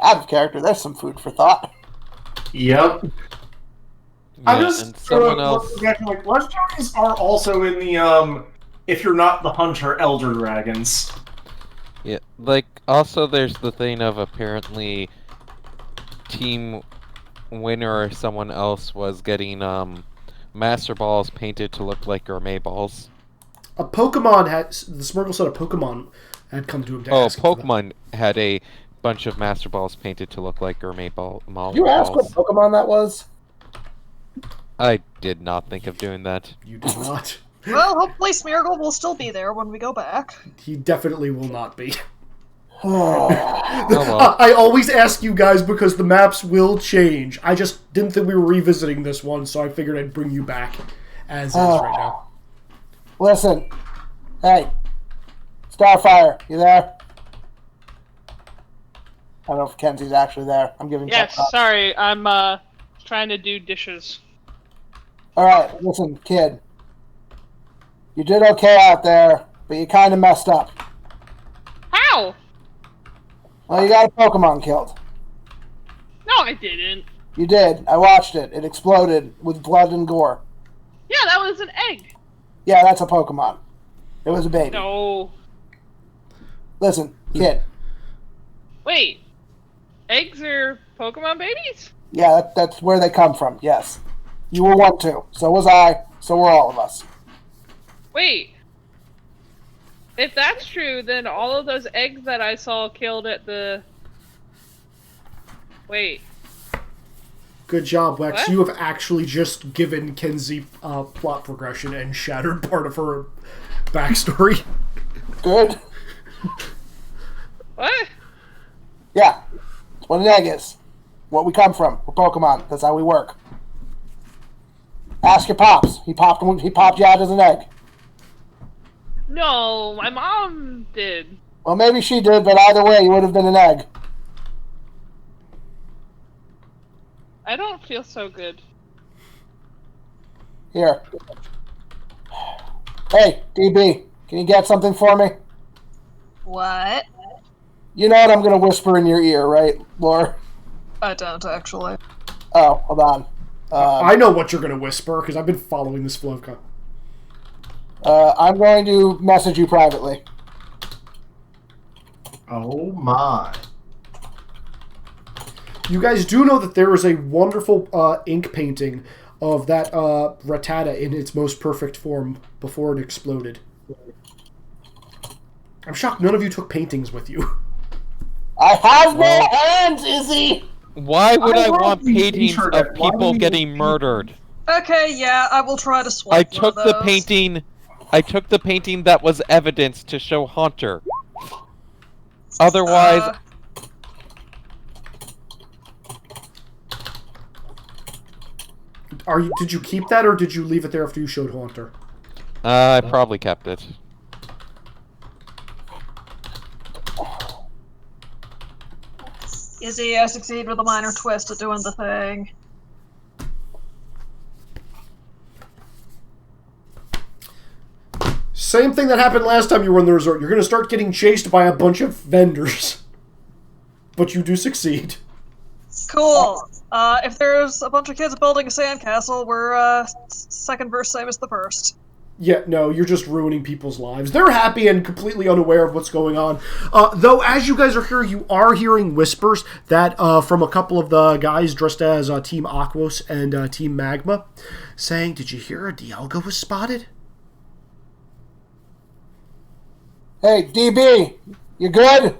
Out of character, there's some food for thought. Yep. Yeah, and someone else. Legendaries are also in if you're not the hunter elder dragons. Yeah, like, also there's the thing of apparently Team Winner or someone else was getting, Master Balls painted to look like gourmet balls. A Pokemon had... The Smurgle said a Pokemon had come to him to ask for that. Pokemon had a bunch of Master Balls painted to look like gourmet balls. You asked what Pokemon that was? I did not think of doing that. You did not. Well, hopefully Smeargle will still be there when we go back. He definitely will not be. Oh, well. I always ask you guys because the maps will change. I just didn't think we were revisiting this one, so I figured I'd bring you back as is right now. Listen. Hey. Starfire, you there? I don't know if Kenzie's actually there. I'm giving Yes, Chuck up. sorry, I'm trying to do dishes. Alright, listen, kid. You did okay out there, but you kind of messed up. How? Well, you got a Pokemon killed. No, I didn't. You did. I watched it. It exploded with blood and gore. Yeah, that was an egg. Yeah, that's a Pokemon. It was a baby. No. Listen, kid. Wait. Eggs are Pokemon babies? Yeah, that's where they come from, yes. You were one too. So was I. So were all of us. Wait. If that's true, then all of those eggs that I saw killed at the... Wait. Good job, Wex. What? You have actually just given Kenzie plot progression and shattered part of her backstory. Good? What? Yeah. That's what an egg is. What we come from. We're Pokemon. That's how we work. Ask your pops. He popped you out as an egg. No, my mom did. Well, maybe she did, but either way, you would have been an egg. I don't feel so good. Here. Hey, DB, can you get something for me? What? You know what I'm going to whisper in your ear, right, Laura? I don't, actually. Oh, hold on. I know what you're going to whisper, because I've been following this flow of I'm going to message you privately. Oh my. You guys do know that there is a wonderful ink painting of that Rattata in its most perfect form before it exploded. I'm shocked none of you took paintings with you. I have no hands, Izzy! Why would I love want these paintings t-shirts. of Why people do you getting need- murdered? Okay, yeah, I will try to swipe I one took of the those. painting. I took the painting that was evidence to show Haunter. Otherwise, Did you keep that, or did you leave it there after you showed Haunter? I probably kept it. Izzy, I succeed with a minor twist at doing the thing. Same thing that happened last time you were in the resort. You're going to start getting chased by a bunch of vendors. But you do succeed. Cool. If there's a bunch of kids building a sandcastle, we're, second verse same as the first. Yeah, no, you're just ruining people's lives. They're happy and completely unaware of what's going on. Though, as you guys are here, you are hearing whispers that from a couple of the guys dressed as Team Aquos and Team Magma, saying, "Did you hear a Dialga was spotted?" Hey, DB, you good?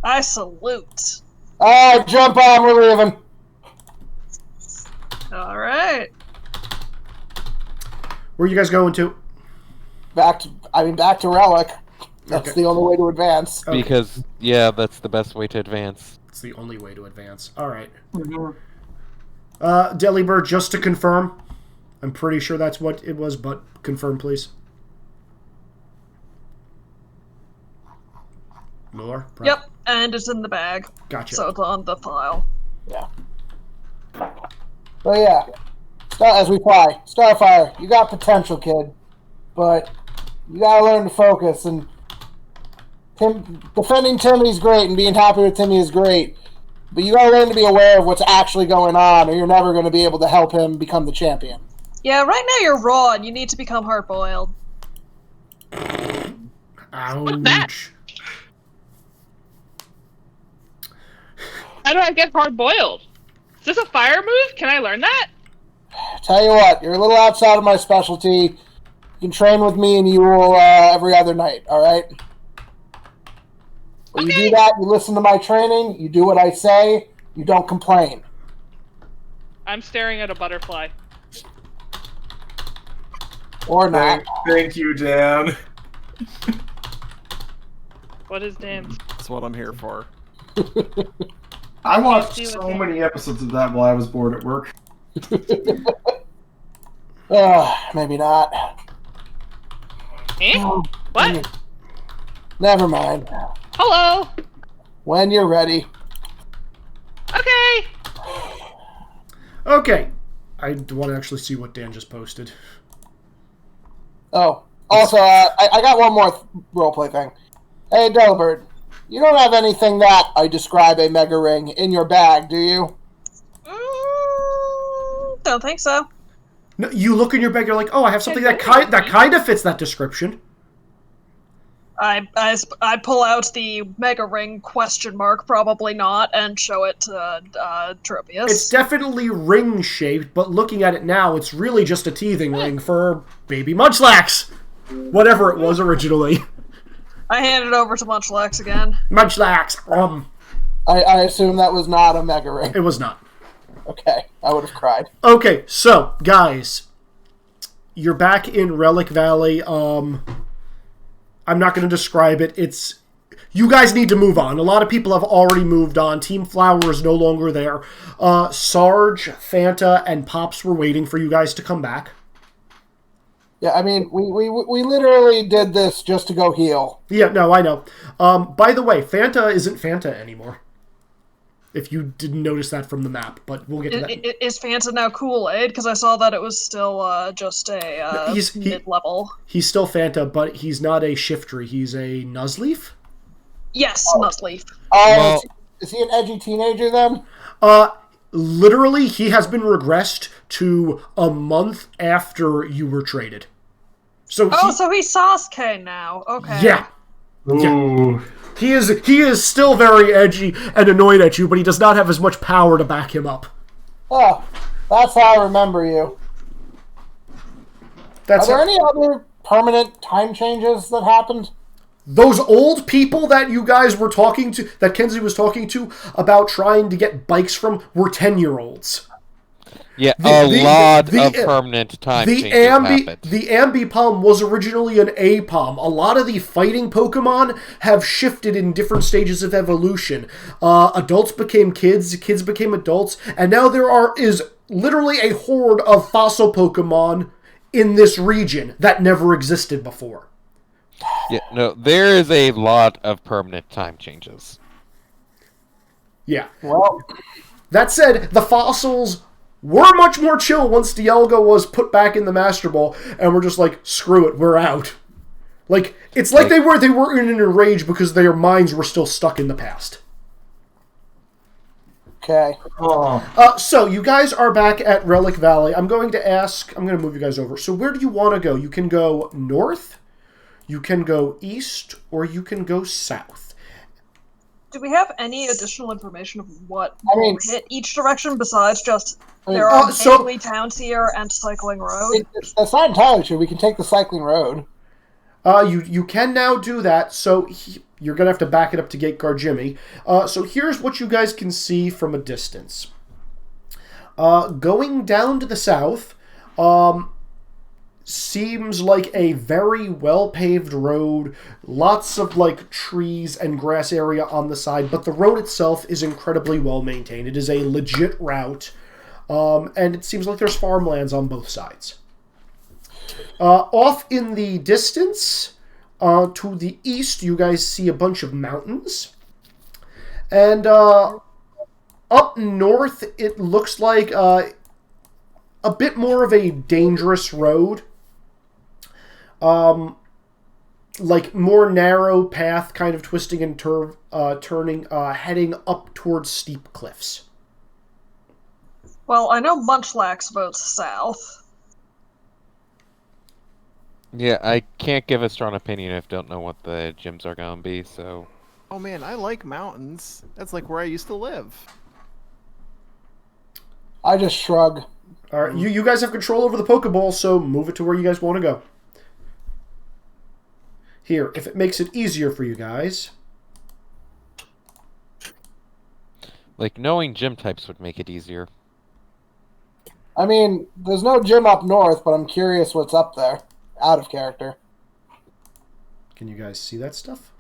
I salute. Alright, jump on, we're leaving. Alright. Where are you guys going to? Back to Relic. That's Okay. the only way to advance. Okay. Because, yeah, that's the best way to advance. It's the only way to advance. All right. Delibird, just to confirm, I'm pretty sure that's what it was, but confirm, please. More? Yep, and it's in the bag. Gotcha. So it's on the file. Yeah. But yeah, as we fly, Starfire, you got potential, kid, but you gotta learn to focus. And defending Timmy's great, and being happy with Timmy is great, but you gotta learn to be aware of what's actually going on, or you're never going to be able to help him become the champion. Yeah, right now you're raw and you need to become hard-boiled. that? Ouch. How do I get hard boiled? Is this a fire move? Can I learn that? Tell you what, you're a little outside of my specialty. You can train with me and you will every other night, alright? When you do that, you listen to my training, you do what I say, you don't complain. I'm staring at a butterfly. Or not. Thank you, Dan. What is Dan's? That's what I'm here for. I watched See what so Dan- many episodes of that while I was bored at work. Maybe not. Eh? What? Never mind. Hello? When you're ready. Okay. Okay. I want to actually see what Dan just posted. Oh, also, I got one more roleplay thing. Hey, Delbert, you don't have anything that I describe a mega ring in your bag, do you? Don't think so. No, you look in your bag, you're like, oh, I have something that kind of fits that description. I pull out the mega ring ? Probably not, and show it to Tropius. It's definitely ring-shaped, but looking at it now, it's really just a teething ring for baby Munchlax! Whatever it was originally. I hand it over to Munchlax again. Munchlax! I assume that was not a mega ring. It was not. Okay, I would have cried. Okay, so, guys, you're back in Relic Valley. I'm not going to describe it. You guys need to move on. A lot of people have already moved on. Team Flower is no longer there. Sarge, Fanta, and Pops were waiting for you guys to come back. Yeah, I mean, we literally did this just to go heal. Yeah, no, I know. By the way, Fanta isn't Fanta anymore. If you didn't notice that from the map, but we'll get to that. Is Fanta now Kool-Aid? Because I saw that it was still just a mid-level. He's still Fanta, but he's not a Shiftry. He's a Nuzleaf? Yes, Nuzleaf. Oh, is he an edgy teenager then? Literally, he has been regressed to a month after you were traded. So he's Sasuke now. Okay. Yeah. Ooh. Yeah. He is still very edgy and annoyed at you, but he does not have as much power to back him up. Oh, that's how I remember you. Are there any other permanent time changes that happened? Those old people that you guys were talking to, that Kenzie was talking to about trying to get bikes from, were 10-year-olds. Yeah, a lot of permanent time changes happened. The Ambipom was originally an Apom. A lot of the fighting Pokemon have shifted in different stages of evolution. Adults became kids, kids became adults, and now there is literally a horde of fossil Pokemon in this region that never existed before. Yeah, no, there is a lot of permanent time changes. Yeah. Well, that said, the fossils were much more chill once Dialga was put back in the Master Ball, and we're just like, screw it, we're out. Like, it's like they were in a rage because their minds were still stuck in the past. Okay. So, you guys are back at Relic Valley. I'm going to move you guys over. So, where do you want to go? You can go north, you can go east, or you can go south. Do we have any additional information of what mean, will hit each direction besides just there are mainly towns here and cycling road? That's not entirely true. We can take the cycling road. You can now do that, so you're going to have to back it up to Gate Guard Jimmy. So here's what you guys can see from a distance. Going down to the south seems like a very well-paved road, lots of trees and grass area on the side, but the road itself is incredibly well-maintained. It is a legit route, and it seems like there's farmlands on both sides. Off in the distance, to the east, you guys see a bunch of mountains. And up north, it looks like a bit more of a dangerous road. More narrow path, kind of twisting and turning, heading up towards steep cliffs. Well, I know Munchlax votes south. Yeah, I can't give a strong opinion if I don't know what the gyms are gonna be, so... Oh man, I like mountains. That's like where I used to live. I just shrug. All right, you guys have control over the Pokeball, so move it to where you guys want to go. Here, if it makes it easier for you guys. Like, knowing gym types would make it easier. I mean, there's no gym up north, but I'm curious what's up there. Out of character. Can you guys see that stuff?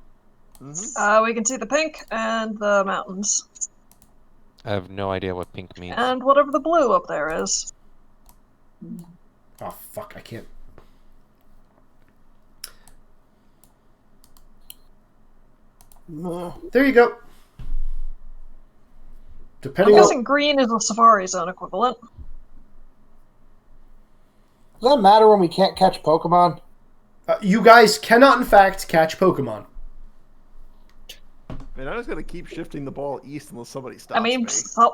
We can see the pink and the mountains. I have no idea what pink means. And whatever the blue up there is. Oh, fuck, I can't. There you go. I'm Depending on... guessing green is the Safari Zone equivalent. Does that matter when we can't catch Pokemon? You guys cannot, in fact, catch Pokemon. Man, I'm just gonna keep shifting the ball east unless somebody stops I mean, me.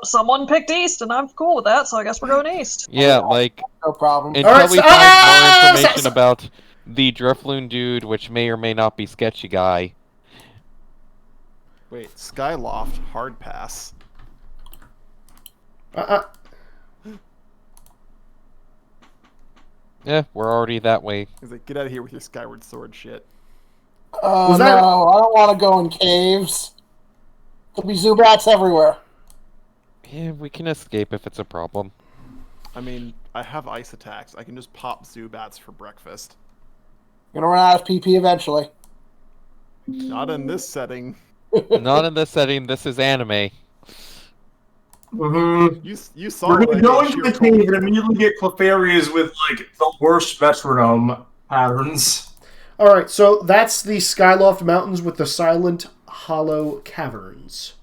someone picked east, and I'm cool with that, so I guess we're going east. Yeah, like, No problem. until Alright, we so- find more information about the Drifloon dude, which may or may not be sketchy guy. Wait, Skyloft, hard pass. Yeah, we're already that way. He's like, get out of here with your Skyward Sword shit. Oh, Was that- no, I don't want to go in caves. There'll be Zubats everywhere. Yeah, we can escape if it's a problem. I mean, I have ice attacks. I can just pop Zubats for breakfast. You're gonna run out of PP eventually. Not in this setting. Not in this setting, this is anime. Mm-hmm. You saw We're what gonna I go did, into the sheer cold. cave and immediately get Clefairies with like the worst metronome patterns. Alright, so that's the Skyloft Mountains with the silent, hollow caverns.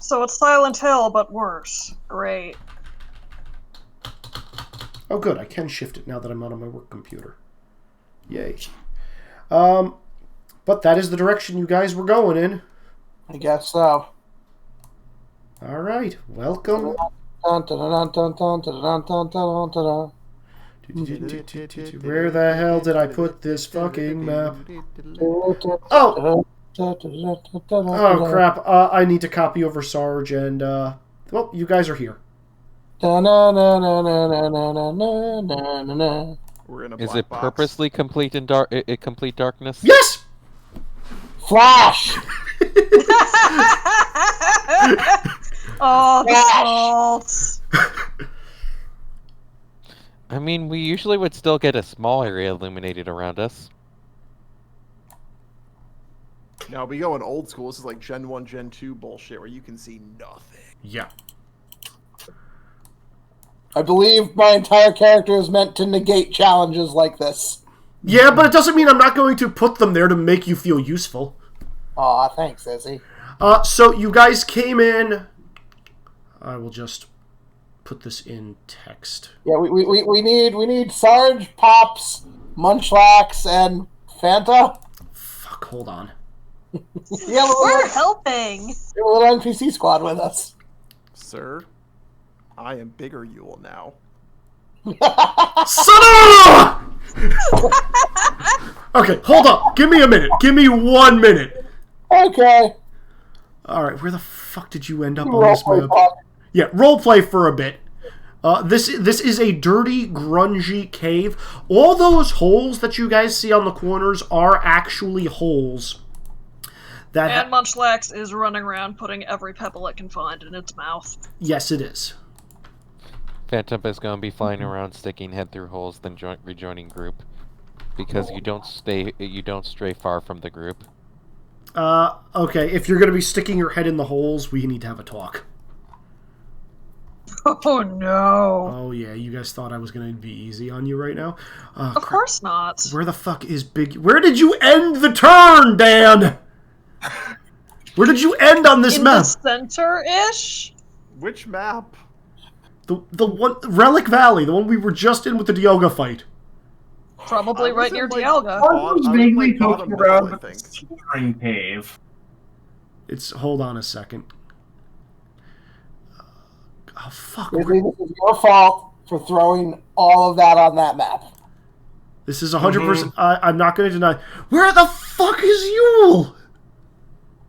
So it's Silent Hill, but worse. Great. Oh, good. I can shift it now that I'm not on my work computer. Yay. But that is the direction you guys were going in. I guess so. All right. Welcome. Dun, dun, dun, dun, dun, dun, dun, dun, dun, dun, dun. Where the hell did I put this fucking map? Oh! Oh, crap. I need to copy over Sarge and, well, you guys are here. Dun, dun, dun, dun, dun, dun, dun, dun, dun, dun, dun. We're in a Is black it box. purposely complete in complete darkness? Yes! Flash! Oh, the Flash! salts. I mean, we usually would still get a small area illuminated around us. Now we go in old school. This is like Gen 1, Gen 2 bullshit where you can see nothing. Yeah. I believe my entire character is meant to negate challenges like this. Yeah, but it doesn't mean I'm not going to put them there to make you feel useful. Aw, thanks, Izzy. So you guys came in... I will just put this in text. Yeah, we need Sarge, Pops, Munchlax, and Fanta. Fuck, hold on. Yeah, We're helping. a little NPC squad with us. Sir, I am bigger Yule now. Son of a... Okay, hold up. Give me a minute. Give me 1 minute. Okay. Alright, where the fuck did you end up on this Roleplay map? pod. Yeah, roleplay for a bit. This is a dirty, grungy cave. All those holes that you guys see on the corners are actually holes. That And Munchlax is running around putting every pebble it can find in its mouth. yes, it is. Phantom is going to be flying around, sticking head through holes, then rejoining group, because you don't stray far from the group. Okay, if you're going to be sticking your head in the holes, we need to have a talk. Oh no. Oh yeah, you guys thought I was going to be easy on you right now? Of course not. Where the fuck is Big... Where did you end the turn, Dan? Where did you end on this In map? the center-ish? Which map? The one... Relic Valley, the one we were just in with the Dialga fight. Probably I right wasn't, near like, Dialga. I I was was vaguely like bottom poking middle, around I the think. spring cave. It's... Hold on a second. Oh, fuck. Izzy, this is your fault for throwing all of that on that map. This is 100%. I'm not going to deny. Where the fuck is Yule?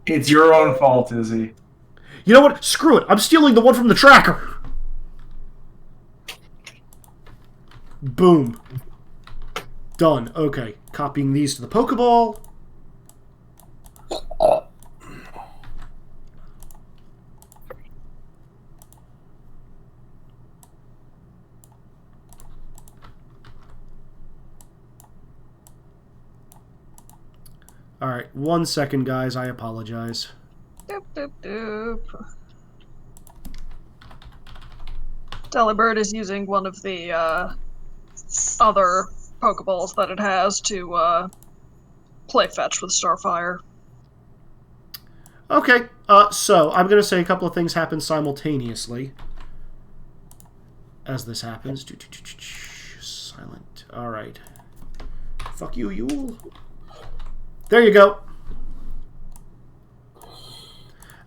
It's your own fault, Izzy. You know what? Screw it. I'm stealing the one from the tracker. Boom. Done. Okay. Copying these to the Pokeball. Alright, 1 second, guys. I apologize. Doop, doop, doop. Delibird is using one of the other Pokeballs that it has to play fetch with Starfire. Okay, so I'm going to say a couple of things happen simultaneously. As this happens. Silent. Alright. Fuck you, Yule. There you go.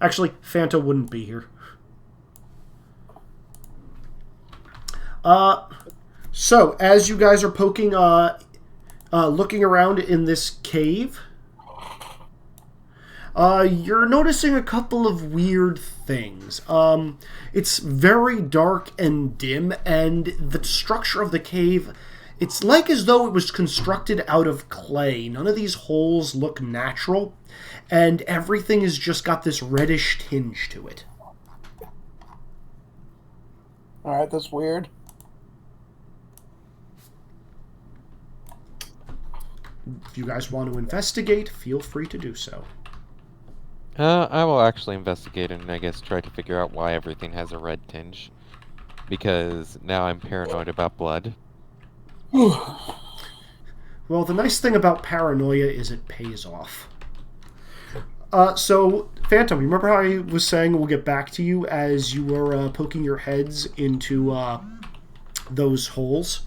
Actually, Fanta wouldn't be here. So, as you guys are poking, looking around in this cave, you're noticing a couple of weird things. It's very dark and dim, and the structure of the cave, it's like as though it was constructed out of clay. None of these holes look natural, and everything has just got this reddish tinge to it. Alright, that's weird. If you guys want to investigate, feel free to do so. I will actually investigate and I guess try to figure out why everything has a red tinge. Because now I'm paranoid about blood. Well, the nice thing about paranoia is it pays off. So, Phantom, remember how I was saying we'll get back to you as you were poking your heads into those holes?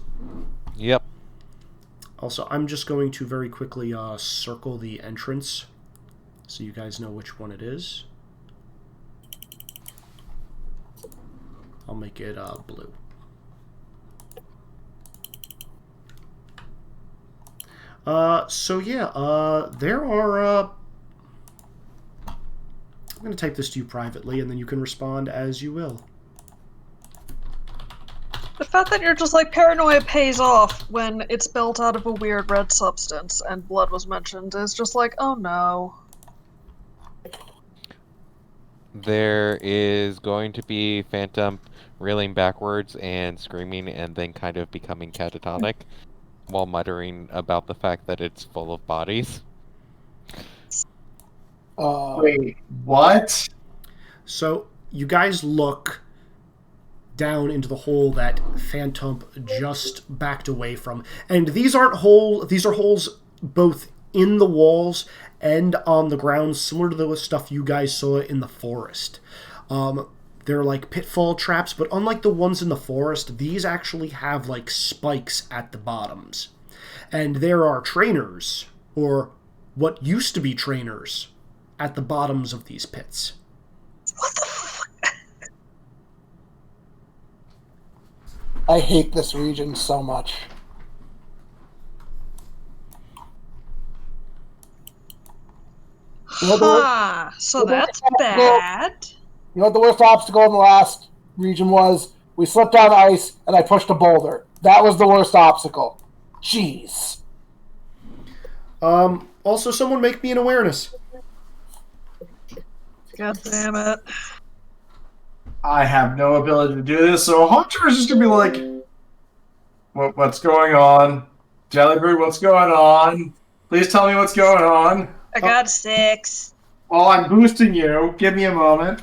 Yep. Also, I'm just going to very quickly circle the entrance so you guys know which one it is. I'll make it blue. So yeah, there are, I'm going to type this to you privately, and then you can respond as you will. The fact that you're just like, paranoia pays off when it's built out of a weird red substance and blood was mentioned is just like, oh no. There is going to be Phantom reeling backwards and screaming and then kind of becoming catatonic while muttering about the fact that it's full of bodies. Wait, what? So, you guys look down into the hole that Phantom just backed away from. And these aren't holes, these are holes both in the walls and on the ground, similar to the stuff you guys saw in the forest. They're like pitfall traps, but unlike the ones in the forest, these actually have like spikes at the bottoms. And there are trainers, or what used to be trainers, at the bottoms of these pits. What the fuck? I hate this region so much. You know So that's bad. You know what the worst obstacle in the last region was? We slipped on ice and I pushed a boulder. That was the worst obstacle. Jeez. Also, someone make me an awareness. God damn it. I have no ability to do this, so Hunter is just gonna be like, what's going on? Jellybird, what's going on? Please tell me what's going on. I got 6. Well, I'm boosting you. Give me a moment.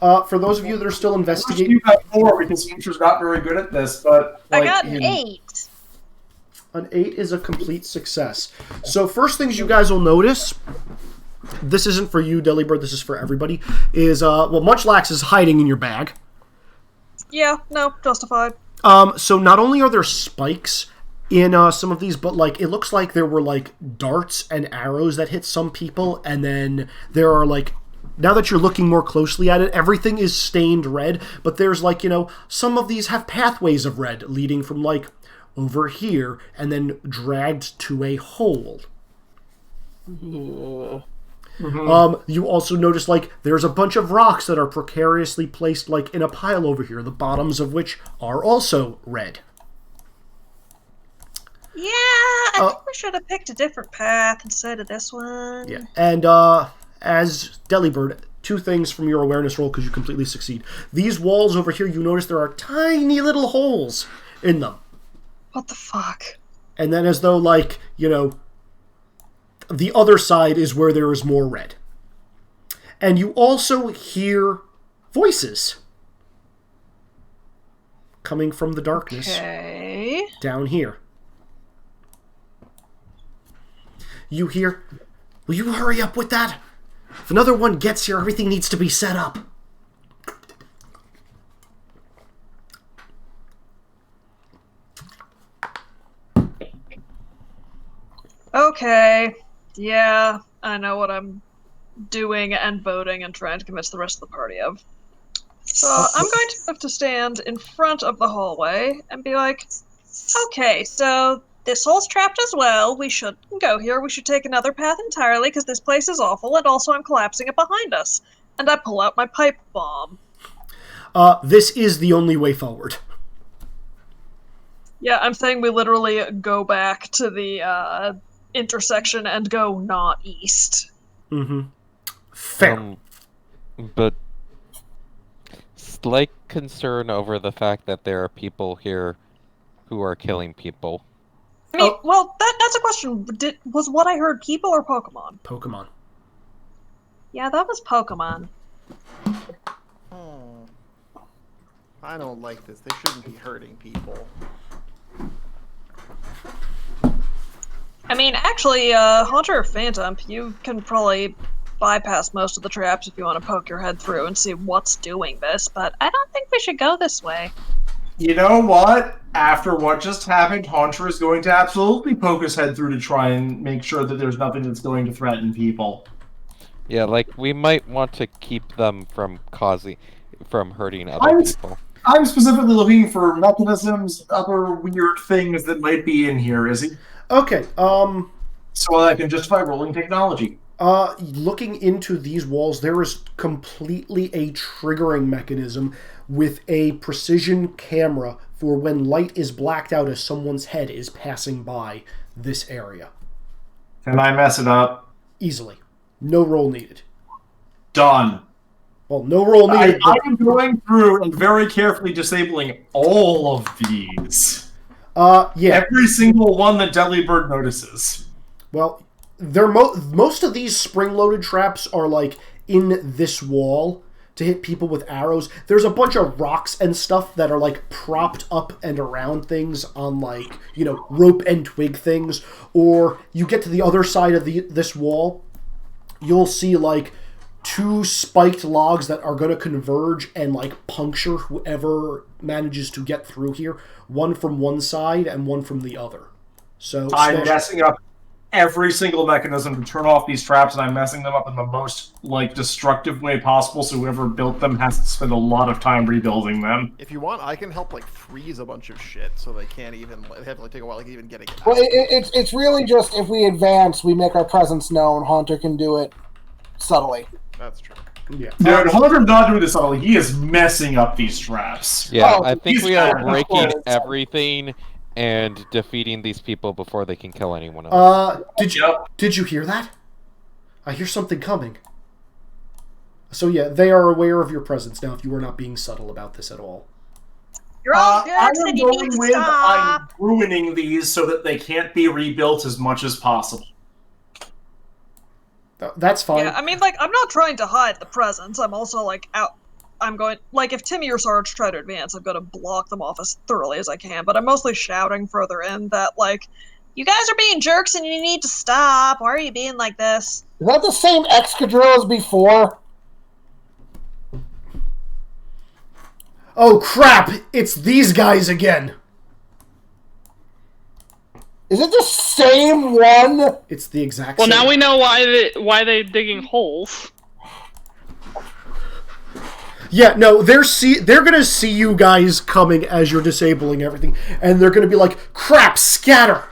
For those of you that are still investigating... You got 4 because Hunter's not very good at this, but... I got an 8. An 8 is a complete success. So first things you guys will notice, this isn't for you, Delibird, this is for everybody, is, well, Munchlax is hiding in your bag. Yeah, no, justified. So not only are there spikes in some of these, but, like, it looks like there were, like, darts and arrows that hit some people, and then there are, like, now that you're looking more closely at it, everything is stained red, but there's, like, you know, some of these have pathways of red leading from, like, over here and then dragged to a hole. You also notice, like, there's a bunch of rocks that are precariously placed, like, in a pile over here, the bottoms of which are also red. Yeah, I think we should have picked a different path instead of this one. Yeah, and as Delibird, 2 things from your awareness roll because you completely succeed. These walls over here, you notice there are tiny little holes in them. What the fuck? And then as though, like, you know, the other side is where there is more red. And you also hear voices coming from the darkness down here. You hear, will you hurry up with that? If another one gets here, everything needs to be set up. Okay. Yeah, I know what I'm doing and voting and trying to convince the rest of the party of. So I'm going to have to stand in front of the hallway and be like, okay, so this hole's trapped as well. We shouldn't go here. We should take another path entirely because this place is awful, and also I'm collapsing it behind us. And I pull out my pipe bomb. This is the only way forward. Yeah, I'm saying we literally go back to the intersection and go not east. Mm-hmm. Fair. But slight concern over the fact that there are people here who are killing people. I mean, well, that's a question. Was what I heard people or Pokemon? Pokemon. Yeah, that was Pokemon. Oh, I don't like this. They shouldn't be hurting people. I mean, actually, Haunter or Phantom, you can probably bypass most of the traps if you want to poke your head through and see what's doing this, but I don't think we should go this way. You know what? After what just happened, Haunter is going to absolutely poke his head through to try and make sure that there's nothing that's going to threaten people. Yeah, like, we might want to keep them from hurting other people. I'm specifically looking for mechanisms, other weird things that might be in here, Izzy. Okay, So I can justify rolling technology. Looking into these walls, there is completely a triggering mechanism with a precision camera for when light is blacked out as someone's head is passing by this area. Can I mess it up? Easily. No roll needed. Done. Well, no roll needed. I am going through and very carefully disabling all of these. Yeah. Every single one that Delibird notices. Well, most of these spring-loaded traps are, like, in this wall to hit people with arrows. There's a bunch of rocks and stuff that are, like, propped up and around things on, like, you know, rope and twig things. Or you get to the other side of this wall, you'll see, like, 2 spiked logs that are going to converge and, like, puncture whoever manages to get through here. One from one side and one from the other. So I'm messing up every single mechanism to turn off these traps, and I'm messing them up in the most, like, destructive way possible, so whoever built them has to spend a lot of time rebuilding them. If you want, I can help, like, freeze a bunch of shit so they can't even... They have to, like, take a while, like, even getting it out. Well, it's really just if we advance, we make our presence known. Haunter can do it subtly. That's true. Yeah. Dude, Hunter's not doing this subtly. He is messing up these traps. Yeah, Oh, I think he's we are bad. breaking everything and defeating these people before they can kill anyone else. Did you hear that? I hear something coming. So yeah, they are aware of your presence now if you are not being subtle about this at all. You're all I good, am and you need going to with stop. I'm ruining these so that they can't be rebuilt as much as possible. That's fine. Yeah, I mean, like, I'm not trying to hide the presence. I'm also, like, out. I'm going, like, if Timmy or Sarge try to advance, I'm going to block them off as thoroughly as I can, but I'm mostly shouting further in that, like, you guys are being jerks and you need to stop. Why are you being like this? Is that the same Excadrill as before? Oh crap! It's these guys again! Is it the same one? It's the exact Well, same. now we know why they're digging holes. Yeah, no, they're gonna see you guys coming as you're disabling everything, and they're gonna be like, "Crap, scatter!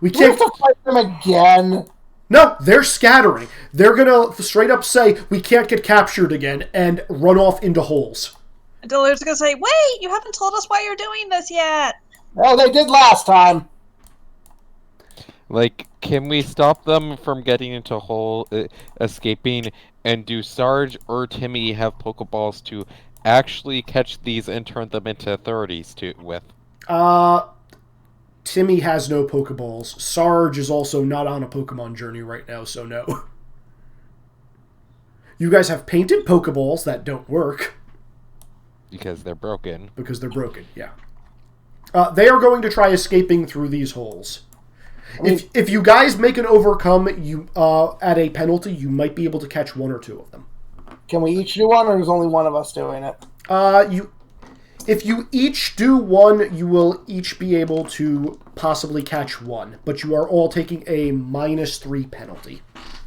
We Do we have can't." to fight them again? No, they're scattering. They're gonna straight up say, "We can't get captured again," and run off into holes. And Dillard's gonna say, "Wait, you haven't told us why you're doing this yet." Well, they did last time. Like, can we stop them from getting into hole, escaping, and do Sarge or Timmy have Pokeballs to actually catch these and turn them into authorities with? Timmy has no Pokeballs. Sarge is also not on a Pokemon journey right now, so no. You guys have painted Pokeballs that don't work. Because they're broken. Because they're broken, yeah. They are going to try escaping through these holes. If you guys make an overcome at a penalty, you might be able to catch one or two of them. Can we each do one, or is only one of us doing it? If you each do one, you will each be able to possibly catch one, but you are all taking a -3 penalty.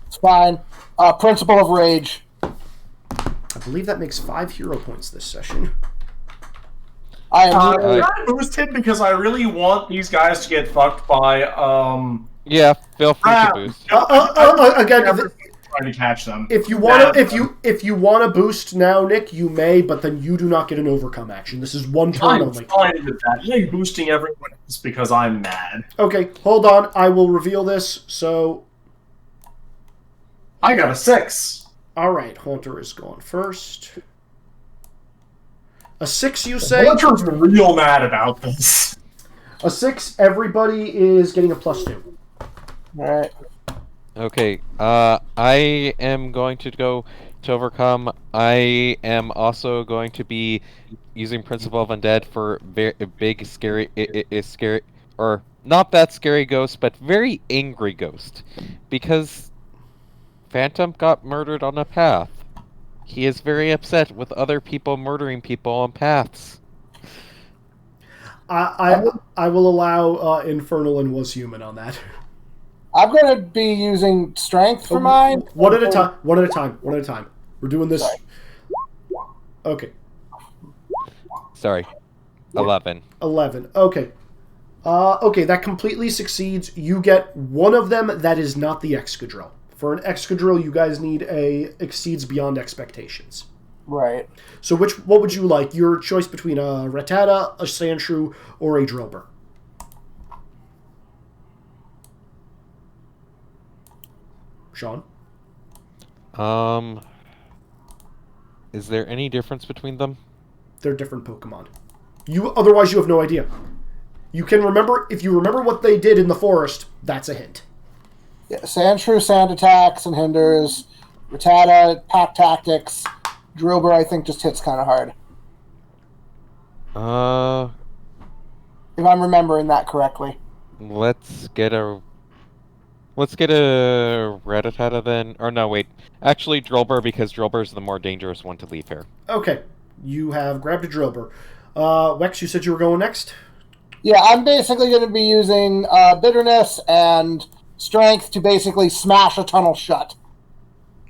It's fine. Principle of Rage. I believe that makes 5 hero points this session. I am. Can I boost him because I really want these guys to get fucked by Yeah, feel free to boost. Again, trying to catch them. if you want to boost now, Nick, you may, but then you do not get an overcome action. This is one turn I'm only. fine with that. I'm boosting everyone else because I'm mad. Okay, hold on. I will reveal this. So, I got a 6. all right, Haunter is going first. A 6, you say? Hunter's real mad about this. A 6. Everybody is getting a +2. Alright. Okay, I am going to go to overcome. I am also going to be using Principle of Undead for big, scary, scary, or not that scary ghost, but very angry ghost. Because Phantom got murdered on a path. He is very upset with other people murdering people on paths. I will allow Infernal and Was Human on that. I'm going to be using Strength for mine. One at a time. One at a time. One at a time. We're doing this. Sorry. Okay. Sorry. 11. 11. Okay. Okay, that completely succeeds. You get one of them that is not the Excadrill. For an Excadrill, you guys need a exceeds beyond expectations. Right. So what would you like? Your choice between a Rattata, a Sandshrew, or a Drillbur. Sean? Is there any difference between them? They're different Pokemon. Otherwise you have no idea. You can remember, if you remember what they did in the forest, that's a hint. Yeah, Sandshrew, Sand Attacks and Hinders. Rattata, Pack Tactics. Drillbur, I think, just hits kind of hard. If I'm remembering that correctly. Let's get a Rattata then. Or no, wait. Actually, Drillbur, because Drillbur is the more dangerous one to leave here. Okay. You have grabbed a Drillbur. Wex, you said you were going next? Yeah, I'm basically going to be using Bitterness and Strength to basically smash a tunnel shut.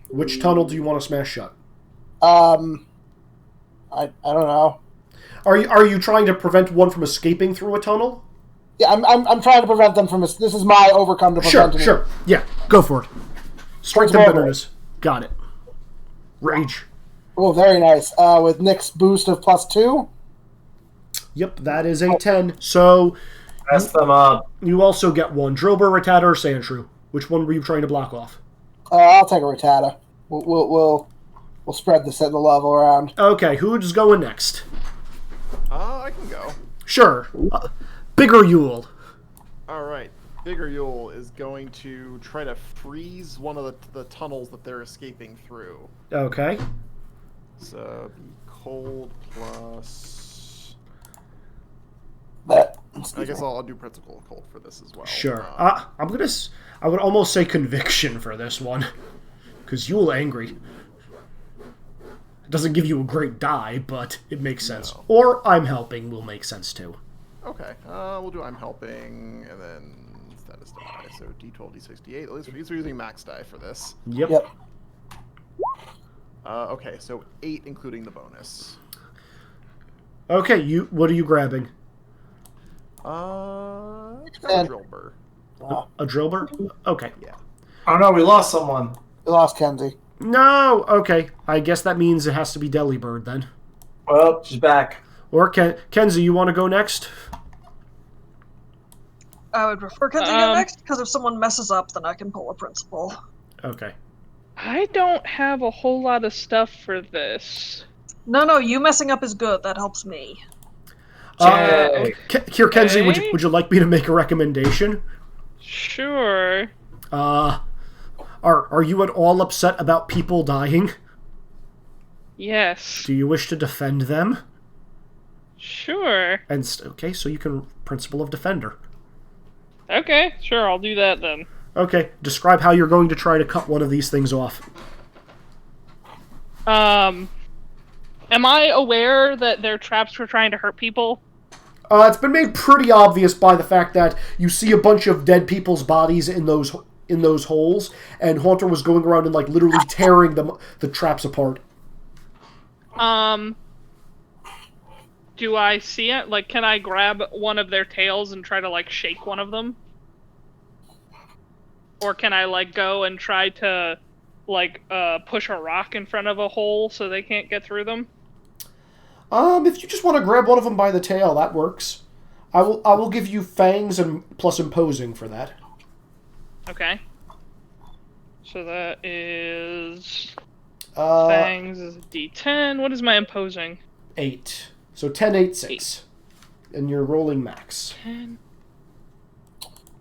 Which tunnel do you want to smash shut? I don't know. Are you trying to prevent one from escaping through a tunnel? Yeah, I'm trying to prevent them from. This is my overcome to prevent. Sure. Yeah, go for it. Strength and bitterness. Got it. Rage. Oh, very nice. With Nick's boost of +2. Yep, that is a 10. So Mess them up. you also get one Drillbur, Rattata, or Sandshrew. Which one were you trying to block off? I'll take a Rattata. We'll spread the level around. Okay, who's going next? I can go. Sure. Bigger Yule. All right. Bigger Yule is going to try to freeze one of the tunnels that they're escaping through. Okay. So be cold plus. That. I guess I'll do principal cold for this as well. Sure. I would almost say conviction for this one. Because Yule angry. It doesn't give you a great die, but it makes sense. No. Or I'm helping will make sense too. Okay. We'll do I'm helping, and then status die. So D12, D68. At least we're using max die for this. Yep. Okay, so 8 including the bonus. Okay, what are you grabbing? Let's grab a drill burr. A drill burr? Okay. Yeah. Oh no, we lost someone. We lost Kenzie. No, okay. I guess that means it has to be Delibird then. Well, she's back. Or Kenzie, you want to go next? I would prefer Kenzie go next, because if someone messes up, then I can pull a principal. Okay. I don't have a whole lot of stuff for this. No, you messing up is good. That helps me. Here, Kenzie, Okay. would you like me to make a recommendation? Sure. Are you at all upset about people dying? Yes. Do you wish to defend them? Sure. Okay, so you can Principle of Defender. Okay, sure, I'll do that then. Okay, describe how you're going to try to cut one of these things off. Am I aware that they're traps for trying to hurt people? It's been made pretty obvious by the fact that you see a bunch of dead people's bodies in those holes, and Haunter was going around and literally tearing the traps apart. Do I see it? Can I grab one of their tails and try to shake one of them? Or can I go and try to push a rock in front of a hole so they can't get through them? If you just want to grab one of them by the tail, that works. I will give you fangs and plus imposing for that. Okay. So that is fangs is a D10. What is my imposing? 8. So 10, 8, 6. And you're rolling max. 10.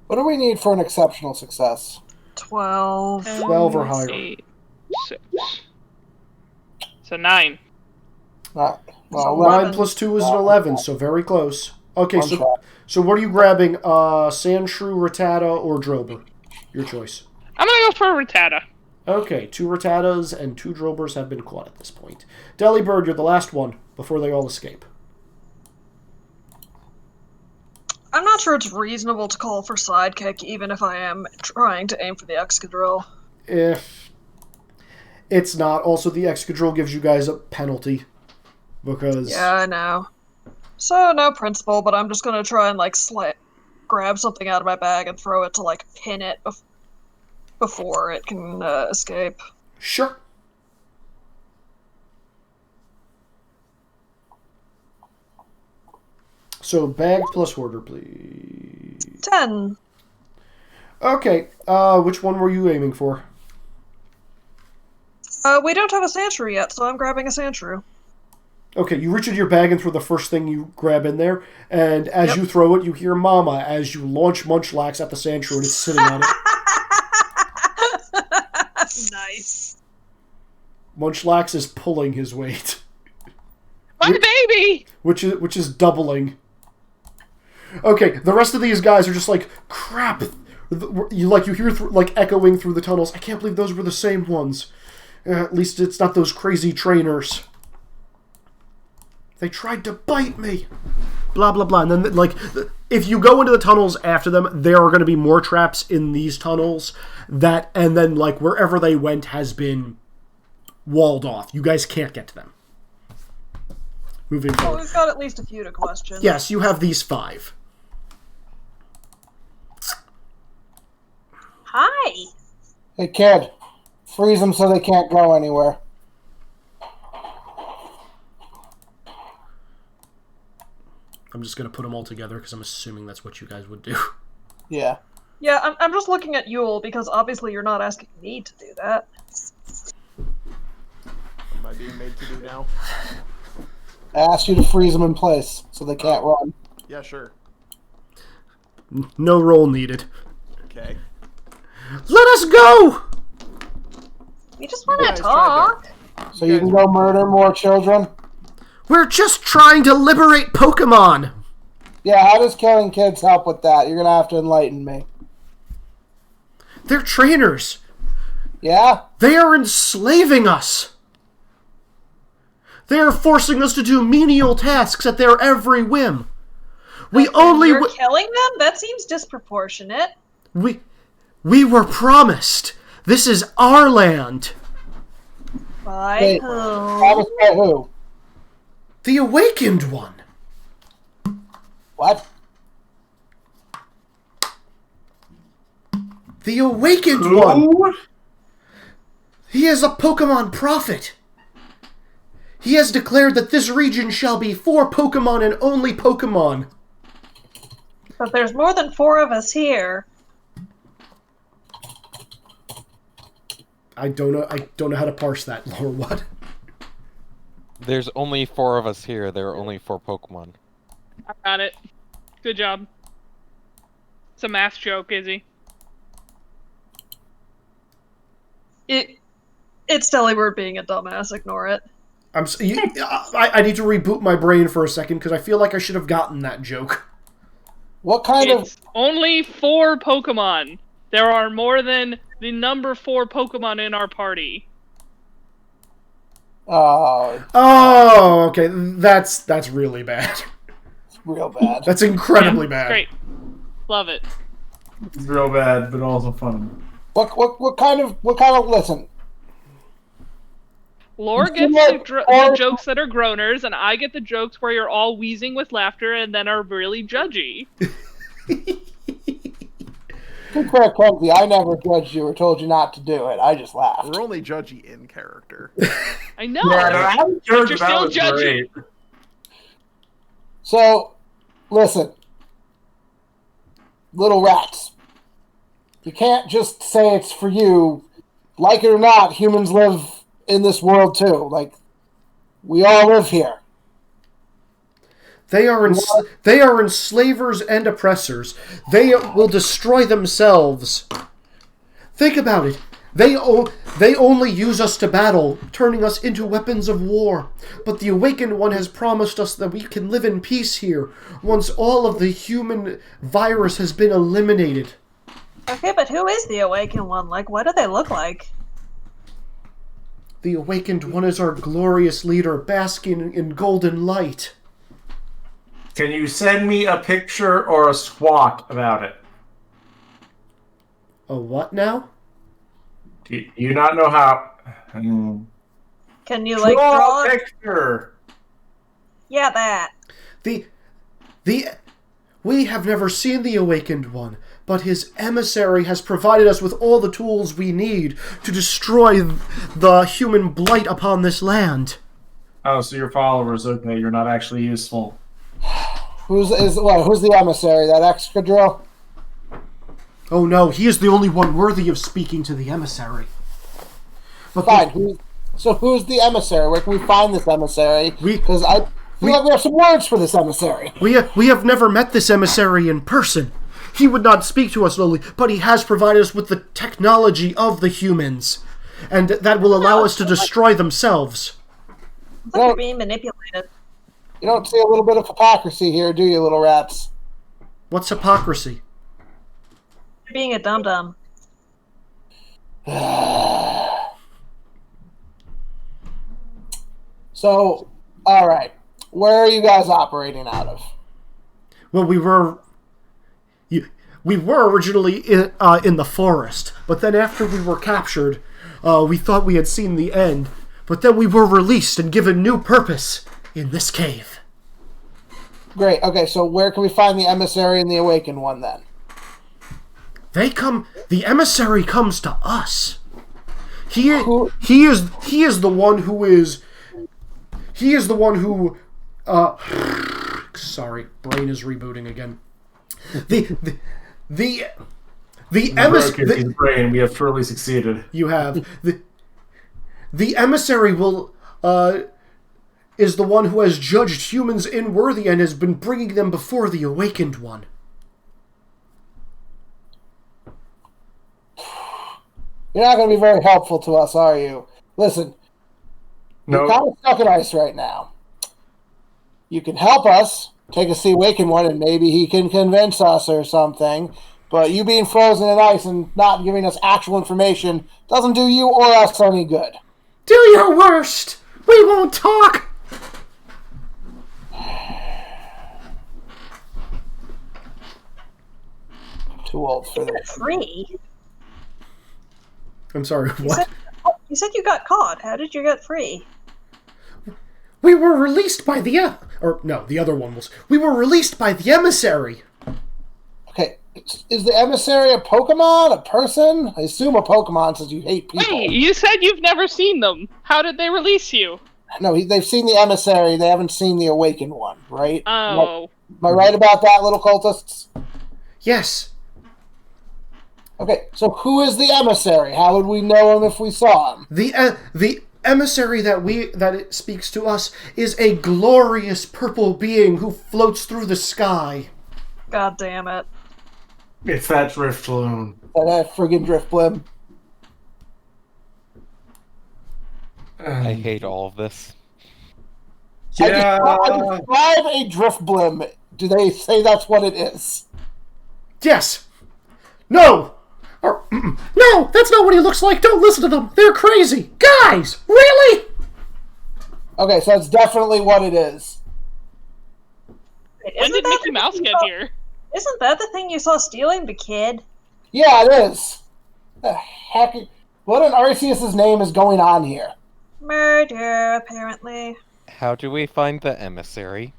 What do we need for an exceptional success? 12. 12 or higher. 8, 6. So 9. Well, 9 plus 2 is an 11, so very close. Okay, so what are you grabbing? Sandshrew, Rattata, or Drober? Your choice. I'm gonna go for a Rattata. Okay, 2 Rattatas and 2 Drobers have been caught at this point. Delibird, you're the last one, before they all escape. I'm not sure it's reasonable to call for sidekick, even if I am trying to aim for the Excadrill. If it's not, also the Excadrill gives you guys a penalty. Because... Yeah, I know. So, no principle, but I'm just gonna try and, grab something out of my bag and throw it to, pin it before it can, escape. Sure. So, bag plus order, please. 10. Okay, which one were you aiming for? We don't have a Sandshrew yet, so I'm grabbing a Sandshrew. Okay, you reach into your bag and throw the first thing you grab in there, and as you throw it, you hear Mama as you launch Munchlax at the Sandshrew and it's sitting on it. Nice. Munchlax is pulling his weight. My baby! Which is doubling. Okay, the rest of these guys are just crap. You hear echoing through the tunnels. I can't believe those were the same ones. At least it's not those crazy trainers. They tried to bite me. Blah, blah, blah. And then, if you go into the tunnels after them, there are going to be more traps in these tunnels. And then, wherever they went has been walled off. You guys can't get to them. Moving Well, forward. we've got at least a few to question. Yes, you have these 5. Hi! Hey, kid. Freeze them so they can't go anywhere. I'm just going to put them all together because I'm assuming that's what you guys would do. Yeah. Yeah, I'm just looking at Yule, because obviously you're not asking me to do that. What am I being made to do now? I asked you to freeze them in place so they can't run. Yeah, sure. No roll needed. Okay. Let us go! We just want guys to tried talk. So you can go murder more children? We're just trying to liberate Pokemon! Yeah, how does killing kids help with that? You're going to have to enlighten me. They're trainers. Yeah? They are enslaving us. They are forcing us to do menial tasks at their every whim. We only... You're killing them? That seems disproportionate. We were promised. This is our land. By Wait, who? promised by who? The Awakened One. What? The Awakened One. Who? He is a Pokemon prophet. He has declared that this region shall be for Pokemon and only Pokemon. But there's more than 4 of us here. I don't know how to parse that, or what? There's only 4 of us here. There are only 4 Pokemon. I got it. Good job. It's a math joke, Izzy. It's Delibird being a dumbass. Ignore it. I need to reboot my brain for a second because I feel like I should have gotten that joke. What kind It's only 4 Pokemon. There are more than the number 4 Pokemon in our party. of... Oh, okay. That's really bad. it's real bad. That's incredibly Yeah, bad. Great. Love it. It's real bad, but also fun. What kind of... Listen. Lore gets the jokes that are groaners, and I get the jokes where you're all wheezing with laughter and then are really judgy. To be fair, Kenzie, I never judged you or told you not to do it. I just laughed. We're only judgy in character. I know. Yeah, no, I'm But sure you're that still was judgy. great. So, listen. Little rats. You can't just say it's for you. Like it or not, humans live in this world too. Like, we all live here. They are enslavers and oppressors. They will destroy themselves. Think about it. They only use us to battle, turning us into weapons of war. But the Awakened One has promised us that we can live in peace here once all of the human virus has been eliminated. Okay, but who is the Awakened One? Like, what do they look like? The Awakened One is our glorious leader, basking in golden light. Can you send me a picture or a squat about it? A what now? Do you not know how? Can you, like, draw a it? picture. Yeah, that. We have never seen the Awakened One, but his emissary has provided us with all the tools we need to destroy the human blight upon this land. Oh, so your followers, okay, you're not actually useful. Who's the emissary? That Excadrill? Oh no, he is the only one worthy of speaking to the emissary. But Fine. Who's the emissary? Where can we find this emissary? Because I feel like we have some words for this emissary. We have never met this emissary in person. He would not speak to us slowly, but he has provided us with the technology of the humans, and that will allow us to destroy themselves. It's like you're being manipulated. You don't see a little bit of hypocrisy here, do you, little rats? What's hypocrisy? You're being a dum-dum. So, all right. Where are you guys operating out of? Well, we were originally in the forest, but then after we were captured, we thought we had seen the end, but then we were released and given new purpose in this cave. Great. Okay, so where can we find the emissary and the Awakened One then? The emissary comes to us. He is the one who sorry, brain is rebooting again. The emissary. His brain. We have truly succeeded. You have the emissary is the one who has judged humans unworthy and has been bringing them before the Awakened One. You're not going to be very helpful to us, are you? Listen, No. you're kind of stuck in ice right now. You can help us, take us to the Awakened One, and maybe he can convince us or something. But you being frozen in ice and not giving us actual information doesn't do you or us any good. Do your worst! We won't talk! Too old for this. Free. I'm sorry, You what? You said you got caught. How did you get free? We were released by the... the other one was... We were released by the emissary. Okay, is the emissary a Pokemon? A person? I assume a Pokemon since you hate people. Wait, you said you've never seen them. How did they release you? No, they've seen the emissary. They haven't seen the awakened one, right? Oh. Am I right about that, little cultists? Yes. Okay, so who is the emissary? How would we know him if we saw him? The emissary that it speaks to us is a glorious purple being who floats through the sky. God damn it. It's that Drifloon. That friggin' Drifblim. I hate all of this. Yeah. I describe a Drifblim. Do they say that's what it is? Yes. No. No, that's not what he looks like. Don't listen to them. They're crazy. Guys, really? Okay, so it's definitely what it is. Wait, When isn't did that Mickey the Mouse thing get you saw- here? Isn't that the thing you saw stealing the kid? Yeah, it is. The heck? What on Arceus' name is going on here? Murder, apparently. How do we find the emissary?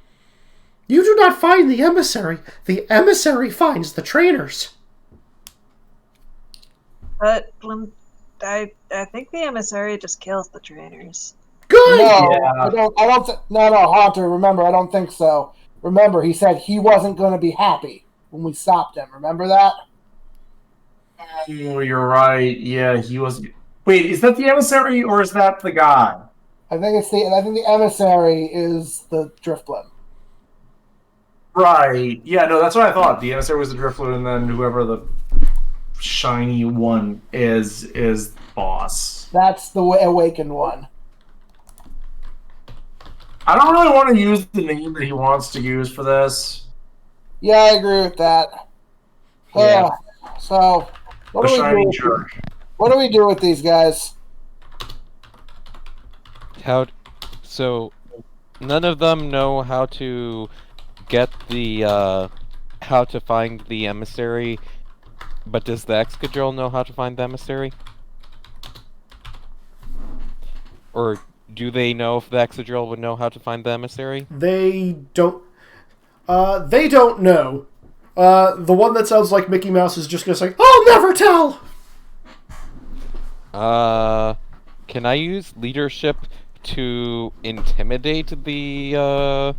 You do not find the emissary. The emissary finds the trainers. But I think the emissary just kills the trainers. Good. No, Yeah. I don't. No, Haunter. Remember, I don't think so. Remember, he said he wasn't going to be happy when we stopped him. Remember that? Oh, you're right. Yeah, he was. Wait, is that the emissary or is that the guy? I think the emissary is the Drifblim. Right. Yeah, no, that's what I thought. The emissary was the Drifloon, and then whoever the shiny one is boss. That's the awakened one. I don't really want to use the name that he wants to use for this. Yeah, I agree with that. Yeah. So, The shiny jerk. what do we do with these guys? So none of them know how to get the how to find the emissary, but does the Excadrill know how to find the emissary? Or do they know if the Excadrill would know how to find the emissary? They don't. They don't know. The one that sounds like Mickey Mouse is just gonna say, "I'll never tell." Can I use leadership to intimidate the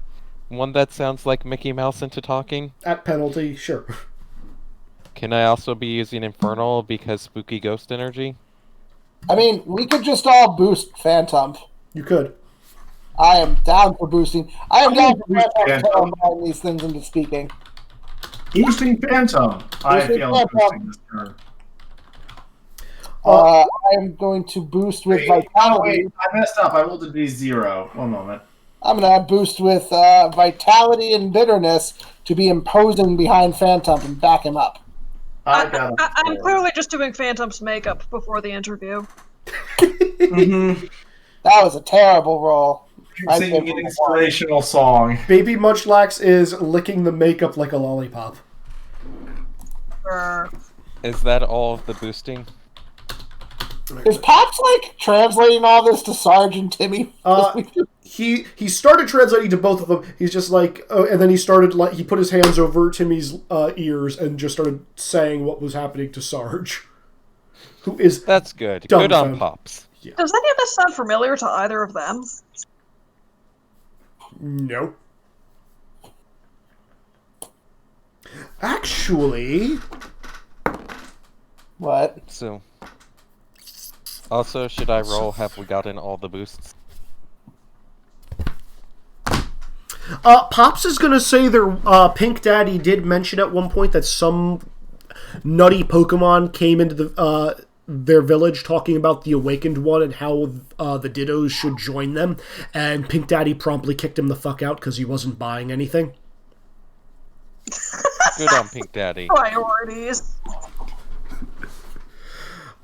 one that sounds like Mickey Mouse into talking? At penalty, sure. Can I also be using Infernal because spooky ghost energy? I mean, we could just all boost Phantom. You could. I am down for boosting. I am down for boost Phantom Phantom. to combine these things into speaking. Boosting Phantom. I Boosting feel Phantom. boosting this turn. I am going to boost with Vitality. Wait, I messed up. I rolled a D0. 1 moment. I'm going to boost with Vitality and Bitterness to be imposing behind Phantom and back him up. I'm I'm clearly just doing Phantom's makeup before the interview. Mm-hmm. That was a terrible roll. I Singing did an inspirational song. Baby Munchlax is licking the makeup like a lollipop. Is that all of the boosting? Is Pops like translating all this to Sarge and Timmy? He started translating to both of them. He's just like, and then he started like he put his hands over Timmy's ears and just started saying what was happening to Sarge, who is That's good. Good on dumbfounded. Pops. Does any of this sound familiar to either of them? No. Actually, What? So, also, should I roll? Have we gotten all the boosts? Pops is gonna say their Pink Daddy did mention at one point that some nutty Pokemon came into the their village talking about the awakened one and how the Dittos should join them, and Pink Daddy promptly kicked him the fuck out because he wasn't buying anything. Good on Pink Daddy. Priorities.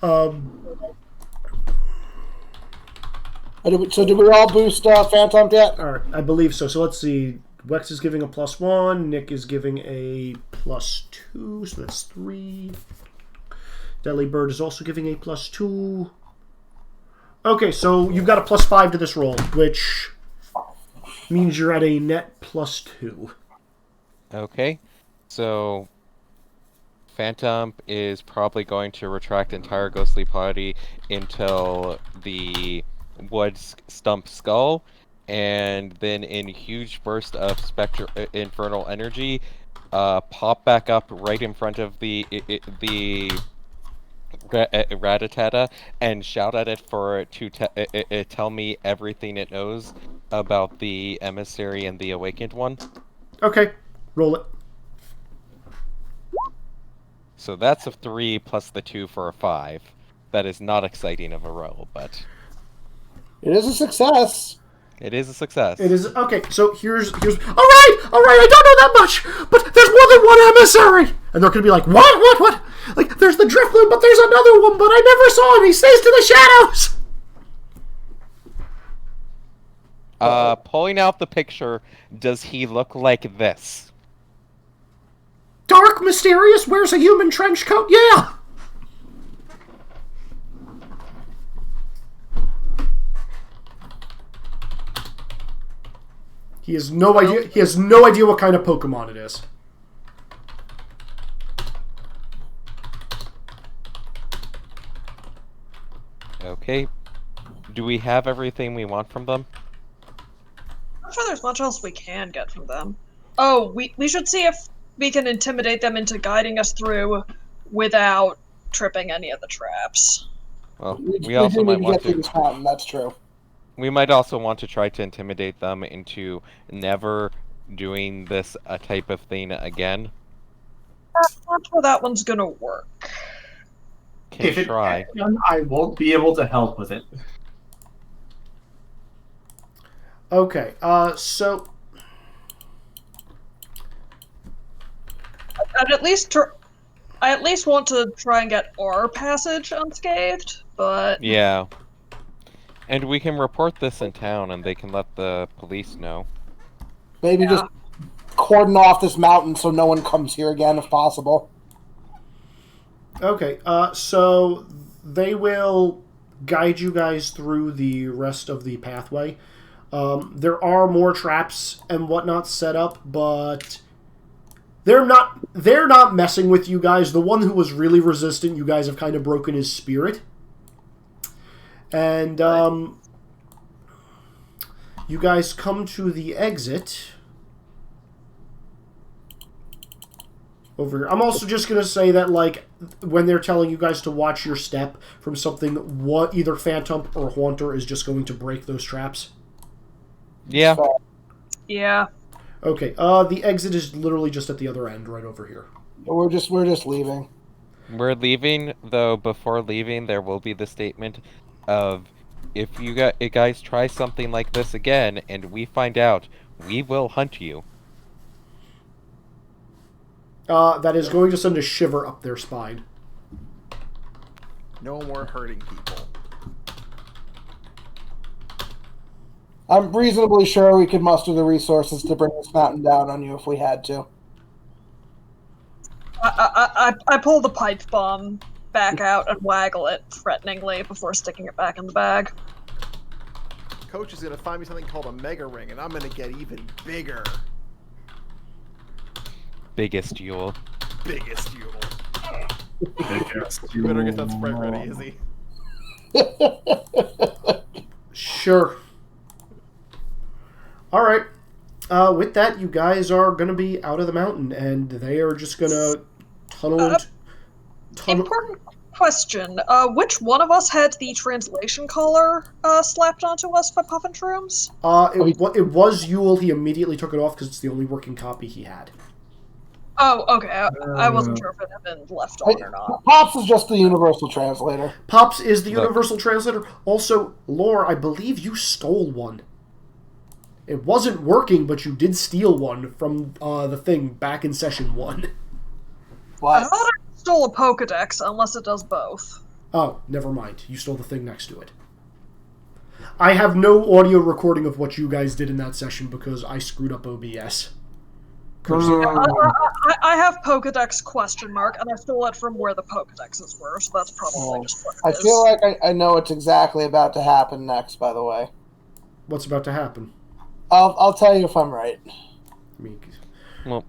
So did we all boost Phantom yet? Alright, I believe so. So let's see. Wex is giving a +1, Nick is giving a +2, so that's 3. Delibird is also giving a +2. Okay, so you've got a +5 to this roll, which means you're at a net +2. Okay, so Phantom is probably going to retract entire ghostly party until the wood stump skull, and then in huge burst of infernal energy, pop back up right in front of the Rattata and shout at it to tell me everything it knows about the emissary and the awakened one. Okay, roll it. So that's a 3 plus the 2 for a 5. That is not exciting of a roll, but It is a success. it is a success. It is okay. So here's. All right. I don't know that much, but there's more than one emissary, and they're gonna be like, what? Like, there's the Driftloon, but there's another one, but I never saw him. He stays to the shadows. Pulling out the picture, does he look like this? Dark, mysterious, wears a human trench coat. Yeah. He has no idea. He has no idea what kind of Pokemon it is. Okay. Do we have everything we want from them? I'm not sure there's much else we can get from them. Oh, we should see if we can intimidate them into guiding us through without tripping any of the traps. Well, We we also do might need to want get through to. this mountain. That's true. We might also want to try to intimidate them into never doing this type of thing again. Not sure that one's gonna work. Can If it try. gets done, I won't be able to help with it. Okay. So I'd at least I at least want to try and get our passage unscathed, but Yeah. And we can report this in town, and they can let the police know. Maybe Yeah. just cordon off this mountain so no one comes here again, if possible. okay. So they will guide you guys through the rest of the pathway. There are more traps and whatnot set up, but they're not messing with you guys. The one who was really resistant, you guys have kind of broken his spirit. And you guys come to the exit over here. I'm also just going to say that, like, when they're telling you guys to watch your step from something, what either Phantom or Haunter is just going to break those traps. Yeah. yeah. Okay, the exit is literally just at the other end, right over here. We're just leaving. We're leaving, though before leaving, there will be the statement of, if you guys try something like this again, and we find out, we will hunt you. That is going to send a shiver up their spine. No more hurting people. I'm reasonably sure we could muster the resources to bring this mountain down on you if we had to. I pull the pipe bomb back out and waggle it threateningly before sticking it back in the bag. Coach is gonna find me something called a mega ring, and I'm gonna get even bigger. Biggest Yule. Biggest Yule. You better get that sprite ready, Izzy. Sure. Alright. With that, you guys are going to be out of the mountain, and they are just going to tunnel... Important question. Which one of us had the translation collar slapped onto us by Puffin Shrooms? It was Yule. He immediately took it off because it's the only working copy he had. Oh, okay. I wasn't sure if it had been left on or not. Pops is just the universal translator. Pops is the universal translator. Also, Lore, I believe you stole one. It wasn't working, but you did steal one from the thing back in session 1. I What? thought I stole a Pokedex, unless it does both. Oh, never mind. You stole the thing next to it. I have no audio recording of what you guys did in that session because I screwed up OBS. I have Pokedex question mark, and I stole it from where the Pokedexes were, so that's probably just what I it is. feel like I know what's exactly about to happen next, by the way. What's about to happen? I'll tell you if I'm right. Well,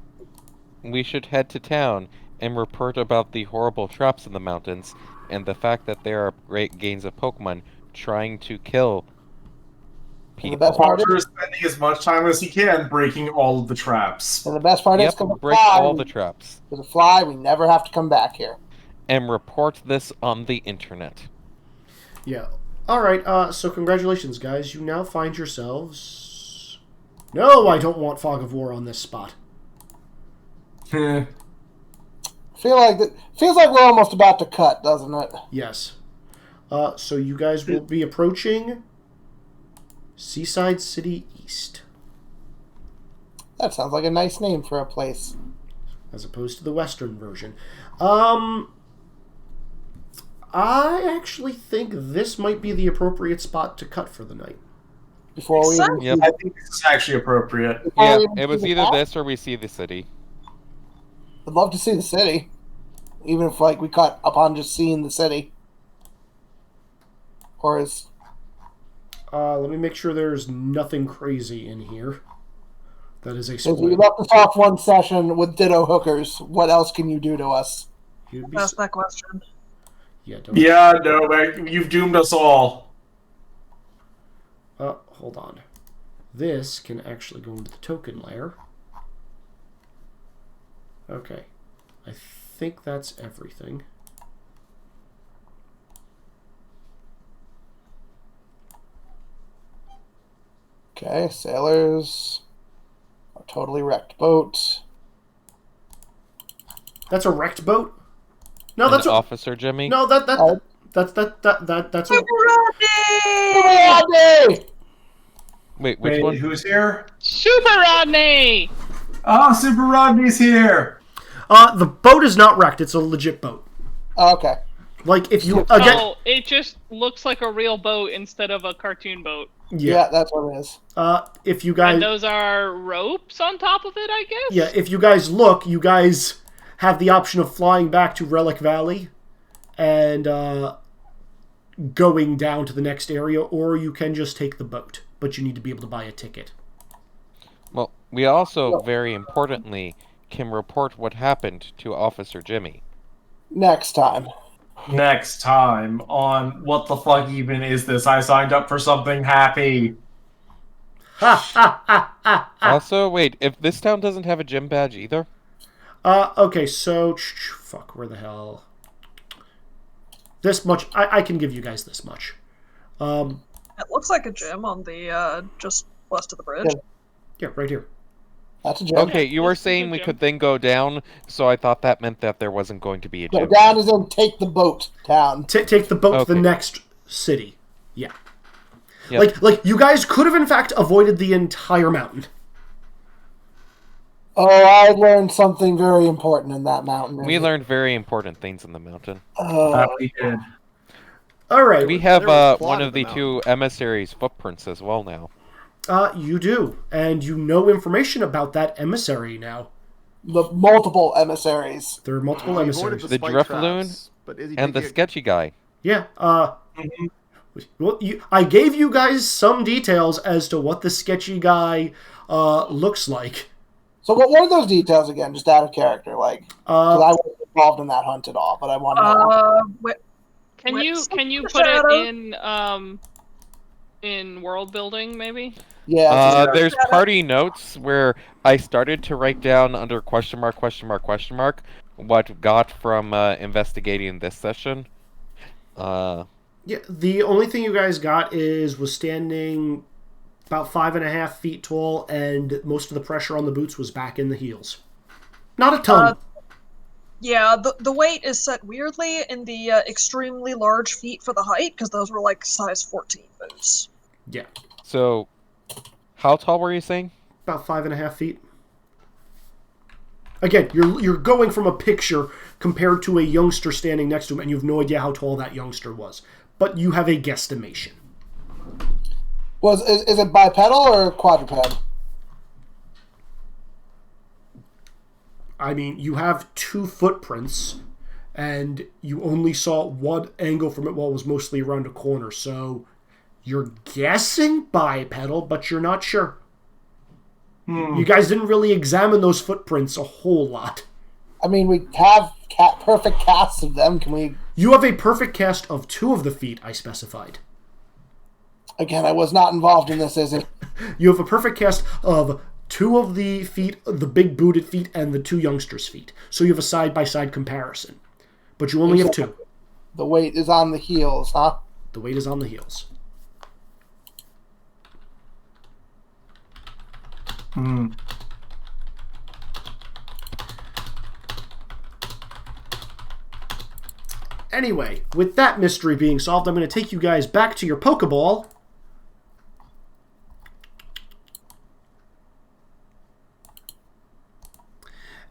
we should head to town and report about the horrible traps in the mountains and the fact that there are great gangs of Pokemon trying to kill And the people. best part Archer is, is spending as much time as he can breaking all of the traps. and the best part is, Yep, because break all the traps. With a fly, we never have to come back here. And report this on the internet. Yeah. Alright, so congratulations, guys. You now find yourselves... No, I don't want Fog of War on this spot. Feels like we're almost about to cut, doesn't it? Yes. So you guys will be approaching Seaside City East. That sounds like a nice name for a place. As opposed to the Western version. I actually think this might be the appropriate spot to cut for the night. Before we even Yep. I think this is actually appropriate. Yeah, we even it was see the either map? this or we see the city. I'd love to see the city. Even if we cut upon just seeing the city. Or is Let me make sure there's nothing crazy in here. That is a if we spoiler. left us off one session with ditto hookers, what else can you do to us? You'd be Ask that question. Yeah, don't... Yeah, no, man, you've doomed us all. Hold on. This can actually go into the token layer. Okay. I think that's everything. Okay, sailors. A totally wrecked boat. That's a wrecked boat? No, An that's a... Officer Jimmy. No, that's a... Rodney! Wait, which Wait, one? who's here? Super Rodney! Oh, Super Rodney's here! The boat is not wrecked. It's a legit boat. Okay. Like, if you... Again... Oh, it just looks like a real boat instead of a cartoon boat. Yeah, that's what it is. If you guys... And those are ropes on top of it, I guess? Yeah, if you guys look, you guys have the option of flying back to Relic Valley and going down to the next area, or you can just take the boat, but you need to be able to buy a ticket. Well, we also, very importantly, can report what happened to Officer Jimmy. Next time. Next time on What the Fuck Even Is This? I signed up for something happy. Also, wait, if this town doesn't have a gym badge either? Okay, so... Fuck, where the hell... This much... I can give you guys this much. It looks like a gym on the, just west of the bridge. Yeah, right here. That's a gym. Okay, you were this is saying a we gym. could then go down, so I thought that meant that there wasn't going to be a Go gym. down as in take the boat down. Take the boat to the Okay. next city. Yeah. Yep. Like, you guys could have, in fact, avoided the entire mountain. Oh, I learned something very important in that mountain. We learned very important things in the mountain. We did. Alright. We have There was plot one in of the the two emissaries' footprints as well now. You do. And you know information about that emissary now. The multiple emissaries. There are multiple We emissaries. avoided The spike Drifloon traps, but Izzy And did the get- sketchy guy. Yeah, well, I gave you guys some details as to what the sketchy guy looks like. So what are those details again, just out of character? Like, 'cause I wasn't involved in that hunt at all, but I want to know. Can Wait, you the put it shadow? in world building maybe? Yeah, it's- There's party notes where I started to write down under question mark what got from investigating this session. Yeah, the only thing you guys got was standing about 5.5 feet tall, and most of the pressure on the boots was back in the heels. Not a ton. Yeah, the weight is set weirdly in the extremely large feet for the height, because those were like size 14 boots. Yeah, So, how tall were you saying? about 5.5 feet. Again, you're going from a picture compared to a youngster standing next to him, and you have no idea how tall that youngster was. But you have a guesstimation. is it bipedal or quadruped? I mean, you have 2 footprints, and you only saw one angle from it while it was mostly around a corner, so you're guessing bipedal, but you're not sure. You guys didn't really examine those footprints a whole lot. I mean, we have perfect casts of them. Can we... You have a perfect cast of 2 of the feet, I specified. Again, I was not involved in this, Izzy. You have a perfect cast of 2 of the feet, the big booted feet, and the 2 youngsters' feet. So you have a side-by-side comparison. But you only have 2. The weight is on the heels, huh? The weight is on the heels. Anyway, with that mystery being solved, I'm going to take you guys back to your Pokeball.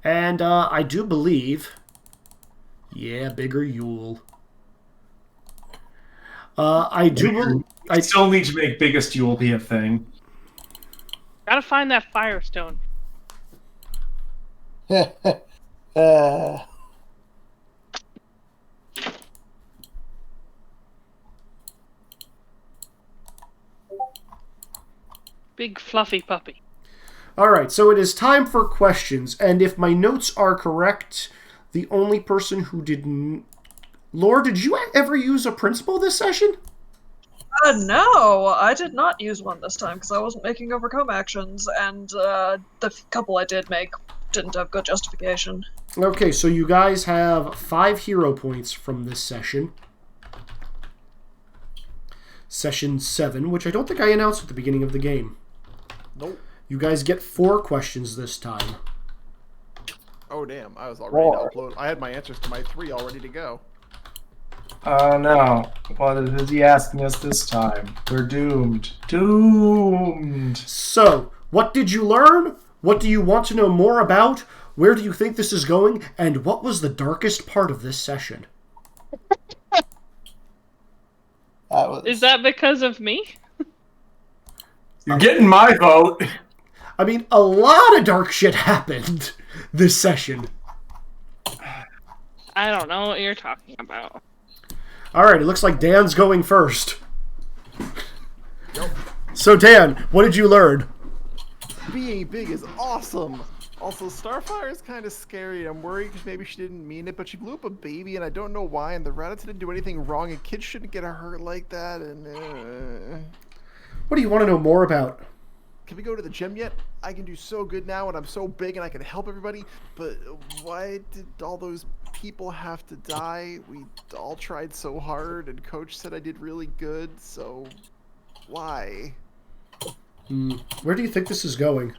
And I do believe... Yeah, bigger Yule. I still need to make biggest Yule be a thing. Gotta find that Firestone. Big fluffy puppy. Alright, so it is time for questions, and if my notes are correct, the only person who didn't... Lore, did you ever use a principal this session? No, I did not use one this time because I wasn't making overcome actions, and the couple I did make didn't have good justification. Okay, so you guys have 5 hero points from this session. Session 7, which I don't think I announced at the beginning of the game. Nope. You guys get 4 questions this time. Oh damn! I was all ready to upload. I had my answers to my 3 all ready to go. Oh no. What is he asking us this time? We're doomed. Doomed. So, what did you learn? What do you want to know more about? Where do you think this is going? And what was the darkest part of this session? Is that because of me? You're getting my vote. I mean, a lot of dark shit happened this session. I don't know what you're talking about. Alright, it looks like Dan's going first. So Dan, what did you learn? Being big is awesome. Also, Starfire is kind of scary. I'm worried because maybe she didn't mean it, but she blew up a baby, and I don't know why. And the Rattata didn't do anything wrong, and kids shouldn't get hurt like that. And What do you want to know more about? can we go to the gym yet? I can do so good now, and I'm so big, and I can help everybody. But why did all those people have to die? We all tried so hard, and Coach said I did really good. So why? Where do you think this is going?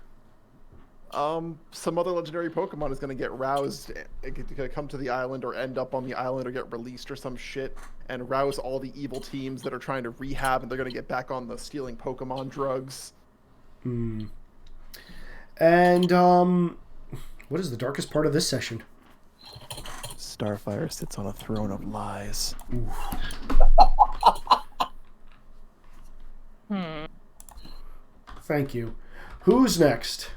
Some other legendary Pokemon is gonna get roused, gonna come to the island or end up on the island or get released or some shit and rouse all the evil teams that are trying to rehab, and they're gonna get back on the stealing Pokemon drugs. And, what is the darkest part of this session? Starfire sits on a throne of lies. Thank you. Who's next?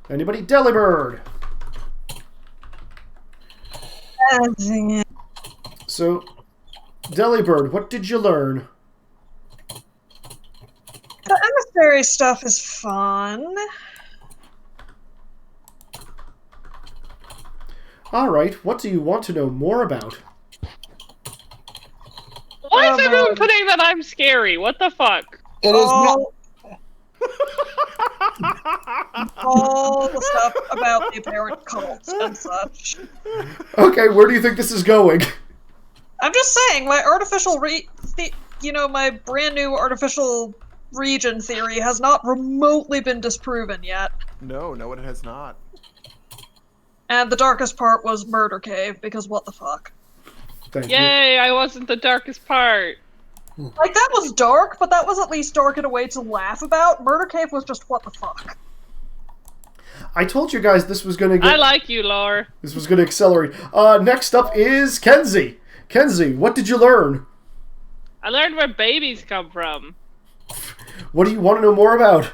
Anybody? Delibird! So, Delibird, what did you learn? The emissary stuff is fun. Alright, what do you want to know more about? Why is everyone putting that I'm scary? What the fuck? It is not... All the stuff about the apparent cults and such. Okay, where do you think this is going? I'm just saying, my artificial my brand new artificial region theory has not remotely been disproven yet. No, it has not. And the darkest part was Murder Cave, because what the fuck? Thank you. Yay, I wasn't the darkest part. Like, that was dark, but that was at least dark in a way to laugh about. Murder Cave was just what the fuck. I told you guys this was gonna get... I like you, Lore. This was gonna accelerate. Next up is Kenzie. Kenzie, what did you learn? I learned where babies come from. What do you want to know more about?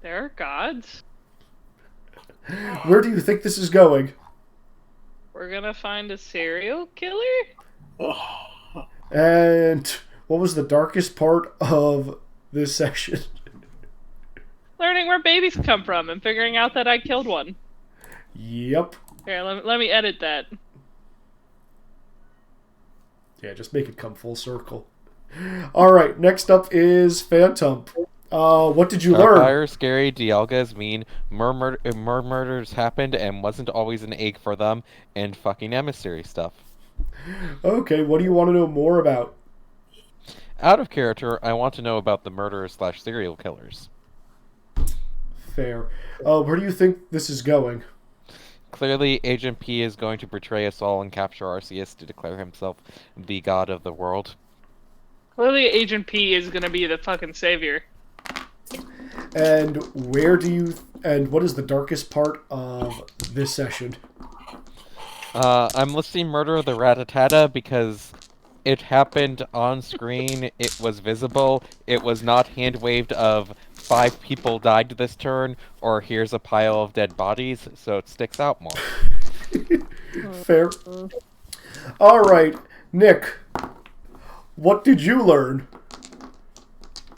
There are gods. Where do you think this is going? We're gonna find a serial killer? And what was the darkest part of this section? Learning where babies come from and figuring out that I killed one. Yep. Here, let me edit that. Yeah, just make it come full circle. Alright, next up is Phantom. What did you learn? Fire, scary, Dialgas mean murders happened and wasn't always an egg for them, and fucking emissary stuff. Okay, what do you want to know more about? Out of character, I want to know about the murderers/serial killers. Fair. Where do you think this is going? Clearly, Agent P is going to betray us all and capture Arceus to declare himself the god of the world. Clearly, Agent P is gonna be the fucking savior. And what is the darkest part of this session? I'm listing Murder of the Rattata because it happened on screen, it was visible, it was not hand-waved of 5 people died this turn, or here's a pile of dead bodies, so it sticks out more. Fair. Alright, Nick. What did you learn?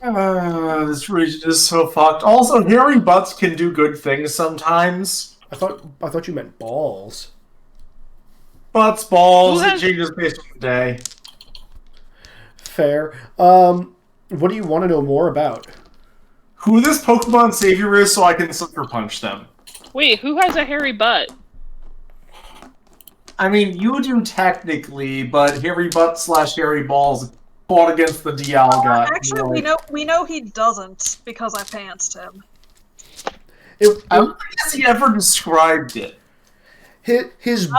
This region is so fucked. Also, hairy butts can do good things sometimes. I thought you meant balls. Butts, balls, Who it has- changes based on the day. Fair. What do you want to know more about? Who this Pokemon savior is so I can sucker punch them. Wait, who has a hairy butt? I mean, you do technically, but hairy butt / hairy balls fought against the Dialga. Actually, we know he doesn't because I pantsed him. I don't think has he ever described it. His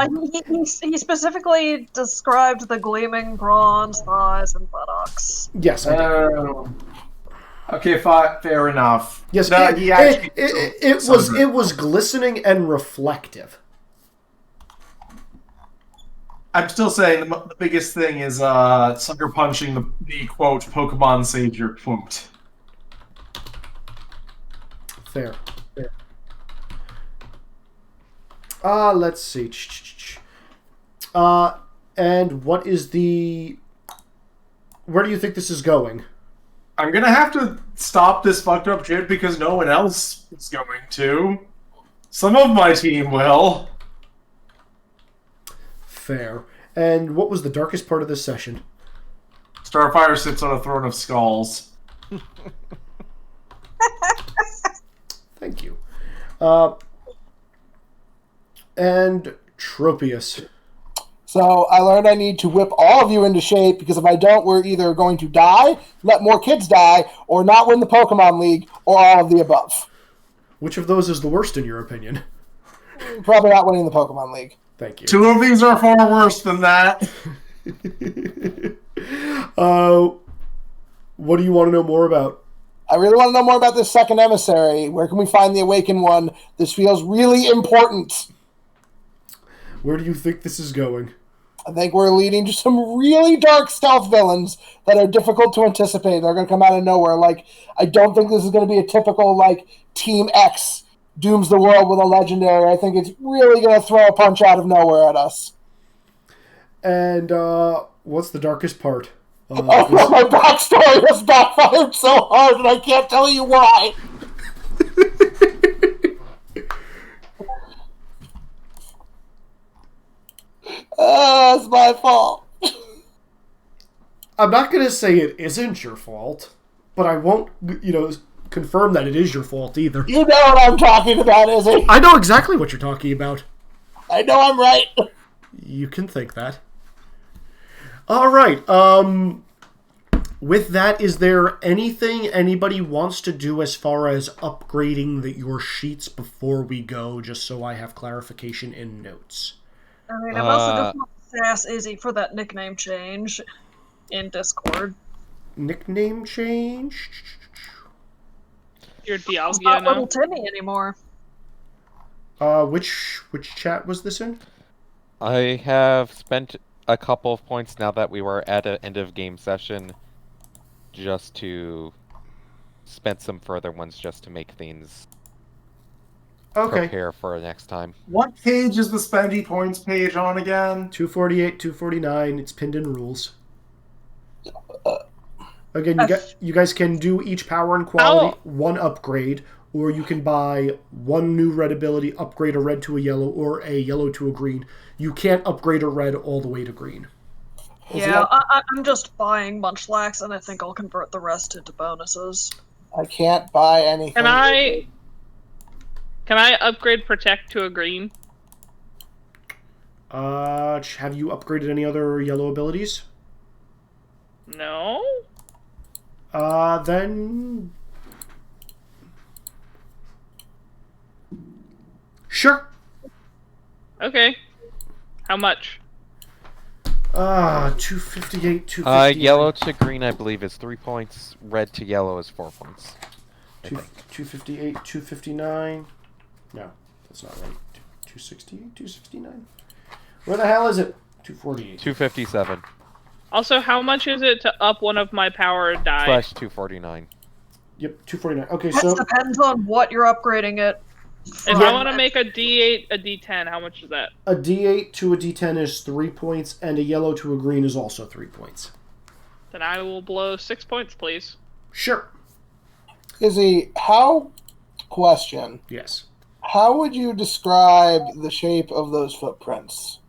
He specifically described the gleaming bronze thighs and buttocks. yes, I did. Okay, fair enough. Yes, No, he actually it was glistening and reflective. I'm still saying the biggest thing is sucker punching the quote Pokemon savior quote. Fair. Let's see. And what is the... Where do you think this is going? I'm gonna have to stop this fucked up shit because no one else is going to. Some of my team will. Fair. And what was the darkest part of this session? Starfire sits on a throne of skulls. Thank you. And Tropius. So I learned I need to whip all of you into shape because if I don't, we're either going to die, let more kids die, or not win the Pokemon League, or all of the above. Which of those is the worst in your opinion? Probably not winning the Pokemon League. Thank you. 2 of these are far worse than that. What do you want to know more about? I really want to know more about this second emissary. Where can we find the Awakened one? This feels really important. Where do you think this is going? I think we're leading to some really dark stealth villains that are difficult to anticipate. They're going to come out of nowhere. Like, I don't think this is going to be a typical, like, Team X dooms the world with a legendary. I think it's really going to throw a punch out of nowhere at us. And what's the darkest part? My backstory has backfired so hard, and I can't tell you why. It's my fault. I'm not going to say it isn't your fault, but I won't, confirm that it is your fault either. You know what I'm talking about, Izzy. I know exactly what you're talking about. I know I'm right. You can think that. All right. With that, is there anything anybody wants to do as far as upgrading your sheets before we go, just so I have clarification in notes? I mean, I'm also just want to sass Izzy for that nickname change in Discord. Nickname change? You're It's Dialga not now. Little Timmy anymore. Which chat was this in? I have spent a couple of points now that we were at an end of game session just to spent some further ones just to make things Okay. prepare for next time. What page is the spendy points page on again? 248, 249. It's pinned in rules. Again, you guys can do each power and quality one upgrade, or you can buy one new red ability, upgrade a red to a yellow, or a yellow to a green. You can't upgrade a red all the way to green. Yeah, I'm just buying Munchlax, and I think I'll convert the rest into bonuses. I can't buy anything. Can I upgrade Protect to a green? Have you upgraded any other yellow abilities? No. Then... Sure. Okay. How much? 258, 258. Yellow to green, I believe, is 3 points. Red to yellow is 4 points. 258, 259. No, that's not right. 268, 269. Where the hell is it? 248. 257 Also, how much is it to up one of my power die? slash 249. Yep, 249. Okay, That so depends on what you're upgrading it. If I want to make a D8, a D10, how much is that? a D8 to a D10 is 3 points, and a yellow to a green is also 3 points. Then I will blow 6 points, please. Sure. Izzy, question. Yes. How would you describe the shape of those footprints?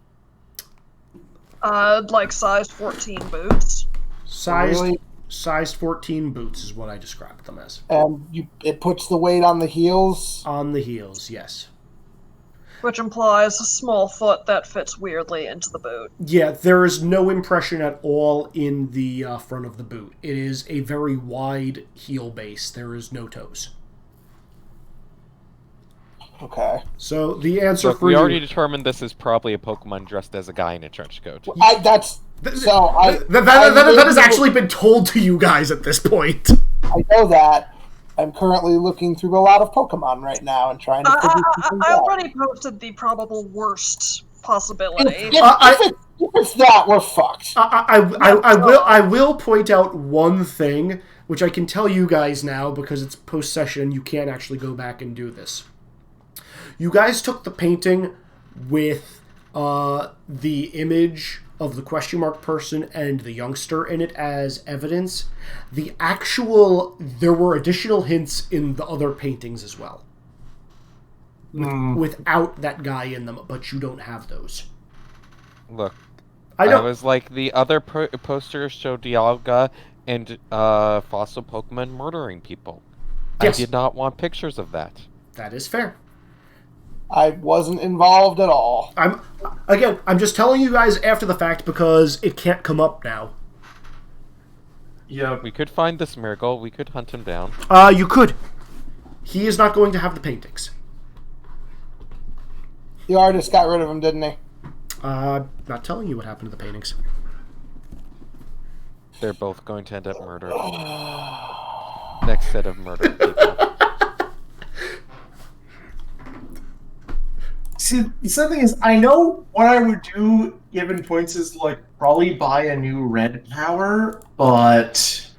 Like size 14 boots. Sized 14 boots is what I described them as. And it puts the weight on the heels? On the heels, yes. Which implies a small foot that fits weirdly into the boot. Yeah, there is no impression at all in the front of the boot. It is a very wide heel base. There is no toes. Okay. So the answer Look, for we you... already determined this is probably a Pokemon dressed as a guy in a trench coat. That has actually been told to you guys at this point. I know that. I'm currently looking through a lot of Pokemon right now and trying to figure something I out. already posted the probable worst possibility. If it's that, we're fucked. I will point out one thing, which I can tell you guys now because it's post-session. You can't actually go back and do this. You guys took the painting with the image of the question mark person and the youngster in it as evidence. There were additional hints in the other paintings as well. Without that guy in them, but you don't have those. Look, I know. I was like, the other posters show Dialga and fossil Pokemon murdering people. Yes. I did not want pictures of that. That is fair. I wasn't involved at all. I'm just telling you guys after the fact because it can't come up now. Yeah. We could find this Miracle. We could hunt him down. You could. He is not going to have the paintings. The artist got rid of him, didn't he? Not telling you what happened to the paintings. They're both going to end up murdered. Next set of murdered people. See, the thing is, I know what I would do given points is, like, probably buy a new red power, but...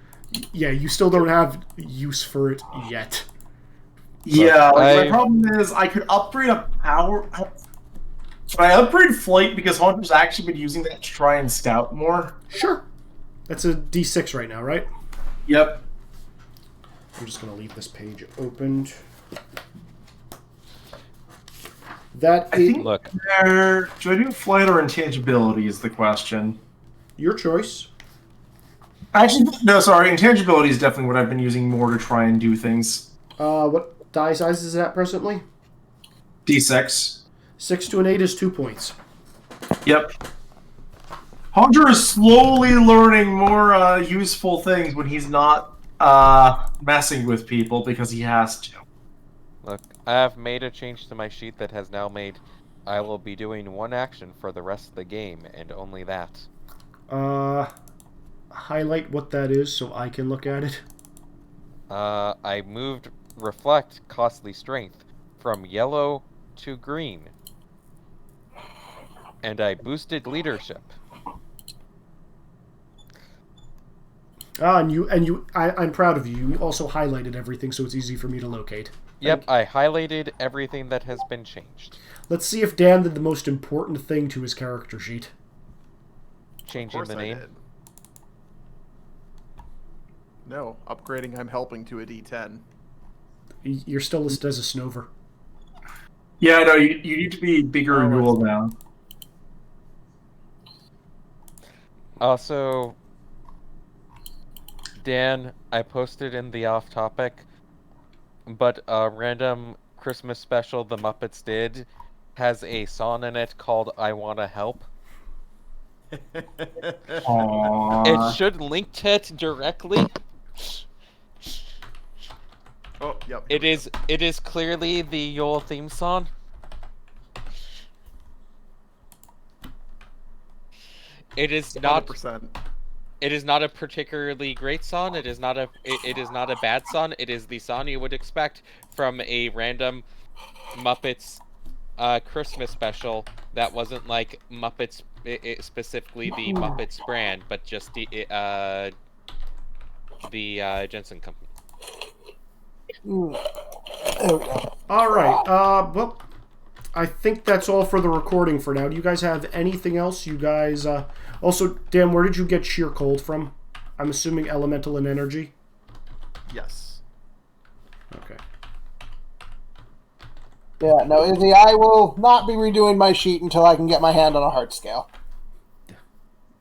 Yeah, you still don't have use for it yet. Yeah, my problem is I could upgrade a power... But I upgrade Flight because Hunter's actually been using that to try and scout more. Sure. That's a D6 right now, right? Yep. I'm just going to leave this page opened. Look. Do I do Flight or Intangibility is the question. Your choice. Actually, no, sorry. Intangibility is definitely what I've been using more to try and do things. What die size is that presently? D6. 6 to an 8 is 2 points. Yep. Hunter is slowly learning more useful things when he's not messing with people because he has to. Look, I have made a change to my sheet that has now made I will be doing one action for the rest of the game, and only that. Highlight what that is so I can look at it. I moved Reflect Costly Strength from yellow to green. And I boosted Leadership. I'm proud of you. You also highlighted everything, so it's easy for me to locate. Yep, I highlighted everything that has been changed. Let's see if Dan did the most important thing to his character sheet. Changing the name. Did. No, upgrading I'm helping to a D10. You're still listed as a Snover. Yeah, no, you need to be bigger and rule now. Also, Dan, I posted in the off-topic, but a random Christmas special the Muppets did has a song in it called I Wanna Help. Aww. It should link to it directly. Oh, yep. It is clearly the Yule theme song. It is not 100%. It is not a particularly great song. It is not a bad song. It is the song you would expect from a random Muppets Christmas special that wasn't like Muppets, specifically the Muppets brand, but just the Jensen Company. There we go. All right. Well, I think that's all for the recording for now. Do you guys have anything else? You guys. Also, Dan, where did you get sheer cold from? I'm assuming elemental and energy. Yes. Okay. Yeah, no, Izzy, I will not be redoing my sheet until I can get my hand on a heart scale.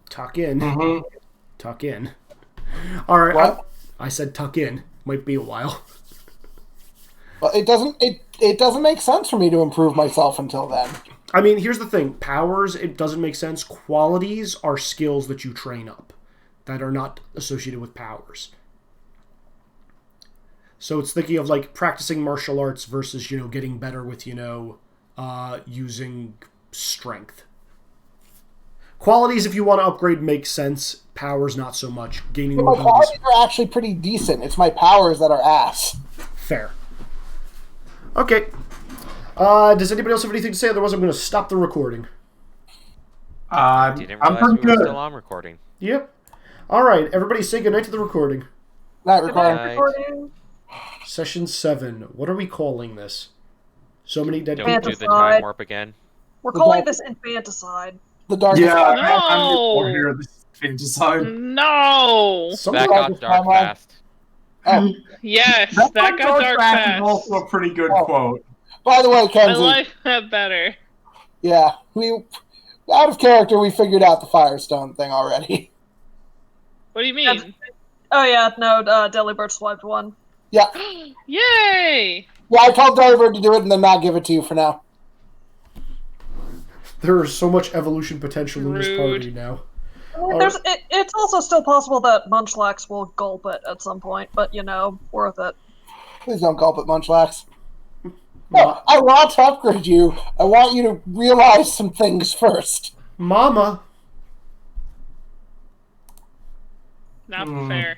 Tuck in. Mm-hmm. Tuck in. All right. What? I said tuck in. Might be a while. Well, it doesn't make sense for me to improve myself until then. I mean, here's the thing. Powers, it doesn't make sense. Qualities are skills that you train up that are not associated with powers. So it's thinking of like practicing martial arts versus, getting better with, using strength. Qualities, if you want to upgrade, make sense. Powers, not so much. Gaining more My abilities. qualities are actually pretty decent. It's my powers that are ass. Fair. Okay. Does anybody else have anything to say? Otherwise, I'm going to stop the recording. Didn't I'm realize pretty we were good. still on recording. Yep. All right. Everybody say goodnight to the recording. Not Good required. night, recording. Session 7. What are we calling this? So many dead Don't people. do the time warp again. We're calling this infanticide. The darkest Yeah, time. I'm No. more here. This is fantasy. No. That got dark fast. Oh, Yes, that got dark Is fast. also a pretty good Oh. quote. by the way, I Kenzie. like that better. Yeah, we out of character. We figured out the Firestone thing already. What do you mean? Oh yeah, no, Delibird swiped one. Yeah, Yay! yeah. I told Delibird to do it and then not give it to you for now. There is so much evolution potential in this Rude. party now. It's also still possible that Munchlax will gulp it at some point, but worth it. Please don't gulp it, Munchlax. No, I want to upgrade you. I want you to realize some things first. Mama. Not fair.